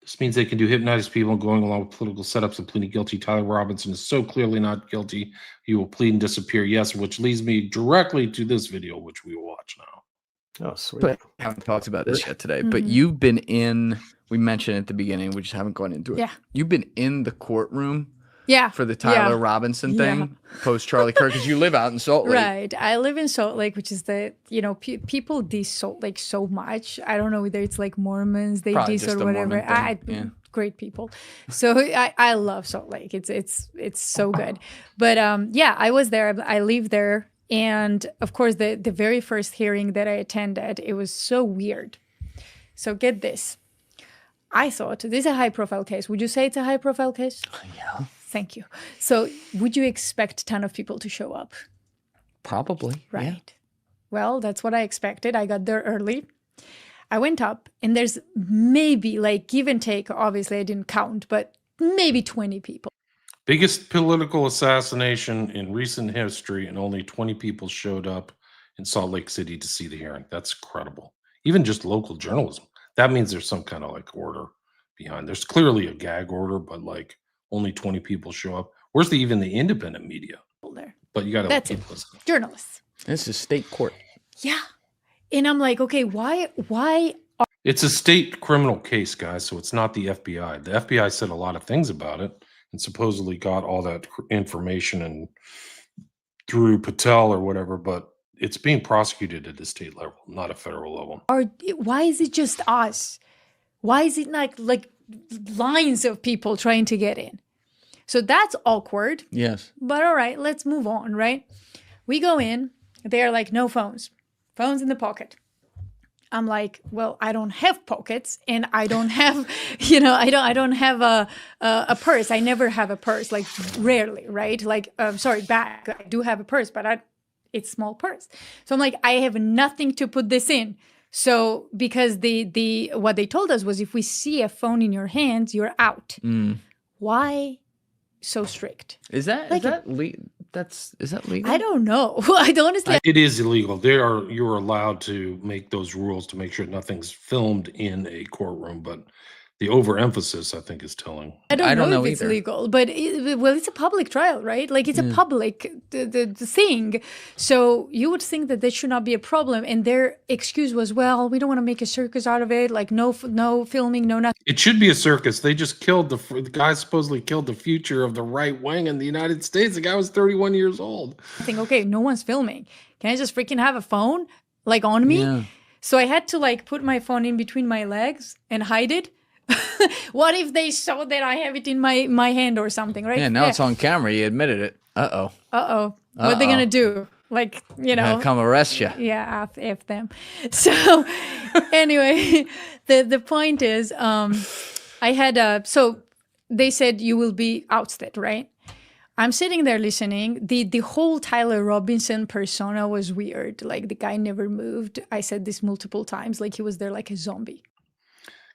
This means they can do hypnotize people going along with political setups and pleading guilty. Tyler Robinson is so clearly not guilty. He will plead and disappear. Yes, which leads me directly to this video, which we will watch now. Oh, sweet. But I haven't talked about this yet today, but you've been we mentioned at the beginning, we just haven't gone into it. Yeah. You've been in the courtroom Yeah. For the Tyler Robinson thing, post Charlie Kirk, because you live out in Salt Lake. Right. I live in Salt Lake, which is people diss Salt Lake so much. I don't know whether it's like Mormons, they Probably diss just or the whatever. Mormon thing. Great people. So I love Salt Lake. It's so good. But I was there. I live there. And of course, the very first hearing that I attended, it was so weird. So get this. I thought, this is a high profile case. Would you say it's a high profile case? Yeah. Thank you. So would you expect a ton of people to show up? Probably. Right. Yeah. Well, that's what I expected. I got there early. I went up and there's maybe, like, give and take, obviously I didn't count, but maybe 20 people. Biggest political assassination in recent history, and only 20 people showed up in Salt Lake City to see the hearing. That's incredible. Even just local journalism. That means there's some kind of like order behind. There's clearly a gag order, but like only 20 people show up. Where's even the independent media? There. But you got to That's keep it. listening. Journalists. This is state court. Yeah. And I'm like, okay, why It's a state criminal case, guys, so it's not the FBI. The FBI said a lot of things about it and supposedly got all that information and through Patel or whatever, but it's being prosecuted at the state level, not a federal level. why is it just us? Why is it not like lines of people trying to get in? So that's awkward. Yes. But all right, let's move on, right? We go in, they're like, no phones, phones in the pocket. I'm like, well, I don't have pockets, and I don't have, I don't have a purse. I never have a purse, like rarely, right? Like, sorry, bag. I do have a purse, but it's small purse. So I'm like, I have nothing to put this in. So because the what they told us was, if we see a phone in your hands, you're out. Why so strict? Is that Like- is that is that legal? I don't know. I don't honestly. It is illegal. You're allowed to make those rules to make sure nothing's filmed in a courtroom, but the overemphasis, I think, is telling. I don't know if it's either. legal, but it's a public trial, right? Like, it's a public the thing. So you would think that should not be a problem. And their excuse was, well, we don't want to make a circus out of it. Like, no filming, no nothing. It should be a circus. They just killed the guy supposedly killed the future of the right wing in the United States. The guy was 31 years old. I think, okay, no one's filming. Can I just freaking have a phone like on me? Yeah. So I had to like put my phone in between my legs and hide it. What if they saw that I have it in my hand or something, right? Yeah, now it's on camera. You admitted it. Uh-oh. What are they gonna do? Like, Gonna come arrest you. Yeah, F them. So anyway, the point is, I had so they said you will be ousted, right? I'm sitting there listening. The whole Tyler Robinson persona was weird. Like, the guy never moved. I said this multiple times. Like, he was there like a zombie.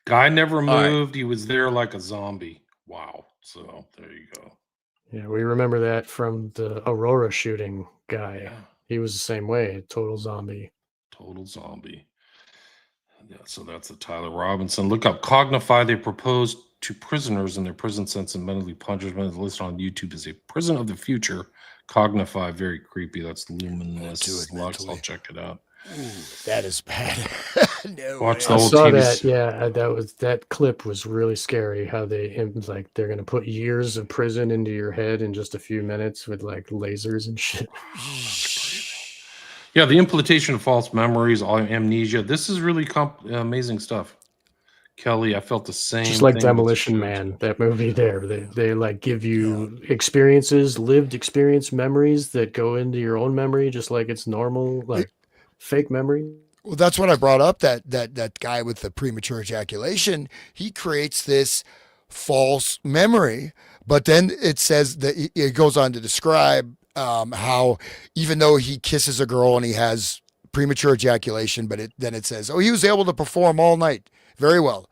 Guy never right. moved. He was there like a zombie. Wow. So there you go. Yeah, we remember that from the Aurora shooting guy. He was the same way, total zombie. Total zombie. Yeah, so that's the Tyler Robinson. Look up Cognify. They proposed to prisoners in their prison sentence and mentally punishment. Listed on YouTube as a prison of the future. Cognify, very creepy. That's luminous. Do it Lux. mentally. I'll check it out. Ooh, that is bad. No Watch way. the I whole saw TV that. Yeah, that clip was really scary. How they're going to put years of prison into your head in just a few minutes with like lasers and shit. Yeah, the implantation of false memories, all amnesia. This is really amazing stuff. Kelly, I felt the same. Just like thing with the Demolition shoot. Man, that movie there. They like give you experiences, lived experience memories that go into your own memory, just like it's normal, like fake memory. Well, that's what I brought up. That guy with the premature ejaculation, he creates this false memory, but then it says that it goes on to describe how even though he kisses a girl and he has premature ejaculation, but then it says, oh, he was able to perform all night very well,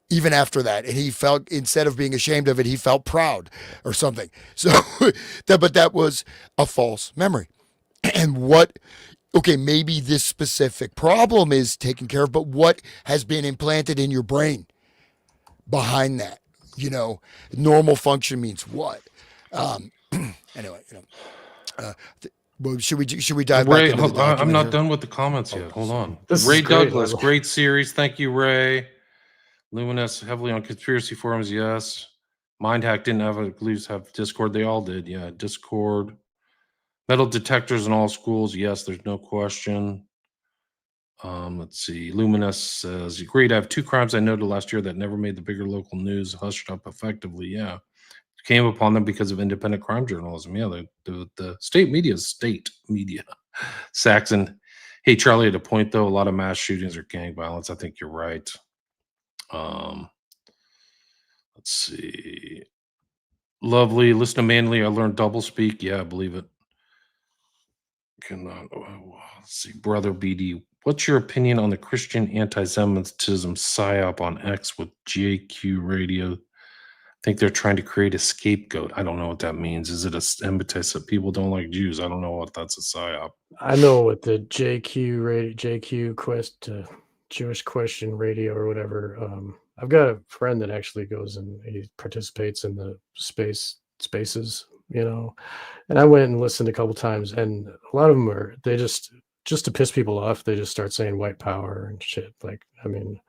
even after that, and he felt, instead of being ashamed of it, he felt proud or something. So, but that was a false memory, and what. Okay, maybe this specific problem is taken care of, but what has been implanted in your brain behind that? Normal function means what? Anyway, well, should we dive Ray, back into the I'm document not here? done with the comments yet. Hold on. This is Ray great, Douglas, Lyle. great series. Thank you, Ray. Luminous, heavily on conspiracy forums. Yes. Mindhack didn't have Discord. They all did. Yeah, Discord. Metal detectors in all schools. Yes, there's no question. Let's see. Luminous says, agreed. I have 2 crimes I noted last year that never made the bigger local news, hushed up effectively. Yeah. Came upon them because of independent crime journalism. Yeah, the state media is state media. Saxon. Hey, Charlie, at a point, though, a lot of mass shootings are gang violence. I think you're right. Let's see. Lovely. Listen to Manly. I learned double speak. Yeah, I believe it. Let's see, Brother BD. What's your opinion on the Christian anti-Semitism psyop on X with JQ Radio? I think they're trying to create a scapegoat. I don't know what that means. Is it a impetus that people don't like Jews? I don't know what that's a psyop. I know what the JQ Quest Jewish Question Radio or whatever. I've got a friend that actually goes and he participates in the spaces, and I went and listened a couple times, and a lot of them they just just to piss people off, they just start saying white power and shit. Like, I mean,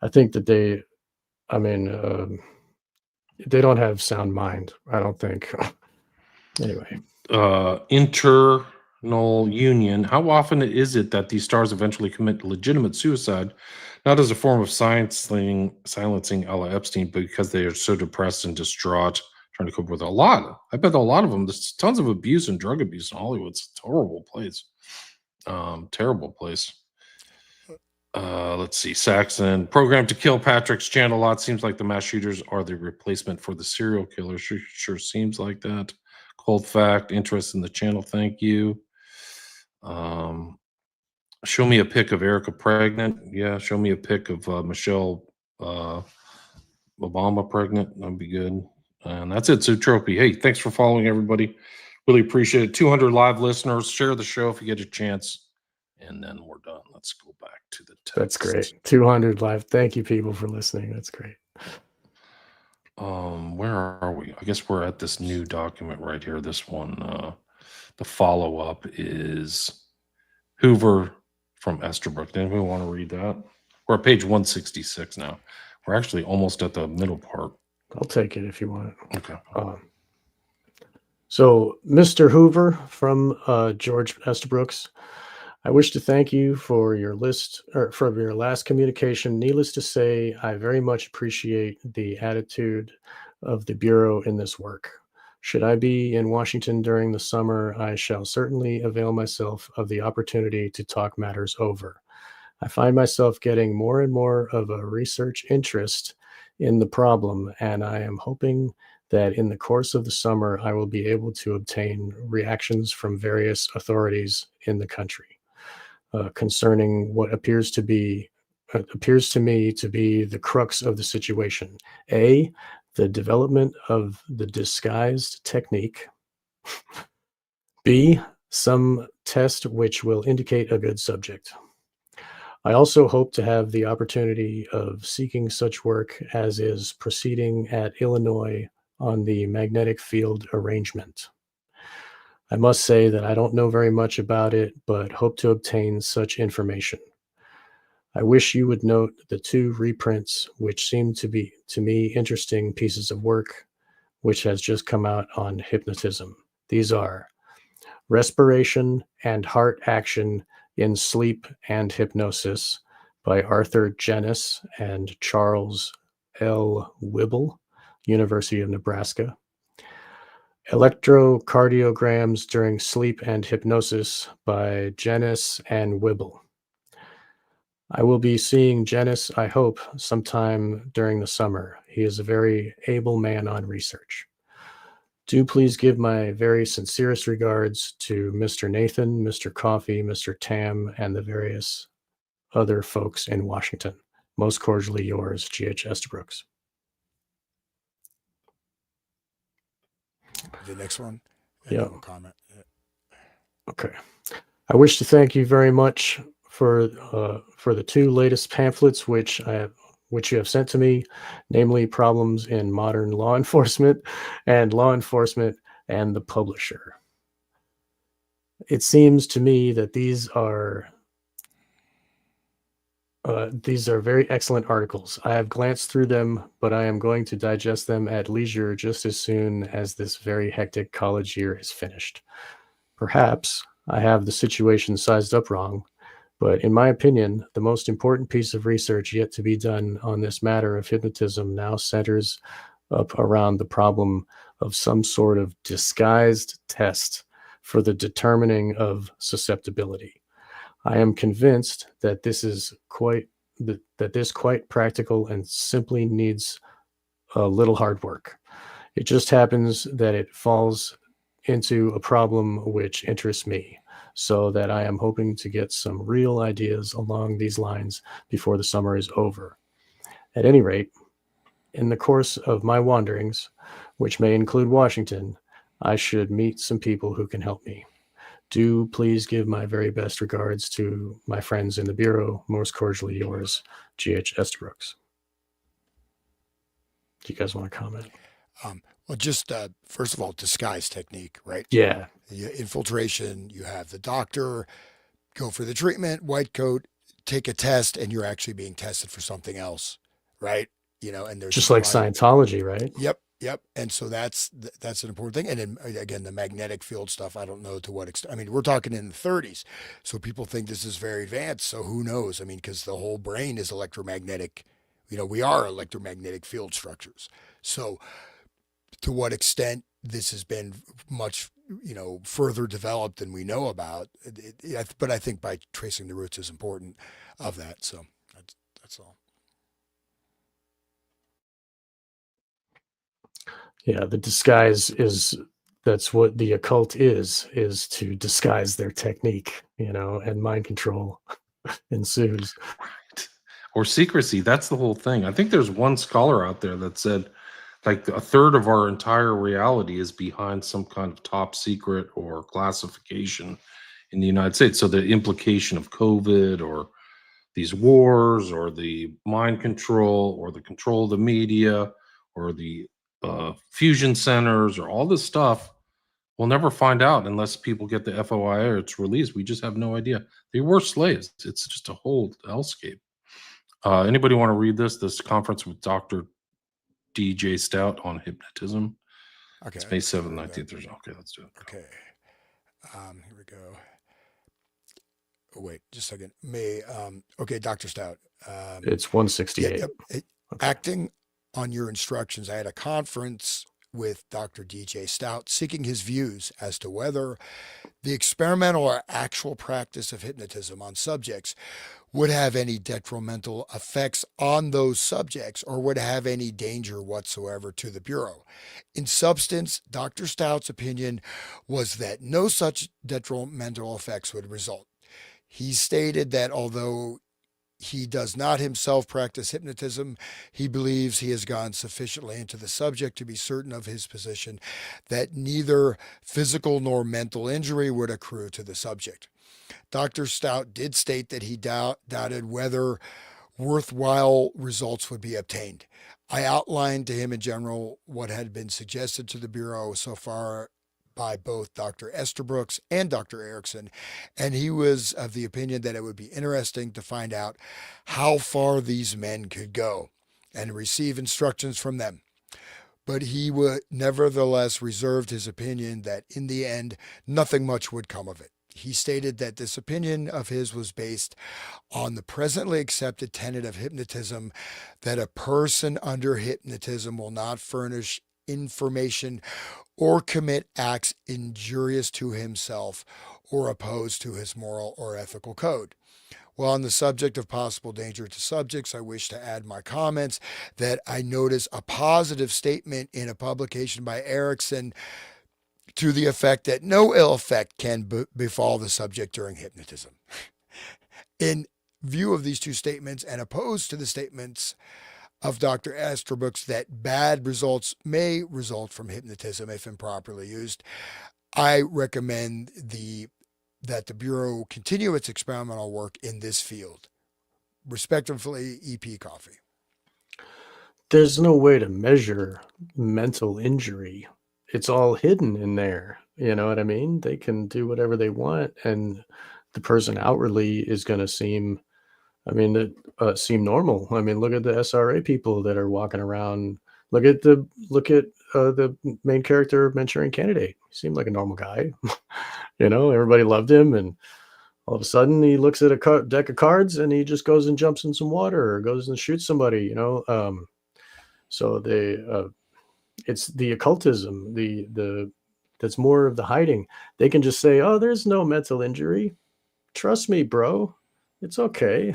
I think that they don't have sound mind. I don't think. Anyway, Internal union. How often is it that these stars eventually commit legitimate suicide, not as a form of silencing a la Epstein, but because they are so depressed and distraught, trying to cope with a lot? I bet a lot of them. There's tons of abuse and drug abuse in Hollywood. It's a horrible place. Terrible place. Let's see. Saxon, programmed to kill Patrick's channel a lot. Seems like the mass shooters are the replacement for the serial killer. Sure seems like that. Cold fact, interest in the channel. Thank you. Show me a pic of Erica pregnant. Yeah, show me a pic of Michelle Obama pregnant. That'd be good. And that's it. Zootropy. Hey, thanks for following, everybody. Really appreciate it. 200 live listeners. Share the show if you get a chance. And then we're done. Let's go back to the text. that's great. 200 live. Thank you, people, for listening. That's great. Where are we? I guess we're at this new document right here. This one, the follow-up is Hoover from Estabrook. Anybody want to read that? We're at page 166 now. We're actually almost at the middle part. I'll take it if you want it. Okay. So, Mr. Hoover from George Estabrooks, I wish to thank you for your from your last communication. Needless to say, I very much appreciate the attitude of the Bureau in this work. Should I be in Washington during the summer, I shall certainly avail myself of the opportunity to talk matters over. I find myself getting more and more of a research interest in the problem, and I am hoping that in the course of the summer, I will be able to obtain reactions from various authorities in the country concerning what appears to me to be the crux of the situation. A, the development of the disguised technique. B, some test which will indicate a good subject. I also hope to have the opportunity of seeking such work as is proceeding at Illinois on the magnetic field arrangement. I must say that I don't know very much about it, but hope to obtain such information. I wish you would note the 2 reprints, which seem to be, to me, interesting pieces of work, which has just come out on hypnotism. These are Respiration and Heart Action in Sleep and Hypnosis by Arthur Jennis and Charles L. Wibble, University of Nebraska. Electrocardiograms During Sleep and Hypnosis by Jennis and Wibble. I will be seeing Jennis, I hope, sometime during the summer. He is a very able man on research. Do please give my very sincerest regards to Mr. Nathan, Mr. Coffee, Mr. Tam, and the various other folks in Washington. Most cordially yours, G.H. Estabrooks. The next one. Yeah. Comment. Yeah. Okay. I wish to thank you very much for the 2 latest pamphlets which you have sent to me, namely Problems in Modern Law Enforcement and the Publisher. It seems to me that these are very excellent articles. I have glanced through them, but I am going to digest them at leisure just as soon as this very hectic college year is finished. Perhaps I have the situation sized up wrong, but in my opinion, the most important piece of research yet to be done on this matter of hypnotism now centers up around the problem of some sort of disguised test for the determining of susceptibility. I am convinced that this quite practical and simply needs a little hard work. It just happens that it falls into a problem which interests me, so that I am hoping to get some real ideas along these lines before the summer is over. At any rate, in the course of my wanderings, which may include Washington, I should meet some people who can help me. Do please give my very best regards to my friends in the Bureau. Most cordially yours, G.H. Estabrooks. Do you guys want to comment? Well, just first of all, disguise technique, right? Yeah. Infiltration, you have the doctor go for the treatment, white coat, take a test, and you're actually being tested for something else, right? And there's Just like surprising. Scientology, right? Yep. And so that's an important thing. And then again, the magnetic field stuff, I don't know to what extent. I mean, we're talking in the 30s, so people think this is very advanced. So who knows? I mean, because the whole brain is electromagnetic. We are electromagnetic field structures. So to what extent this has been much further developed than we know about, but I think by tracing the roots is important of that. So that's all. Yeah, the disguise that's what the occult is to disguise their technique, and mind control ensues. Right. Or secrecy. That's the whole thing. I think there's one scholar out there that said like a third of our entire reality is behind some kind of top secret or classification in the United States. So the implication of COVID or these wars or the mind control or the control of the media or the fusion centers or all this stuff, we'll never find out unless people get the FOIA or it's released. We just have no idea. They were slaves. It's just a whole hellscape. Anybody want to read this conference with Dr. DJ Stout on hypnotism? Okay. It's May 7th, 19th. Okay, let's do it. Okay. Here we go. Oh, wait, just a second. Okay, Dr. Stout. It's 168. Okay. Acting on your instructions, I had a conference with Dr. DJ Stout seeking his views as to whether the experimental or actual practice of hypnotism on subjects would have any detrimental effects on those subjects or would have any danger whatsoever to the Bureau. In substance, Dr. Stout's opinion was that no such detrimental effects would result. He stated that although he does not himself practice hypnotism, he believes he has gone sufficiently into the subject to be certain of his position that neither physical nor mental injury would accrue to the subject. Dr. Stout did state that he doubted whether worthwhile results would be obtained. I outlined to him in general what had been suggested to the Bureau so far by both Dr. Esterbrooks and Dr. Erickson, and he was of the opinion that it would be interesting to find out how far these men could go and receive instructions from them. But he would nevertheless reserved his opinion that in the end, nothing much would come of it. He stated that this opinion of his was based on the presently accepted tenet of hypnotism that a person under hypnotism will not furnish information or commit acts injurious to himself or opposed to his moral or ethical code. Well, on the subject of possible danger to subjects, I wish to add my comments that I notice a positive statement in a publication by Erickson to the effect that no ill effect can befall the subject during hypnotism. In view of these two statements and opposed to the statements of Dr. Esterbrooks that bad results may result from hypnotism if improperly used, I recommend that the Bureau continue its experimental work in this field. Respectively, EP Coffee. There's no way to measure mental injury. It's all hidden in there. You know what I mean? They can do whatever they want, and the person outwardly is going to seem normal. I mean, look at the SRA people that are walking around. Look at the main character of Manchurian Candidate. He seemed like a normal guy. Everybody loved him, and all of a sudden he looks at a deck of cards and he just goes and jumps in some water or goes and shoots somebody. So it's the occultism, that's more of the hiding. They can just say, "Oh, there's no mental injury. Trust me, bro. It's okay."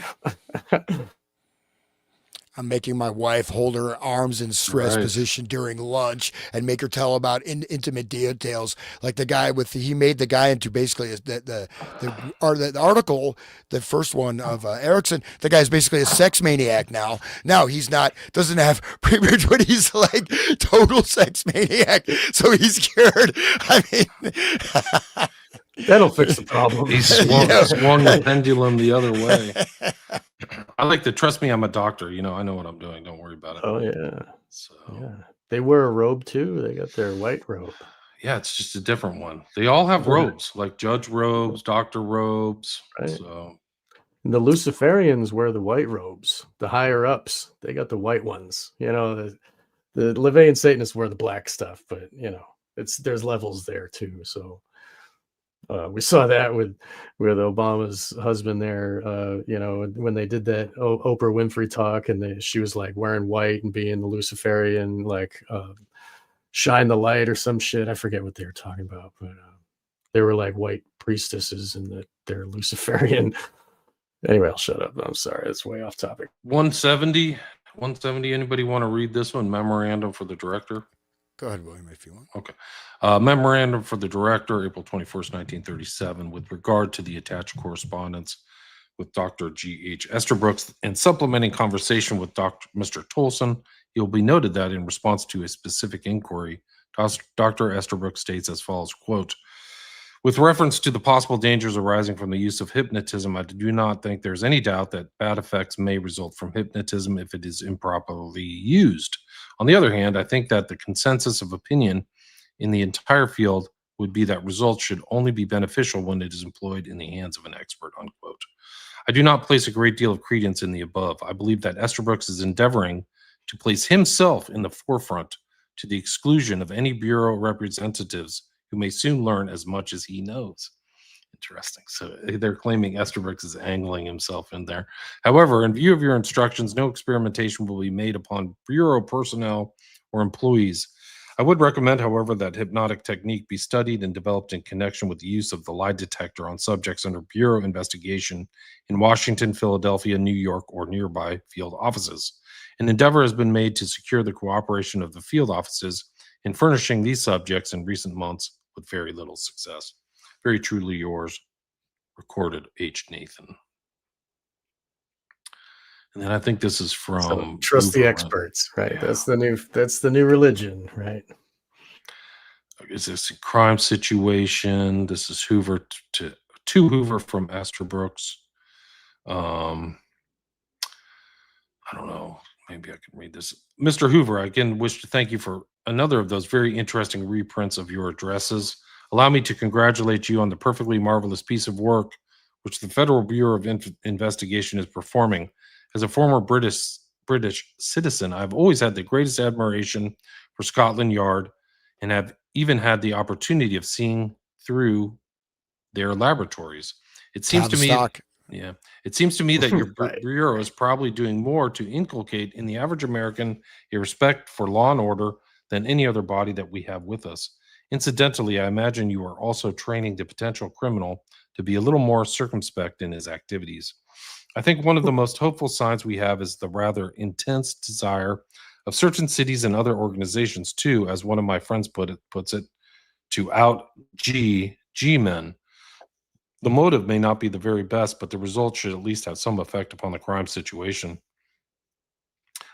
I'm making my wife hold her arms in stress position during lunch and make her tell about intimate details. Like the guy he made the guy into basically the article, the first one of Erickson. The guy's basically a sex maniac now. Now doesn't have pre-marriage, but he's like total sex maniac. So he's cured. I mean, that'll fix the problem. He swung the pendulum the other way. I like to trust me. I'm a doctor. I know what I'm doing. Don't worry about it. Oh yeah. So yeah, they wear a robe too. They got their white robe. Yeah, it's just a different one. They all have Yeah. robes, like judge robes, doctor robes. Right. So And the Luciferians wear the white robes. The higher ups, they got the white ones. You know, the Levian Satanists wear the black stuff, but you know, there's levels there too. So we saw that with Obama's husband there. You know, when they did that Oprah Winfrey talk, and she was like wearing white and being the Luciferian, like shine the light or some shit. I forget what they were talking about, but they were like white priestesses, and they're Luciferian. Anyway, I'll shut up. I'm sorry, it's way off topic. 170. Anybody want to read this one? Memorandum for the director. Go ahead, William, if you want. Okay. Memorandum for the director, April 21st, 1937, with regard to the attached correspondence with Dr. G.H. Esterbrooks and supplementing conversation with Mr. Tolson, it will be noted that in response to a specific inquiry, Dr. Esterbrooks states as follows, quote, with reference to the possible dangers arising from the use of hypnotism, I do not think there's any doubt that bad effects may result from hypnotism if it is improperly used. On the other hand, I think that the consensus of opinion in the entire field would be that results should only be beneficial when it is employed in the hands of an expert, unquote. I do not place a great deal of credence in the above. I believe that Esterbrooks is endeavoring to place himself in the forefront to the exclusion of any Bureau representatives who may soon learn as much as he knows. Interesting. So they're claiming Esterbrooks is angling himself in there. However, in view of your instructions, no experimentation will be made upon Bureau personnel or employees. I would recommend, however, that hypnotic technique be studied and developed in connection with the use of the lie detector on subjects under Bureau investigation in Washington, Philadelphia, New York, or nearby field offices. An endeavor has been made to secure the cooperation of the field offices in furnishing these subjects in recent months with very little success. Very truly yours, recorded H. Nathan. And then I think this is from So trust the Hoover, experts, right? Yeah. That's the new religion, right? Is this a crime situation? This is Hoover to Hoover from Esterbrooks. I don't know. Maybe I can read this. Mr. Hoover, I again wish to thank you for another of those very interesting reprints of your addresses. Allow me to congratulate you on the perfectly marvelous piece of work which the Federal Bureau of Investigation is performing. As a former British citizen, I've always had the greatest admiration for Scotland Yard and have even had the opportunity of seeing through their laboratories. It seems to me Tavistock. Yeah. It seems to me that your Right. bureau is probably doing more to inculcate in the average American a respect for law and order than any other body that we have with us. Incidentally, I imagine you are also training the potential criminal to be a little more circumspect in his activities. I think one of the most hopeful signs we have is the rather intense desire of certain cities and other organizations too, as one of my friends puts it, to out G-men. The motive may not be the very best, but the result should at least have some effect upon the crime situation.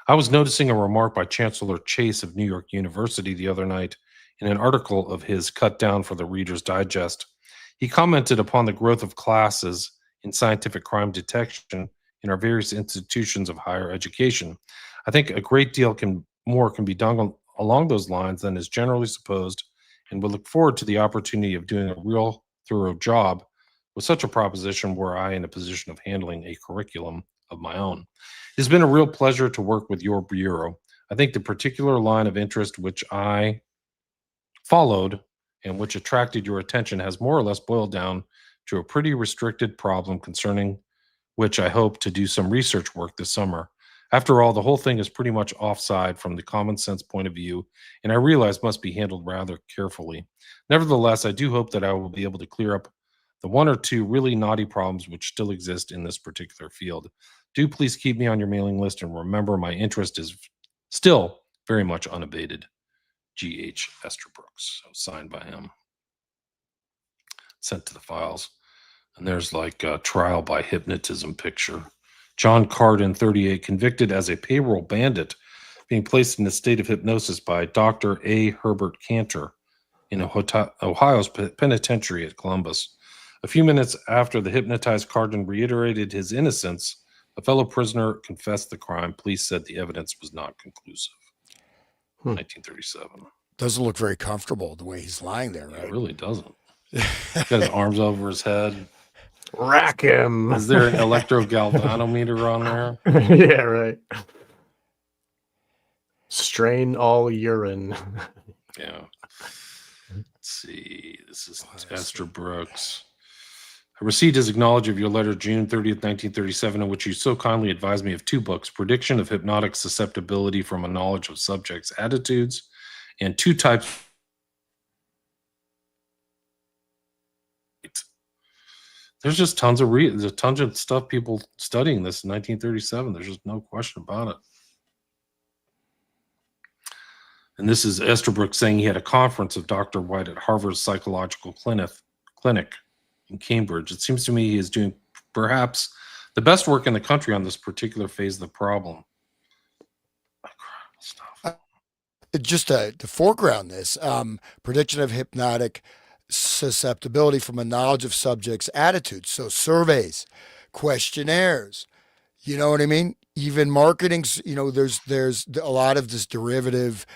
I was noticing a remark by Chancellor Chase of New York University the other night in an article of his cut down for the Reader's Digest. He commented upon the growth of classes in scientific crime detection in our various institutions of higher education. I think a great deal more can be done along those lines than is generally supposed, and would look forward to the opportunity of doing a real thorough job with such a proposition were I in a position of handling a curriculum of my own. It has been a real pleasure to work with your bureau. I think the particular line of interest which I followed and which attracted your attention has more or less boiled down to a pretty restricted problem concerning which I hope to do some research work this summer. After all, the whole thing is pretty much offside from the common sense point of view, and I realize must be handled rather carefully. Nevertheless, I do hope that I will be able to clear up the one or two really naughty problems which still exist in this particular field. Do please keep me on your mailing list, and remember my interest is still very much unabated. G.H. Esterbrooks, so signed by him. Sent to the files. And there's like a trial by hypnotism picture. John Carden, 38, convicted as a payroll bandit, being placed in a state of hypnosis by Dr. A. Herbert Cantor in Ohio's penitentiary at Columbus. A few minutes after the hypnotized Carden reiterated his innocence, a fellow prisoner confessed the crime. Police said the evidence was not conclusive. 1937. Doesn't look very comfortable the way he's lying there, It right? really doesn't. Got his arms over his head. Rack him. Is there an electrogalvanometer on there? Yeah, right. Strain all urine. Yeah. Let's see. This is Esther Brooks. I received his acknowledgement of your letter June 30th, 1937, in which you so kindly advised me of 2 books, Prediction of Hypnotic Susceptibility from a Knowledge of Subjects' Attitudes, and 2 types. There's just tons of there's a ton of stuff people studying this in 1937. There's just no question about it. And this is Esther Brooks saying he had a conference of Dr. White at Harvard's Psychological Clinic in Cambridge. It seems to me he is doing perhaps the best work in the country on this particular phase of the problem. Incredible stuff. Just to foreground this, prediction of hypnotic susceptibility from a knowledge of subjects' attitudes. So surveys, questionnaires, you know what I mean? Even marketing, there's a lot of this derivative,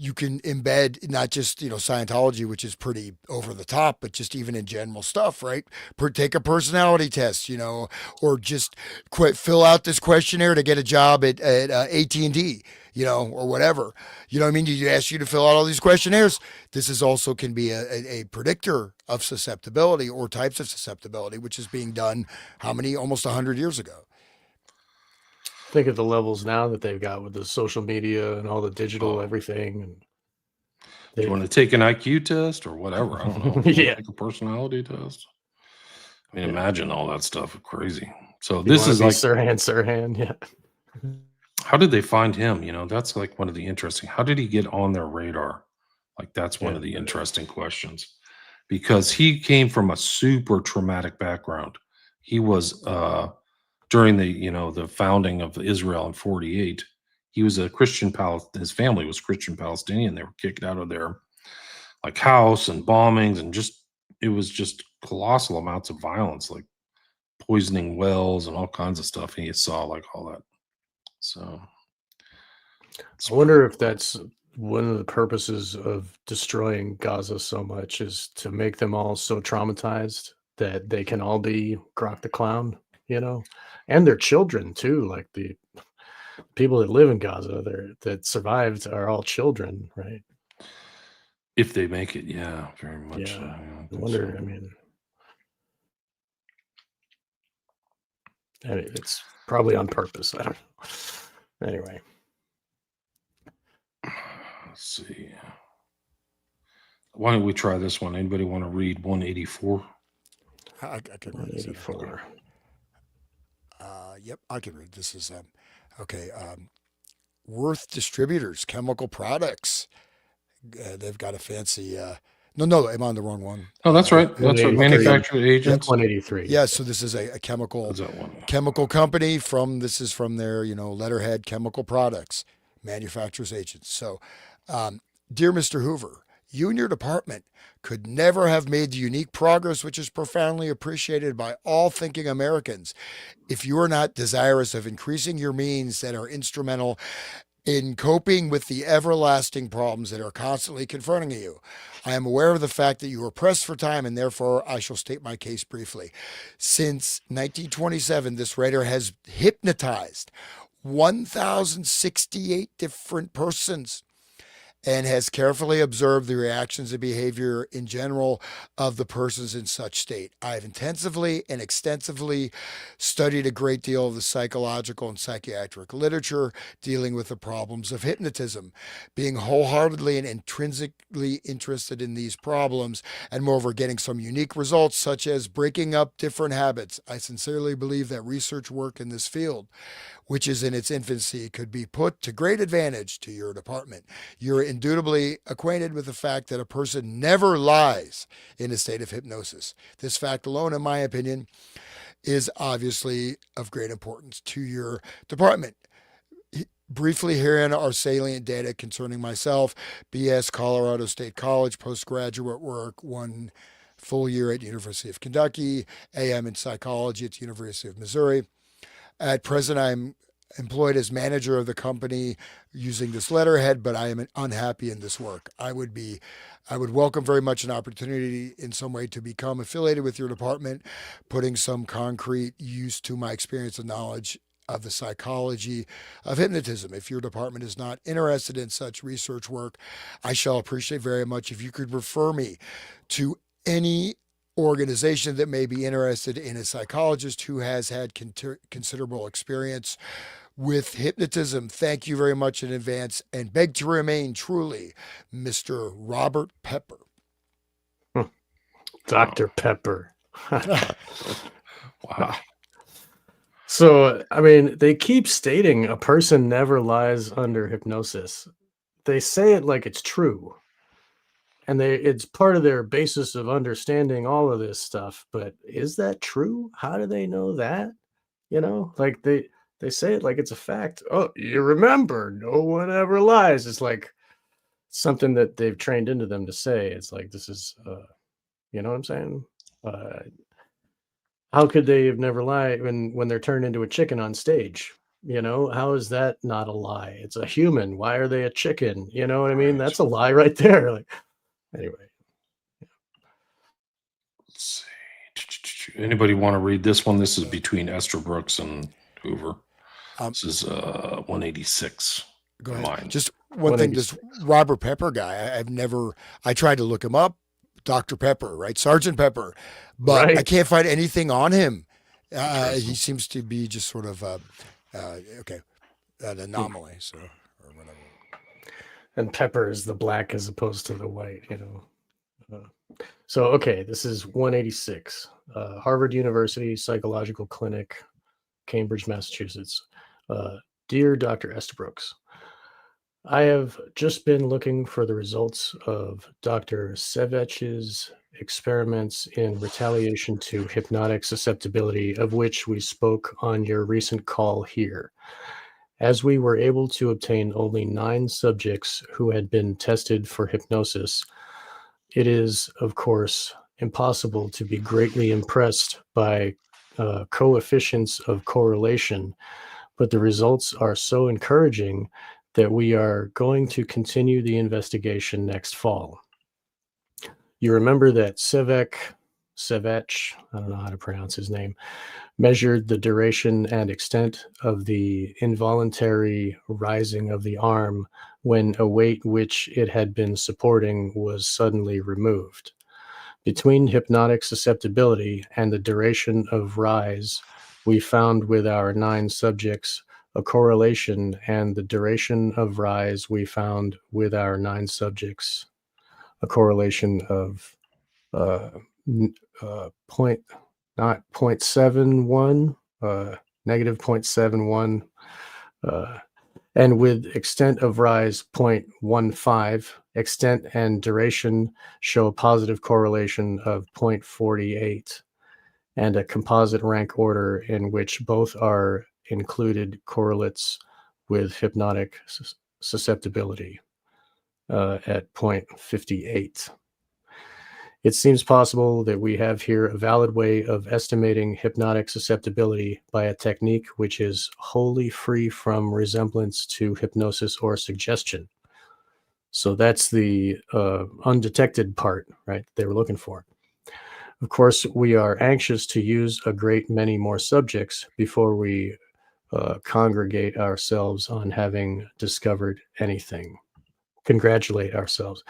you can embed not just, Scientology, which is pretty over the top, but just even in general stuff, right? Take a personality test, or just fill out this questionnaire to get a job at AT&T, or whatever. You know what I mean? You ask you to fill out all these questionnaires. This is also can be a predictor of susceptibility or types of susceptibility, which is being done almost 100 years ago. Think of the levels now that they've got with the social media and all the digital everything. And Do you want to take an IQ test or whatever? I don't know. Yeah. Take a personality test. I mean, imagine all that stuff. Crazy. So You this wanna is be like, Sirhan, yeah. how did they find him? That's like one of the interesting. How did he get on their radar? Like that's one of the interesting questions, because he came from a super traumatic background. He was during the founding of Israel in 48. He was a Christian his family was Christian Palestinian. They were kicked out of their like house and bombings, and it was just colossal amounts of violence, like poisoning wells and all kinds of stuff. And he saw like all that. So I wonder if that's one of the purposes of destroying Gaza so much, is to make them all so traumatized that they can all be Grok the Clown, and their children too. Like the people that live in Gaza that survived are all children, right? if they make it, yeah, very much. Yeah. I think wonder, so. I mean, it's probably on purpose. I don't know. Anyway. Let's see. Why don't we try this one? Anybody want to read 184? I can read this. 184. Yep, I can read. This is okay. Worth Distributors, Chemical Products. They've got a fancy. No, I'm on the wrong one. Oh, that's right. That's right. 183. Manufacturer That's agents. 183. Yeah, so this is a chemical What's that one? chemical company this is from their letterhead, Chemical Products, manufacturers agents. So, dear Mr. Hoover, you and your department could never have made the unique progress which is profoundly appreciated by all thinking Americans if you are not desirous of increasing your means that are instrumental in coping with the everlasting problems that are constantly confronting you. I am aware of the fact that you are pressed for time, and therefore I shall state my case briefly. Since 1927, this writer has hypnotized 1,068 different persons and has carefully observed the reactions and behavior in general of the persons in such state. I have intensively and extensively studied a great deal of the psychological and psychiatric literature dealing with the problems of hypnotism, being wholeheartedly and intrinsically interested in these problems, and moreover getting some unique results such as breaking up different habits. I sincerely believe that research work in this field, which is in its infancy, could be put to great advantage to your department. You're indubitably acquainted with the fact that a person never lies in a state of hypnosis. This fact alone, in my opinion, is obviously of great importance to your department. Briefly, herein are salient data concerning myself: BS, Colorado State College, postgraduate work, 1 full year at University of Kentucky, AM in psychology at the University of Missouri. At present, I'm employed as manager of the company using this letterhead, but I am unhappy in this work. I would welcome very much an opportunity in some way to become affiliated with your department, putting some concrete use to my experience and knowledge of the psychology of hypnotism. If your department is not interested in such research work, I shall appreciate very much if you could refer me to any organization that may be interested in a psychologist who has had considerable experience with hypnotism. Thank you very much in advance, and beg to remain truly, Mr. Robert Pepper. Dr. Pepper. Wow. So, I mean, they keep stating a person never lies under hypnosis. They say it like it's true. And it's part of their basis of understanding all of this stuff. But is that true? How do they know that? Like they say it like it's a fact. Oh, you remember, no one ever lies. It's like something that they've trained into them to say. It's like, this is, you know what I'm saying? How could they have never lied when they're turned into a chicken on stage? How is that not a lie? It's a human. Why are they a chicken? You know what I mean? Right. That's a lie right there. Like, anyway. Let's see. Anybody want to read this one? This is between Esther Brooks and Hoover. This is 186. Go ahead. Mine. Just one thing, this Robert Pepper guy, I tried to look him up, Dr. Pepper, right? Sergeant Pepper, but I can't find anything on him. He seems to be just sort of, an anomaly, so, or whatever. And pepper is the black as opposed to the white, So, okay, this is 186, Harvard University Psychological Clinic, Cambridge, Massachusetts. Dear Dr. Estabrooks, I have just been looking for the results of Dr. Sevech's experiments in retaliation to hypnotic susceptibility, of which we spoke on your recent call here. As we were able to obtain only 9 subjects who had been tested for hypnosis, it is, of course, impossible to be greatly impressed by coefficients of correlation, but the results are so encouraging that we are going to continue the investigation next fall. You remember that Sevech, I don't know how to pronounce his name, measured the duration and extent of the involuntary rising of the arm when a weight which it had been supporting was suddenly removed. Between hypnotic susceptibility and the duration of rise, we found with our 9 subjects a correlation, and the duration of rise we found with our 9 subjects a correlation of not 0.71, negative 0.71, and with extent of rise 0.15, extent and duration show a positive correlation of 0.48, and a composite rank order in which both are included correlates with hypnotic susceptibility at 0.58. It seems possible that we have here a valid way of estimating hypnotic susceptibility by a technique which is wholly free from resemblance to hypnosis or suggestion. So that's the undetected part, right, they were looking for. Of course, we are anxious to use a great many more subjects before we congregate ourselves on having discovered anything. Congratulate ourselves.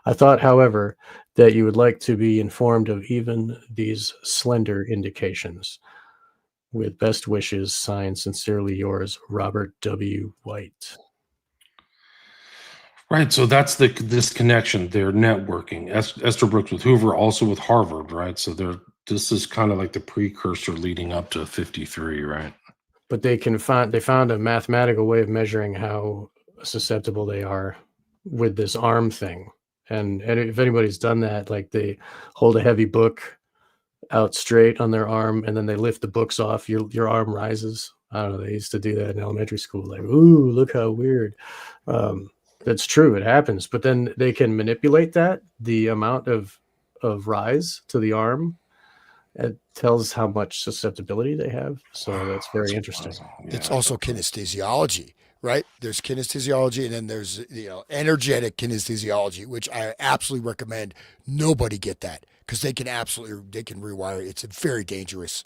I thought, however, that you would like to be informed of even these slender indications. With best wishes, signed, sincerely yours, Robert W. White. Right, so that's this connection. They're networking. Esther Brooks with Hoover, also with Harvard, right? So this is kind of like the precursor leading up to 53, right? But they found a mathematical way of measuring how susceptible they are with this arm thing. And if anybody's done that, like they hold a heavy book out straight on their arm and then they lift the books off, your arm rises. I don't know, they used to do that in elementary school, like, ooh, look how weird. That's true, it happens. But then they can manipulate that, the amount of rise to the arm, It tells how much susceptibility they have. So that's very interesting. It's also kinesthesiology, right? There's kinesthesiology, and then there's energetic kinesthesiology, which I absolutely recommend nobody get that, because they can rewire. It's a very dangerous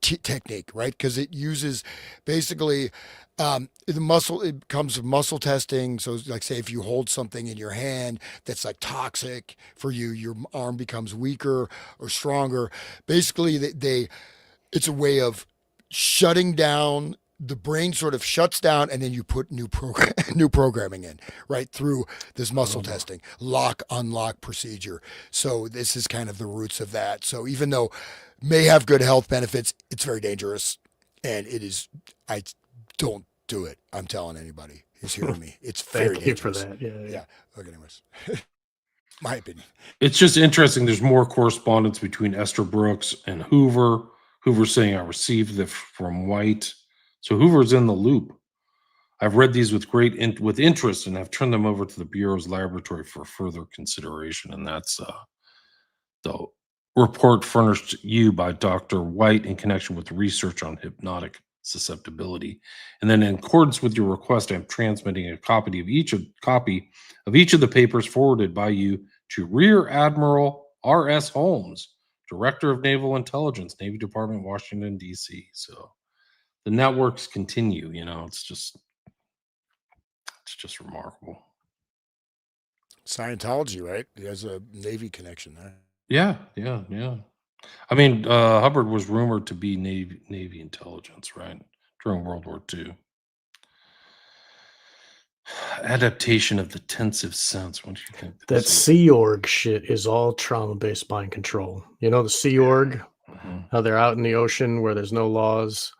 technique, right? Because it uses basically the muscle. It comes with muscle testing. So, like, say if you hold something in your hand that's like toxic for you, your arm becomes weaker or stronger. Basically, it's a way of shutting down. The brain sort of shuts down, and then you put new programming in, right, through this muscle testing, lock unlock procedure. So this is kind of the roots of that. So even though may have good health benefits, it's very dangerous, and it is. I don't do it. I'm telling anybody who's hearing me. It's very Thank you dangerous. for that. Yeah. Okay, anyways, my opinion. It's just interesting. There's more correspondence between Esther Brooks and Hoover. Hoover saying I received this from White. So Hoover's in the loop. I've read these with with interest and have turned them over to the Bureau's laboratory for further consideration. And that's the report furnished you by Dr. White in connection with research on hypnotic susceptibility. And then in accordance with your request, I'm transmitting a copy of each of the papers forwarded by you to Rear Admiral R.S. Holmes, Director of Naval Intelligence, Navy Department, Washington, D.C. So the networks continue, it's just remarkable. Scientology, right? He has a Navy connection there. Yeah. I mean, Hubbard was rumored to be Navy intelligence, right, during World War II. Adaptation of the tensive sense. What do you think? That Sea Org shit is all trauma-based mind control. The Sea Org, how they're out in the ocean where there's no laws,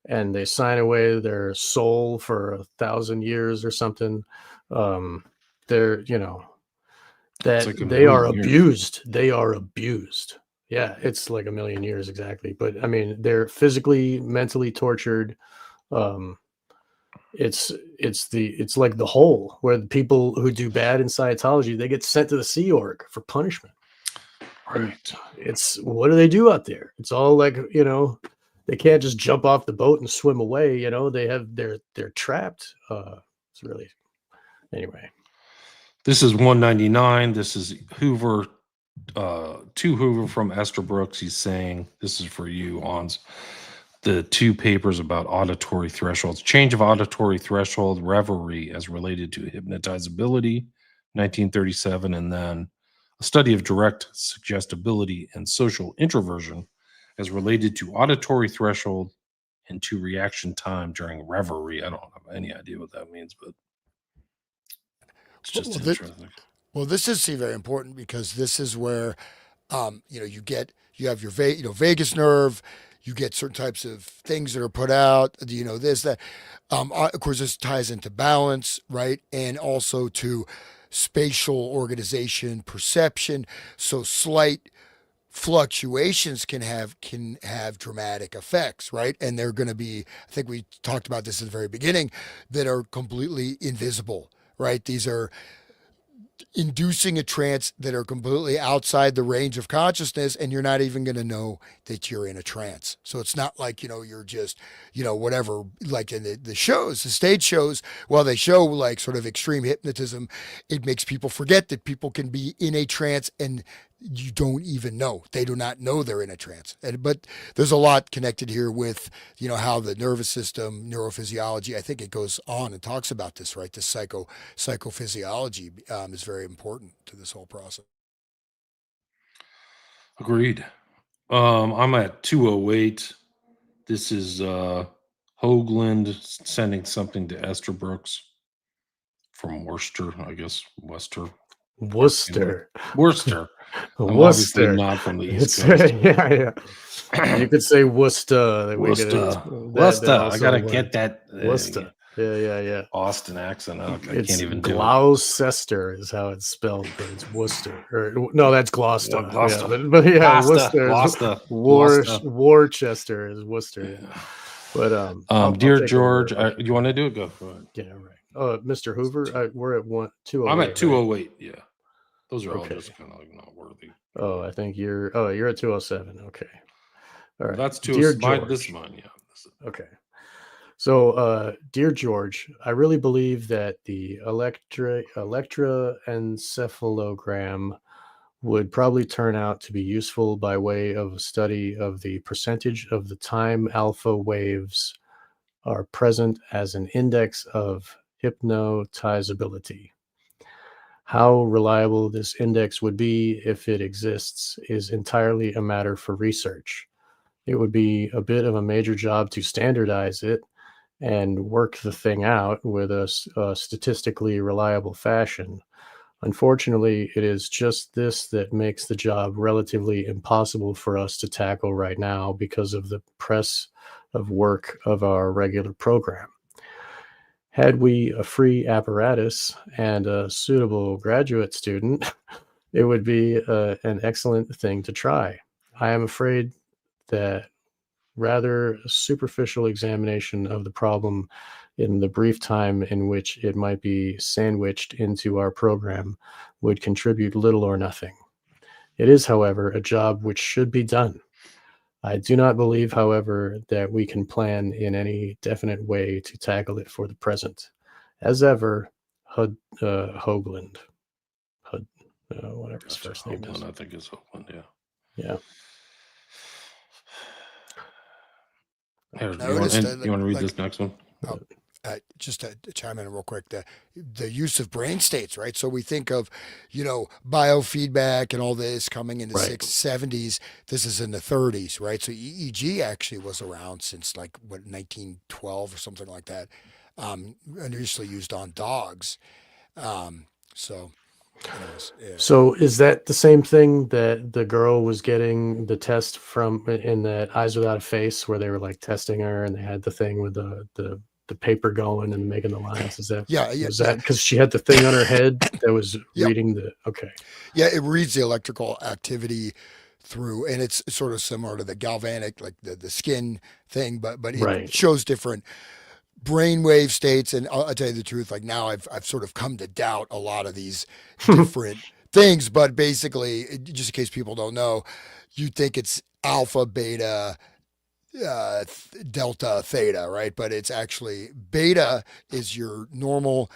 and they sign away their soul for 1,000 years or something. They're, that like they are 1,000,000 years. abused. They are abused. Yeah, it's like 1,000,000 years exactly. But I mean, they're physically, mentally tortured. It's like the Hole, where the people who do bad in Scientology, they get sent to the Sea Org for punishment. Right. It's what do they do out there? It's all like, they can't just jump off the boat and swim away. They're trapped. It's really, anyway. This is 199. This is Hoover, to Hoover from Esther Brooks. He's saying, this is for you, Hans. The two papers about auditory thresholds, change of auditory threshold, reverie as related to hypnotizability, 1937, and then a study of direct suggestibility and social introversion as related to auditory threshold and to reaction time during reverie. I don't have any idea what that means, but it's just interesting. This is very important, because this is where, you have your vagus nerve. You get certain types of things that are put out. This, that. Of course, this ties into balance, right? And also to spatial organization, perception. So slight fluctuations can have dramatic effects, right? And they're going to be, I think we talked about this at the very beginning, that are completely invisible, right? These are inducing a trance that are completely outside the range of consciousness, and you're not even going to know that you're in a trance. So it's not like, you're just, whatever, like in the shows, the stage shows, while they show like sort of extreme hypnotism, it makes people forget that people can be in a trance and you don't even know. They do not know they're in a trance. But there's a lot connected here with, how the nervous system, neurophysiology, I think it goes on and talks about this, right? This psychophysiology is very important to this whole process. Agreed. I'm at 208. This is Hoagland sending something to Esther Brooks from Worcester, I guess. Worcester. I'm obviously not from the East Coast. Yeah. You could say Worcester. Worcester. I gotta get that. Worcester. Yeah. Austin accent. I It's can't even do it. Gloucester is how it's spelled, but it's Worcester. No, that's Gloucester. Yeah, Gloucester. Yeah, but yeah, Gloucester. Worcester is Worcester. Yeah. But dear George, you want to do it? Go ahead. Yeah, right. Mr. Hoover, we're at 208. I'm at 208. Right? Yeah. Those are all Okay. just kind of like not worthy. Oh, I think you're at 207. Okay. All right. That's too. Dear This is George. mine. Yeah. Okay. So, dear George, I really believe that the electroencephalogram would probably turn out to be useful by way of a study of the percentage of the time alpha waves are present as an index of hypnotizability. How reliable this index would be if it exists is entirely a matter for research. It would be a bit of a major job to standardize it and work the thing out with a statistically reliable fashion. Unfortunately, it is just this that makes the job relatively impossible for us to tackle right now because of the press of work of our regular program. Had we a free apparatus and a suitable graduate student, it would be an excellent thing to try. I am afraid that rather superficial examination of the problem in the brief time in which it might be sandwiched into our program would contribute little or nothing. It is, however, a job which should be done. I do not believe, however, that we can plan in any definite way to tackle it for the present. As ever, Hoagland. Whatever his first name is. I think it's Oakland. Yeah. Yeah. Here, Noticed you want to read this next one? Just to chime in real quick, the use of brain states, right? So we think of, biofeedback and all this coming in the Right. 70s. This is in the 30s, right? So EEG actually was around since 1912 or something like that. Initially used on dogs. Anyways, yeah. So is that the same thing that the girl was getting the test from in that Eyes Without a Face, where they were like testing her and they had the thing with the paper going and making the lines? Is that was that because she had the thing on her head that was reading the Yeah, it reads the electrical activity through, and it's sort of similar to the galvanic, like the skin thing, but it shows different brainwave states. And I'll tell you the truth, like now I've sort of come to doubt a lot of these different things, but basically, just in case people don't know, you think it's alpha, beta, delta, theta, right? But it's actually beta is your normal,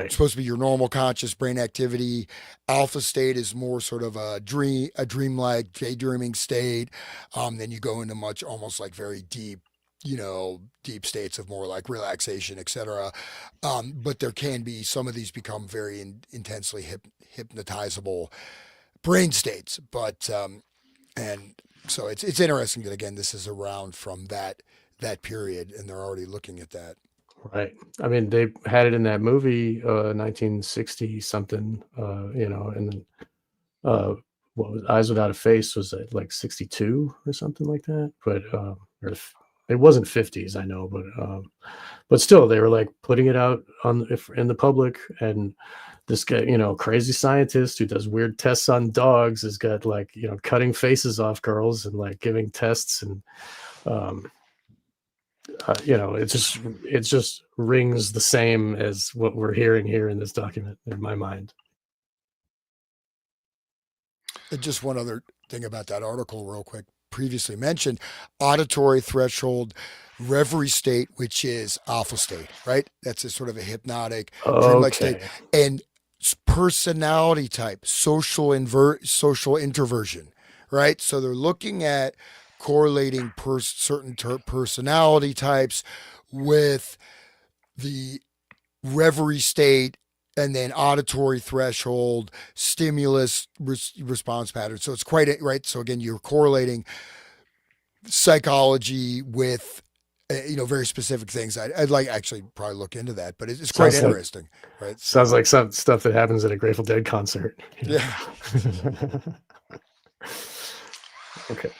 supposed to be your normal conscious brain activity. Alpha state is more sort of a dreamlike, daydreaming state. Then you go into much almost like very deep, deep states of more like relaxation, etc. But there can be some of these become very intensely hypnotizable brain states. But and so it's interesting that again this is around from that period, and they're already looking at that. Right. I mean, they had it in that movie, 1960 something, and then what was Eyes Without a Face was like 62 or something like that. But it wasn't 50s, I know, but still, they were like putting it out in the public, and this guy, crazy scientist who does weird tests on dogs has got like, cutting faces off girls and like giving tests, and it just rings the same as what we're hearing here in this document in my mind. And just one other thing about that article real quick, previously mentioned, auditory threshold reverie state, which is alpha state, right? That's a sort of a hypnotic, dreamlike state. And personality type, social introversion, right? So they're looking at correlating certain personality types with the reverie state, and then auditory threshold, stimulus response pattern. So it's quite right. So again, you're correlating psychology with very specific things. I'd like actually probably look into that, but it's quite interesting, right? Sounds like some stuff that happens at a Grateful Dead concert. Yeah. Okay.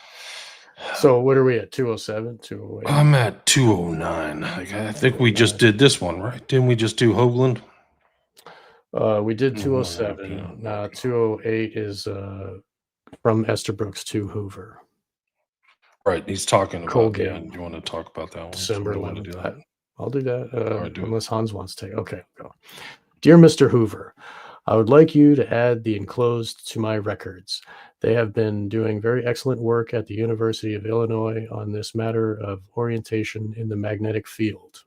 So what are we at? 207, 208? I'm at 209. I think we just did this one, right? Didn't we just do Hoagland? We did 207. 208 is from Esterbrook's to Hoover. Right. He's talking about Colgate. You want to talk about that one? December 11th. I'll do that. Right, unless Hans wants to take. Okay, go. Dear Mr. Hoover, I would like you to add the enclosed to my records. They have been doing very excellent work at the University of Illinois on this matter of orientation in the magnetic field.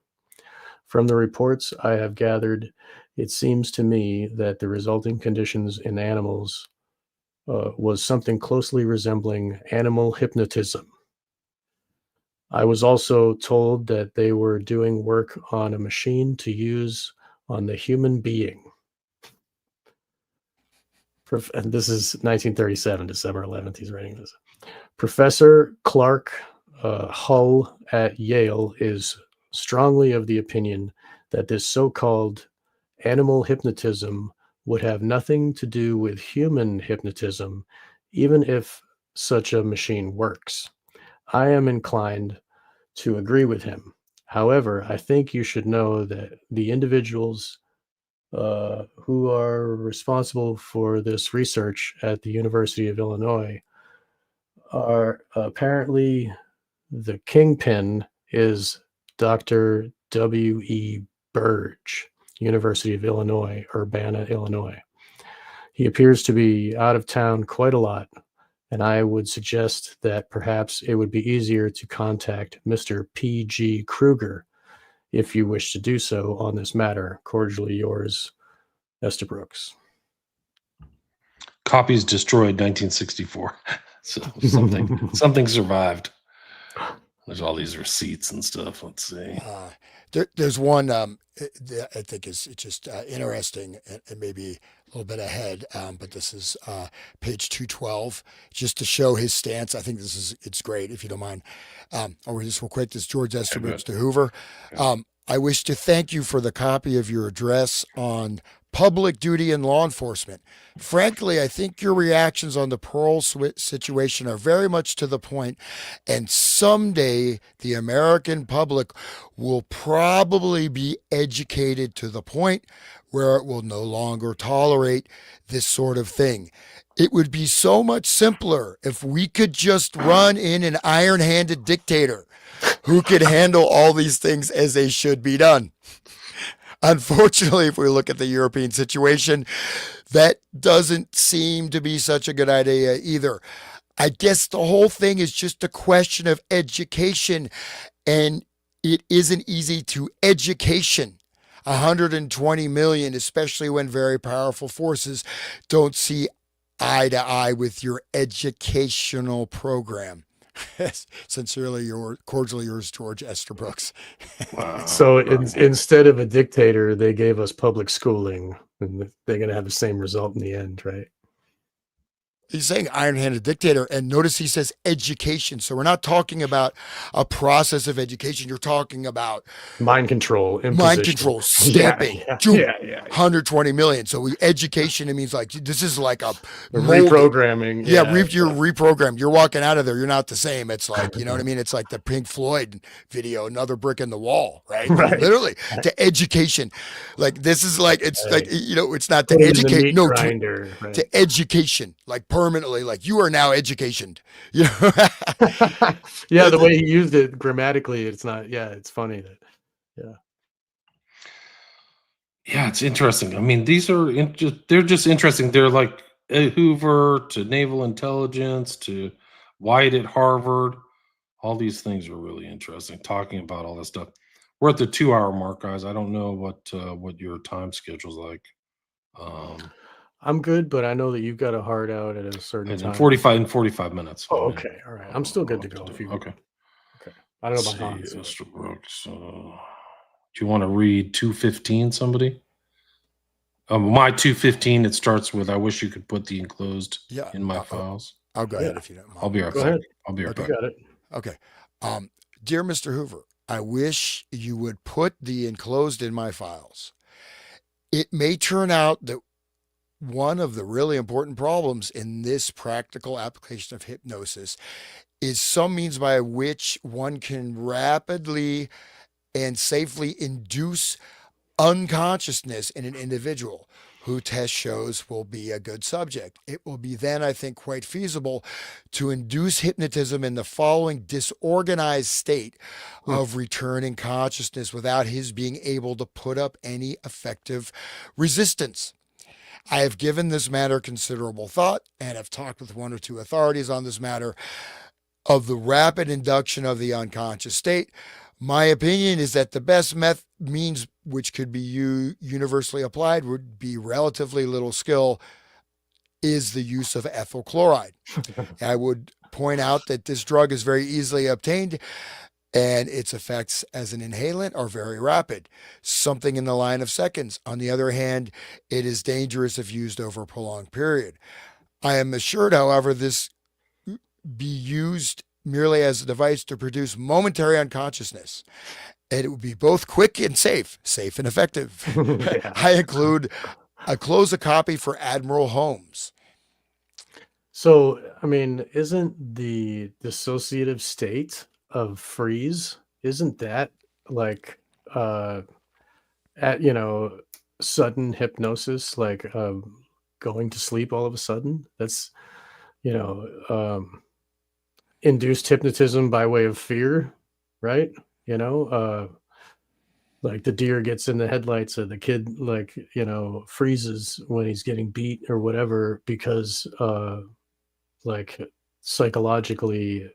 From the reports I have gathered, it seems to me that the resulting conditions in animals was something closely resembling animal hypnotism. I was also told that they were doing work on a machine to use on the human being. And this is 1937, December 11th. He's writing this. Professor Clark Hull at Yale is strongly of the opinion that this so-called animal hypnotism would have nothing to do with human hypnotism, even if such a machine works. I am inclined to agree with him. However, I think you should know that the individuals who are responsible for this research at the University of Illinois are apparently the kingpin is Dr. W.E. Burge, University of Illinois, Urbana, Illinois. He appears to be out of town quite a lot, and I would suggest that perhaps it would be easier to contact Mr. P.G. Kruger if you wish to do so on this matter. Cordially yours, Esther Brooks. Copies destroyed 1964. So something survived. There's all these receipts and stuff. Let's see. There's one that I think is just interesting and maybe a little bit ahead, but this is page 212, just to show his stance. I think it's great, if you don't mind. I'll read this real quick. This is George Estabridge to Hoover. I wish to thank you for the copy of your address on public duty and law enforcement. Frankly, I think your reactions on the parole situation are very much to the point, and someday the American public will probably be educated to the point where it will no longer tolerate this sort of thing. It would be so much simpler if we could just run in an iron-handed dictator who could handle all these things as they should be done. Unfortunately, if we look at the European situation, that doesn't seem to be such a good idea either. I guess the whole thing is just a question of education, and it isn't easy to education 120 million, especially when very powerful forces don't see eye to eye with your educational program. Sincerely, cordially yours, George Estabrook. Wow. So instead of a dictator, they gave us public schooling, and they're going to have the same result in the end, right? He's saying iron-handed dictator, and notice he says education. So we're not talking about a process of education. You're talking about mind control, stamping, yeah. 120 million. So education, it means like this is like a reprogramming. You're reprogrammed. You're walking out of there. You're not the same. It's like, you know what I mean? It's like the Pink Floyd video, another brick in the wall, right? Literally to education. Like this is like it's like it's not to educate. No, to education. Like permanently, like you are now educationed. Yeah, the way he used it grammatically, it's not. Yeah, it's funny that. Yeah, it's interesting. I mean, these are they're just interesting. They're like Hoover to Naval Intelligence to White at Harvard. All these things are really interesting. Talking about all this stuff. We're at the 2-hour mark, guys. I don't know what your time schedule's like. I'm good, but I know that you've got a hard out at a certain time. 45 minutes. Oh, okay. All right. I'm still good to go. Okay. I don't know about Hans. Mr. Brooks. Do you want to read 215, somebody? My 215, it starts with, I wish you could put the enclosed in my files. I'll go ahead if you don't mind. I'll be right back. I'll be right back. You got it. Okay. Dear Mr. Hoover, I wish you would put the enclosed in my files. It may turn out that one of the really important problems in this practical application of hypnosis is some means by which one can rapidly and safely induce unconsciousness in an individual who test shows will be a good subject. It will be then, I think, quite feasible to induce hypnotism in the following disorganized state of returning consciousness without his being able to put up any effective resistance. I have given this matter considerable thought and have talked with one or two authorities on this matter of the rapid induction of the unconscious state. My opinion is that the best means which could be universally applied would be relatively little skill is the use of ethyl chloride. I would point out that this drug is very easily obtained and its effects as an inhalant are very rapid, something in the line of seconds. On the other hand, it is dangerous if used over a prolonged period. I am assured, however, this be used merely as a device to produce momentary unconsciousness. And it would be both quick and safe and effective. Yeah. I close a copy for Admiral Holmes. So, I mean, isn't the dissociative state of freeze, isn't that like at sudden hypnosis, like going to sleep all of a sudden? That's you know induced hypnotism by way of fear, right? Like the deer gets in the headlights, or the kid freezes when he's getting beat or whatever, because like psychologically,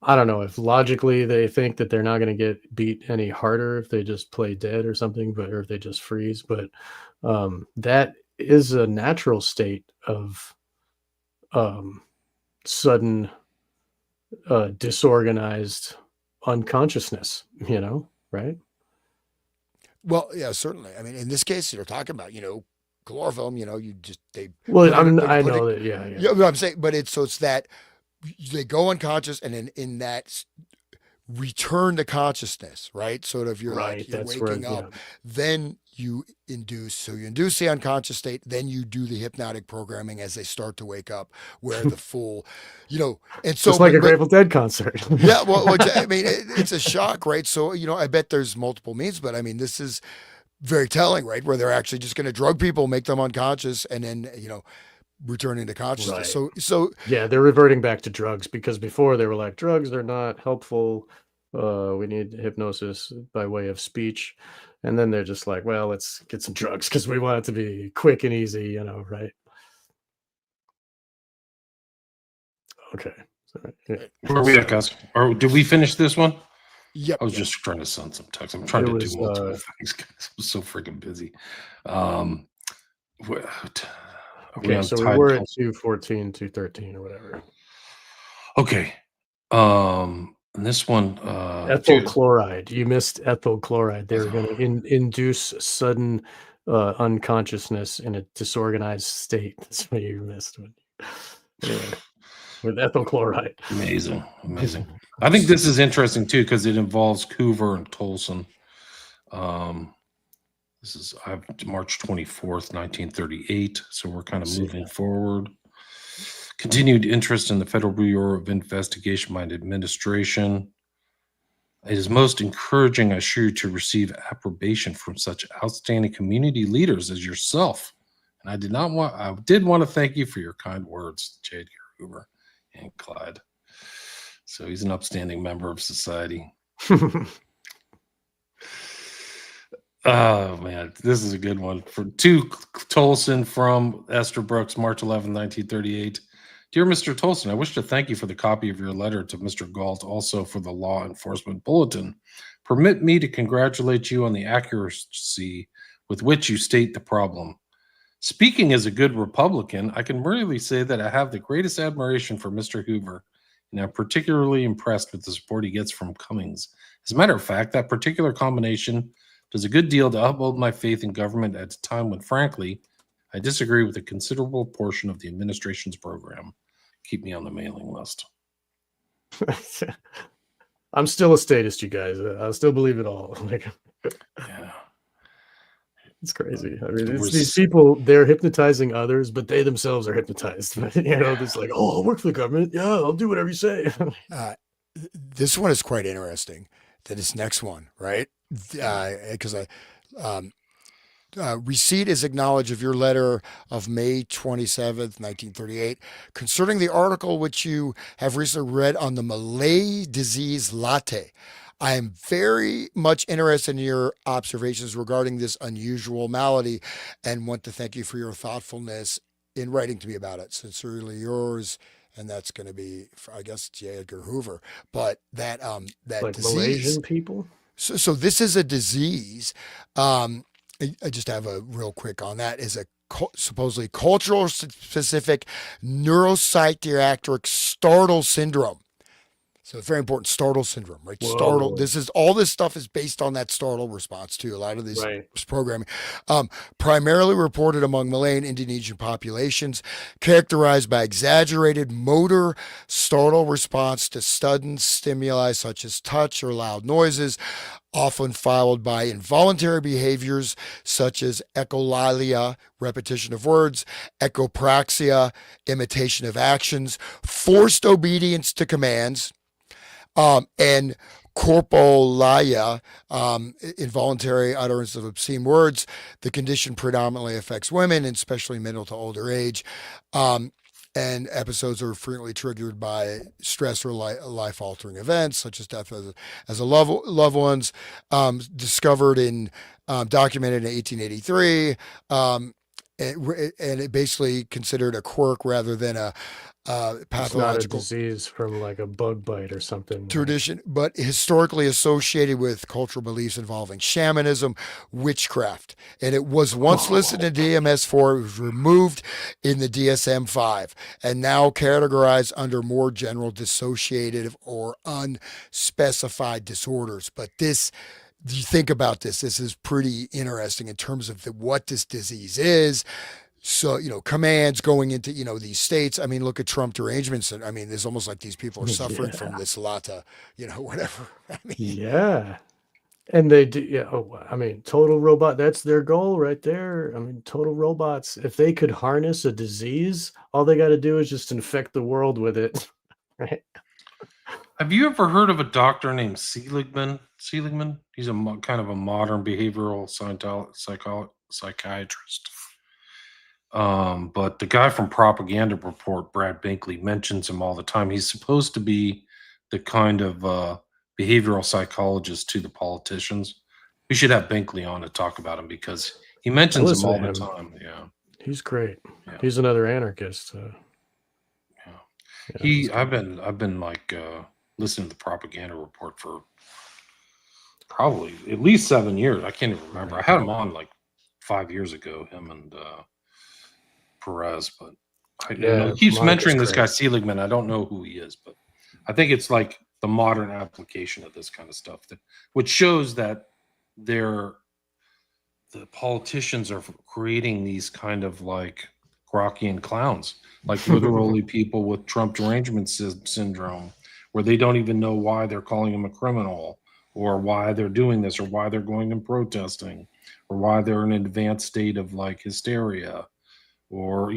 I don't know if logically they think that they're not going to get beat any harder if they just play dead or something, or if they just freeze. But that is a natural state of sudden disorganized unconsciousness, right? Well, yeah, certainly. I mean, in this case, you're talking about, chloroform, Well, I I know that, yeah. yeah, what I'm saying, but it's that they go unconscious and then in that return to consciousness, right? Sort of you're Right, you're that's where, waking up, then you induce the unconscious state, then you do the hypnotic programming as they start to wake up, where the full, and so just like a but- Grateful Dead concert. yeah, well, I mean, it's a shock, right? So, I bet there's multiple means, but I mean, this is very telling, right? Where they're actually just going to drug people, make them unconscious, and then, returning to consciousness. Right. So Yeah, they're reverting back to drugs, because before they were like, drugs, they're not helpful. We need hypnosis by way of speech. And then they're just like, well, let's get some drugs because we want it to be quick and easy, right? Okay. Sorry. Yeah. Where are we at, guys? Or did we finish this one? yep. I was just trying to send some text. I'm trying It to was, do multiple things, guys. I'm so freaking busy. What? Are we Okay, on so we time? were at 214, 213 or whatever. Okay. And this one, Ethyl dude, chloride. You missed ethyl chloride. They were going to induce sudden unconsciousness in a disorganized state. That's what you missed. Anyway, with ethyl chloride. amazing. I think this is interesting too because it involves Hoover and Tolson. This is March 24th, 1938. So we're kind of moving forward. Continued interest in the Federal Bureau of Investigation by the administration. It is most encouraging, I assure you, to receive approbation from such outstanding community leaders as yourself. And I did want to thank you for your kind words, J. Edgar Hoover and Clyde. So he's an upstanding member of society. Oh man, this is a good one. To Tolson from Esther Brooks, March 11, 1938. Dear Mr. Tolson, I wish to thank you for the copy of your letter to Mr. Galt, also for the Law Enforcement Bulletin. Permit me to congratulate you on the accuracy with which you state the problem. Speaking as a good Republican, I can really say that I have the greatest admiration for Mr. Hoover, and I'm particularly impressed with the support he gets from Cummings. As a matter of fact, that particular combination does a good deal to uphold my faith in government at a time when, frankly, I disagree with a considerable portion of the administration's program. Keep me on the mailing list. I'm still a statist, you guys. I still believe it all. Yeah. It's crazy. I mean, it's these people, they're hypnotizing others, but they themselves are hypnotized. It's like, oh, I'll work for the government. Yeah, I'll do whatever you say. This one is quite interesting. This next one, right? Because receipt is acknowledged of your letter of May 27th, 1938, concerning the article which you have recently read on the Malay disease latte. I am very much interested in your observations regarding this unusual malady and want to thank you for your thoughtfulness in writing to me about it. Sincerely yours. And that's going to be, I guess, J. Edgar Hoover. But that Like disease. Malaysian people. So this is a disease. I just have a real quick on that. Is a supposedly cultural specific neuropsychiatric startle syndrome. So it's very important. Startle syndrome, right? Whoa. Startle. All this stuff is based on that startle response too. A lot of this Right. programming, primarily reported among Malay and Indonesian populations, characterized by exaggerated motor startle response to sudden stimuli such as touch or loud noises, often followed by involuntary behaviors such as echolalia, repetition of words, echopraxia, imitation of actions, forced obedience to commands, and corpolalia, involuntary utterance of obscene words. The condition predominantly affects women, and especially middle to older age. And episodes are frequently triggered by stress or life-altering events, such as death as a loved ones. Discovered in, documented in 1883. And it basically considered a quirk rather than a It's not a pathological disease from like a bug bite or something. tradition, but historically associated with cultural beliefs involving shamanism, witchcraft. And it was once listed in DMS-4, it was removed in the DSM-5, and now categorized under more general dissociative or unspecified disorders. But this, you think about this is pretty interesting in terms of what this disease is. So, commands going into, these states. I mean, look at Trump derangements. And I mean, there's almost like these people are suffering from this lata, whatever. I mean, Yeah. And they do, yeah. Oh, I mean, total robot, that's their goal right there. I mean, total robots, if they could harness a disease, all they got to do is just infect the world with it. Right. Have you ever heard of a doctor named Seligman? Seligman? He's a kind of a modern behavioral psychiatrist. But the guy from Propaganda Report, Brad Binkley, mentions him all the time. He's supposed to be the kind of behavioral psychologist to the politicians. We should have Binkley on to talk about him because he mentions him listen all to the him. time. Yeah. He's great. Yeah. He's another anarchist. Yeah, I've been like listening to the Propaganda Report for probably at least 7 years. I can't even remember. I had him on like 5 years ago, him and Perez, but he keeps mentioning this guy Seligman. I don't know who he is, but I think it's like the modern application of this kind of stuff, which shows that the politicians are creating these kind of like Grockian clowns, like literally people with Trump derangement syndrome, where they don't even know why they're calling him a criminal, or why they're doing this, or why they're going and protesting, or why they're in an advanced state of like hysteria. Or,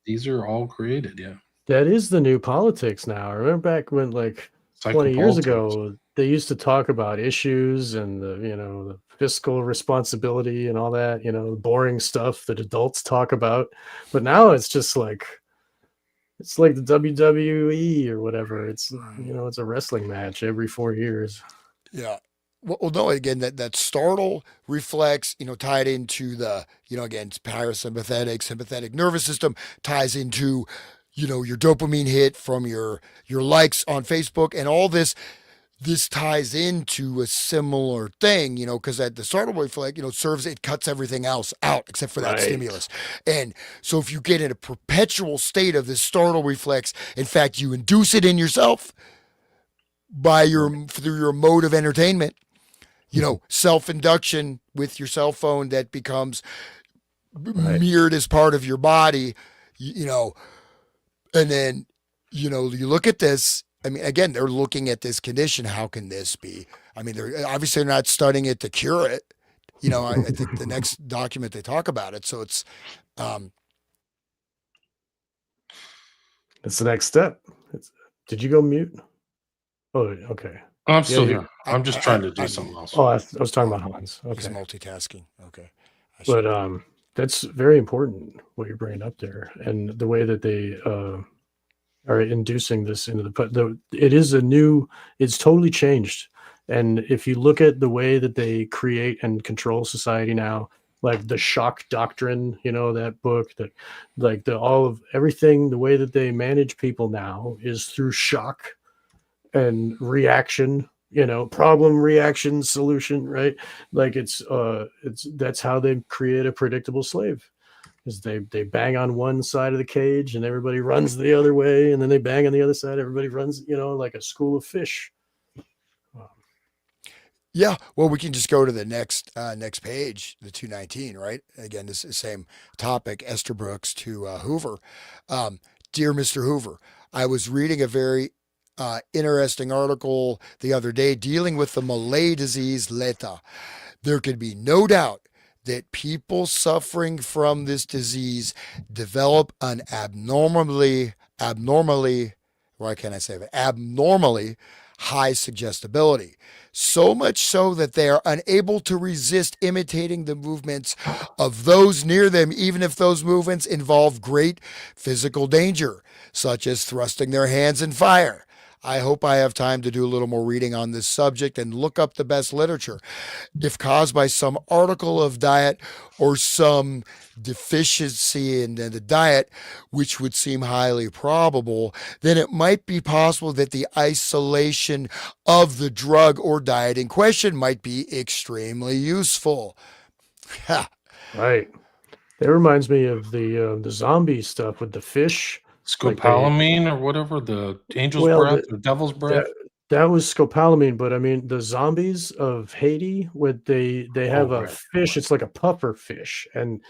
these are all created. Yeah. That is the new politics now. I remember back when like 20 years ago, they used to talk about issues and the fiscal responsibility and all that, boring stuff that adults talk about. But now it's just like, it's like the WWE or whatever. It's, it's a wrestling match every 4 years. Yeah. Well, no, again, that startle reflex, tied into the, again, parasympathetic, sympathetic nervous system, ties into, your dopamine hit from your likes on Facebook, and all this ties into a similar thing, because at the startle reflex, it cuts everything else out except for that stimulus. And so if you get in a perpetual state of this startle reflex, in fact, you induce it in yourself through your mode of entertainment. Self-induction with your cell phone that becomes mirrored as part of your body, and then, you look at this. I mean, again, they're looking at this condition. How can this be? I mean, they're obviously not studying it to cure it. I think the next document they talk about it. So it's, it's the next step. Did you go mute? Oh, okay. I'm still here. I'm just trying to do something else. Oh, I was talking about Hans. Okay. He's multitasking. Okay. But that's very important what you're bringing up there, and the way that they are inducing this into it is it's totally changed. And if you look at the way that they create and control society now, like the shock doctrine, that book, that like all of everything, the way that they manage people now is through shock and reaction, problem, reaction, solution, right? Like that's how they create a predictable slave. Is they bang on one side of the cage and everybody runs the other way, and then they bang on the other side, everybody runs, like a school of fish. Yeah, well, we can just go to the next page, the 219, right? Again, this is the same topic, Esther Brooks to Hoover. Dear Mr. Hoover, I was reading a very interesting article the other day dealing with the Malay disease Leta. There can be no doubt that people suffering from this disease develop an abnormally, why can't I say it? Abnormally high suggestibility. So much so that they are unable to resist imitating the movements of those near them, even if those movements involve great physical danger, such as thrusting their hands in fire. I hope I have time to do a little more reading on this subject and look up the best literature. If caused by some article of diet or some deficiency in the diet, which would seem highly probable, then it might be possible that the isolation of the drug or diet in question might be extremely useful. Right. That reminds me of the zombie stuff with the fish. Scopolamine or whatever, the angel's Well, breath or devil's breath. That was scopolamine, but I mean the zombies of Haiti, what they have a right. fish, it's like a puffer fish, and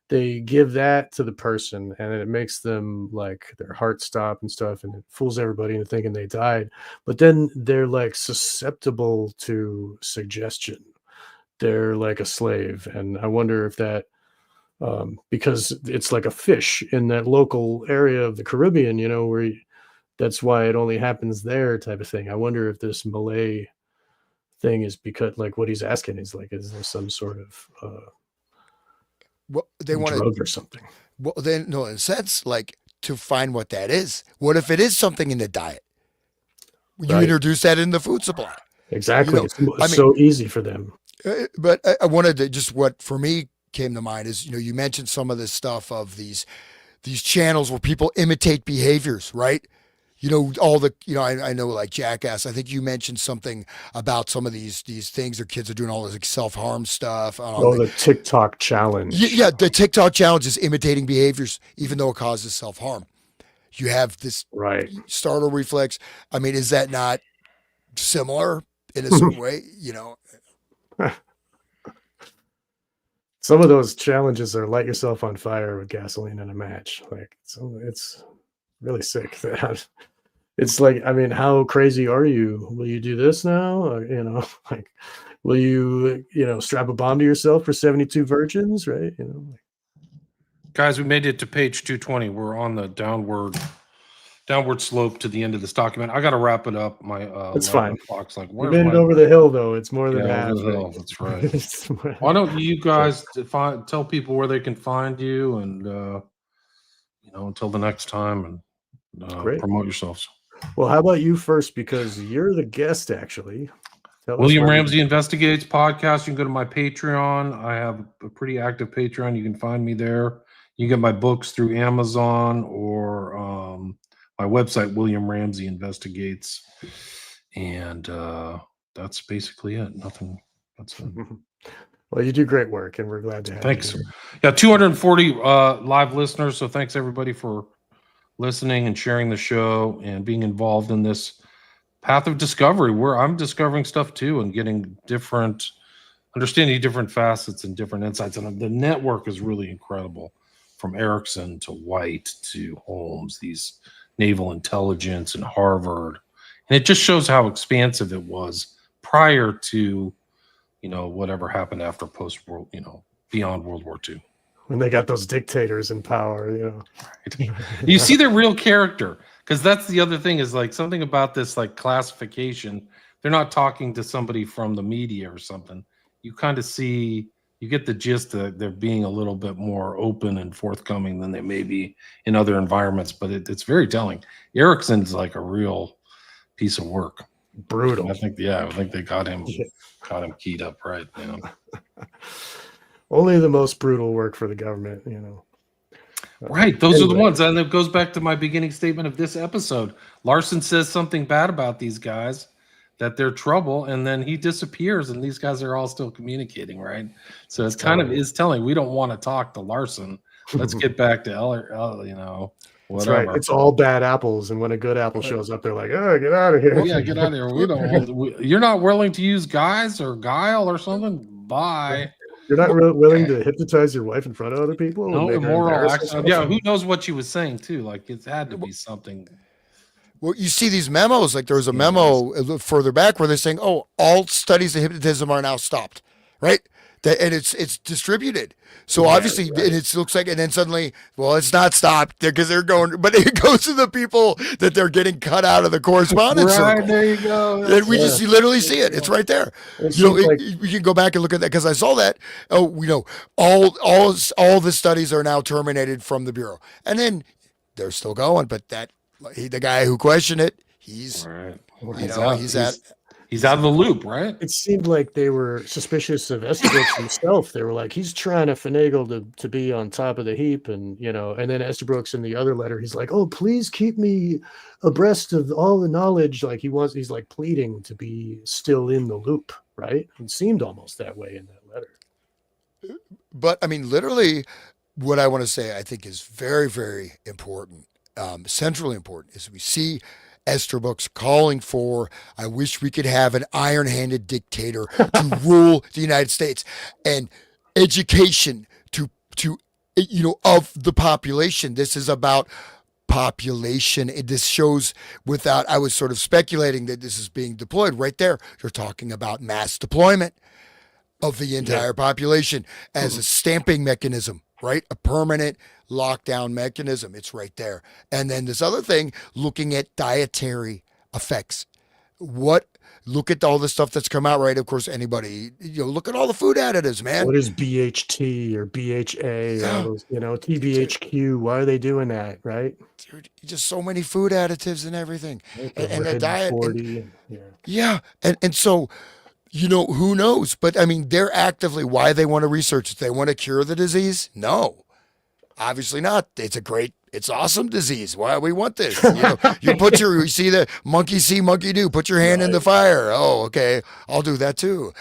they give that to the person, and it makes them like their heart stop and stuff, and it fools everybody into thinking they died. But then they're like susceptible to suggestion. They're like a slave, and I wonder if that because it's like a fish in that local area of the Caribbean, where that's why it only happens there type of thing. I wonder if this Malay thing is because like what he's asking is like, is there some sort of Well, they want drug or something? Well, then, no, in a sense, like to find what that is. What if it is something in the diet? You Right. introduce that in the food supply. Exactly. It's I mean, so easy for them. But I wanted to just what for me came to mind is you mentioned some of this stuff of these channels where people imitate behaviors, right? All the I know like Jackass. I think you mentioned something about some of these things their kids are doing all this like self-harm stuff. The TikTok challenge. Yeah, the TikTok challenge is imitating behaviors, even though it causes self-harm. You have this right startle reflex. I mean, is that not similar in a certain way? Some of those challenges are light yourself on fire with gasoline and a match. Like, so it's really sick. It's like, I mean, how crazy are you? Will you do this now? Like, will you, strap a bomb to yourself for 72 virgins, right? Guys, we made it to page 220. We're on the downward slope to the end of this document. I got to wrap it up. My That's fine. Clock's like, we made it over the hill, though. It's more than half. Over the hill. That's right. Why don't you guys tell people where they can find you, and until the next time, and promote yourselves. Well, how about you first, because you're the guest, actually. William Ramsey Investigates podcast. You can go to my Patreon. I have a pretty active Patreon. You can find me there. You get my books through Amazon or my website, William Ramsey Investigates. And that's basically it. Nothing. That's it. Well, you do great work, and we're glad to have you. Thanks. Yeah, 240 live listeners. So thanks everybody for listening and sharing the show and being involved in this path of discovery where I'm discovering stuff too and getting understanding different facets and different insights. And the network is really incredible, from Erickson to White to Holmes, these naval intelligence and Harvard. And it just shows how expansive it was prior to, whatever happened after beyond World War II. When they got those dictators in power, Right. You see their real character, because that's the other thing is like something about this like classification. They're not talking to somebody from the media or something. You kind of see, you get the gist that they're being a little bit more open and forthcoming than they may be in other environments. But it's very telling. Erickson's like a real piece of work. Brutal. I think they got him keyed up right. You know. Only the most brutal work for the government, Right. Those are the ones. And it goes back to my beginning statement of this episode. Larson says something bad about these guys, that they're trouble, and then he disappears, and these guys are all still communicating, right? So it's kind of is telling we don't want to talk to Larson. Let's get back to Eller, whatever. That's right. It's all bad apples, and when a good apple shows up, they're like, "Oh, get out of here!" Yeah, get out of here. We don't. You're not willing to use guise or guile or something. Bye. You're not willing to hypnotize your wife in front of other people. No immoral action. Yeah, who knows what she was saying too? Like it had to be something. Well, you see these memos. Like there was a memo a little further back where they're saying, "Oh, all studies of hypnotism are now stopped," right? And it's distributed. So obviously, and it looks like, and then suddenly, well, it's not stopped because they're going, but it goes to the people that they're getting cut out of the correspondence circle. There you go. And we just literally see it. It's right there. We can go back and look at that because I saw that. Oh, all the studies are now terminated from the bureau, and then they're still going. But the guy who questioned it, he's he's out of the loop, right? It seemed like they were suspicious of Estabrook himself. They were like, he's trying to finagle to be on top of the heap, and and then Estabrook's in the other letter, he's like, "Oh, please keep me abreast of all the knowledge." Like he's like pleading to be still in the loop, right? It seemed almost that way in that letter. But I mean, literally, what I want to say, I think, is very, very important, centrally important, is we see Estabrook's calling for, I wish we could have an iron-handed dictator to rule the United States, and education to of the population. This is about population. This shows without, I was sort of speculating that this is being deployed right there. You're talking about mass deployment of the entire population as a stamping mechanism, right? A permanent lockdown mechanism. It's right there. And then this other thing, looking at dietary effects. Look at all the stuff that's come out, right? Of course, anybody, look at all the food additives, man. What is BHT or BHA, all those, TBHQ? Why are they doing that, right? Dude, just so many food additives and everything. And the diet. 40, and so, who knows? But I mean, they're actively, why they want to research it. They want to cure the disease? No, obviously not. It's awesome disease. Why we want this? You see the monkey see, monkey do. Put your hand in the fire. Oh, okay. I'll do that too.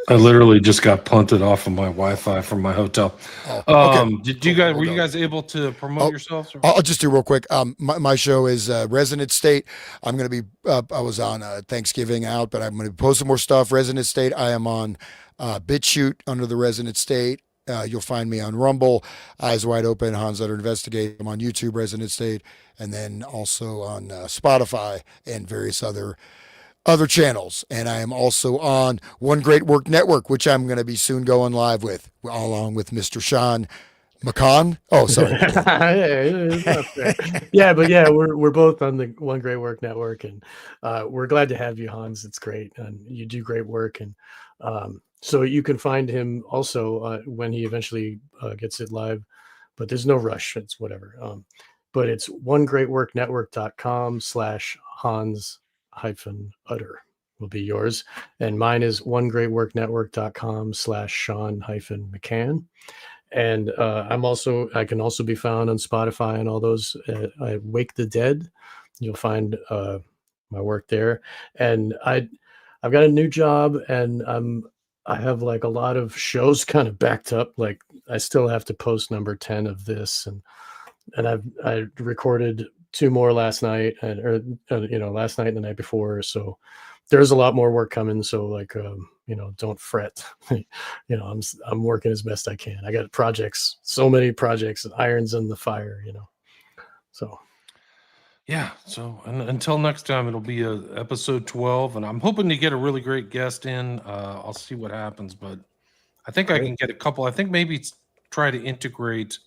I literally just got punted off of my Wi-Fi from my hotel. Okay. Were you guys able to promote yourselves? I'll just do real quick. My show is Resonant State. I'm going to be, I was on Thanksgiving out, but I'm going to be posting more stuff. Resonant State. I am on BitChute under the Resonant State. You'll find me on Rumble, Eyes Wide Open, Hans Utter Investigate. I'm on YouTube, Resonant State, and then also on Spotify and various other channels. And I am also on One Great Work Network, which I'm going to be soon going live with, along with Mr. Sean McCon. Oh, sorry. We're both on the One Great Work Network, and we're glad to have you, Hans. It's great, and you do great work. And so you can find him also when he eventually gets it live, but there's no rush. It's whatever. But it's onegreatworknetwork.com/Hans-Utter will be yours. And mine is onegreatworknetwork.com/Sean-McCann. And I can also be found on Spotify and all those. I Wake the Dead. You'll find my work there. And I've got a new job, and I have like a lot of shows kind of backed up. Like I still have to post number 10 of this, and I recorded 2 more last night, last night and the night before. So there's a lot more work coming. So like, don't fret. I'm working as best I can. I got projects, so many projects, irons in the fire. So. Yeah. So until next time, it'll be episode 12, and I'm hoping to get a really great guest in. I'll see what happens, but I think I can get a couple. I think maybe try to integrate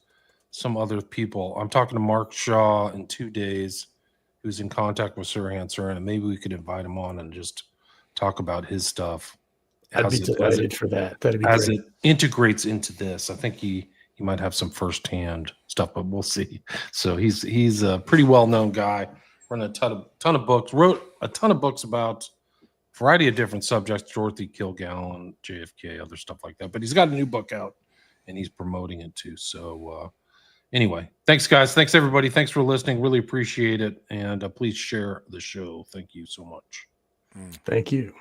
some other people. I'm talking to Mark Shaw in 2 days, who's in contact with Sir Answer, and maybe we could invite him on and just talk about his stuff. I'd be delighted for that. That'd be as great. it integrates into this. I think he might have some firsthand stuff, but we'll see. So he's a pretty well known guy. Written a ton of books. Wrote a ton of books about a variety of different subjects: Dorothy Kilgallen, JFK, other stuff like that. But he's got a new book out, and he's promoting it too. So anyway, thanks guys. Thanks everybody. Thanks for listening. Really appreciate it. And please share the show. Thank you so much. Thank you.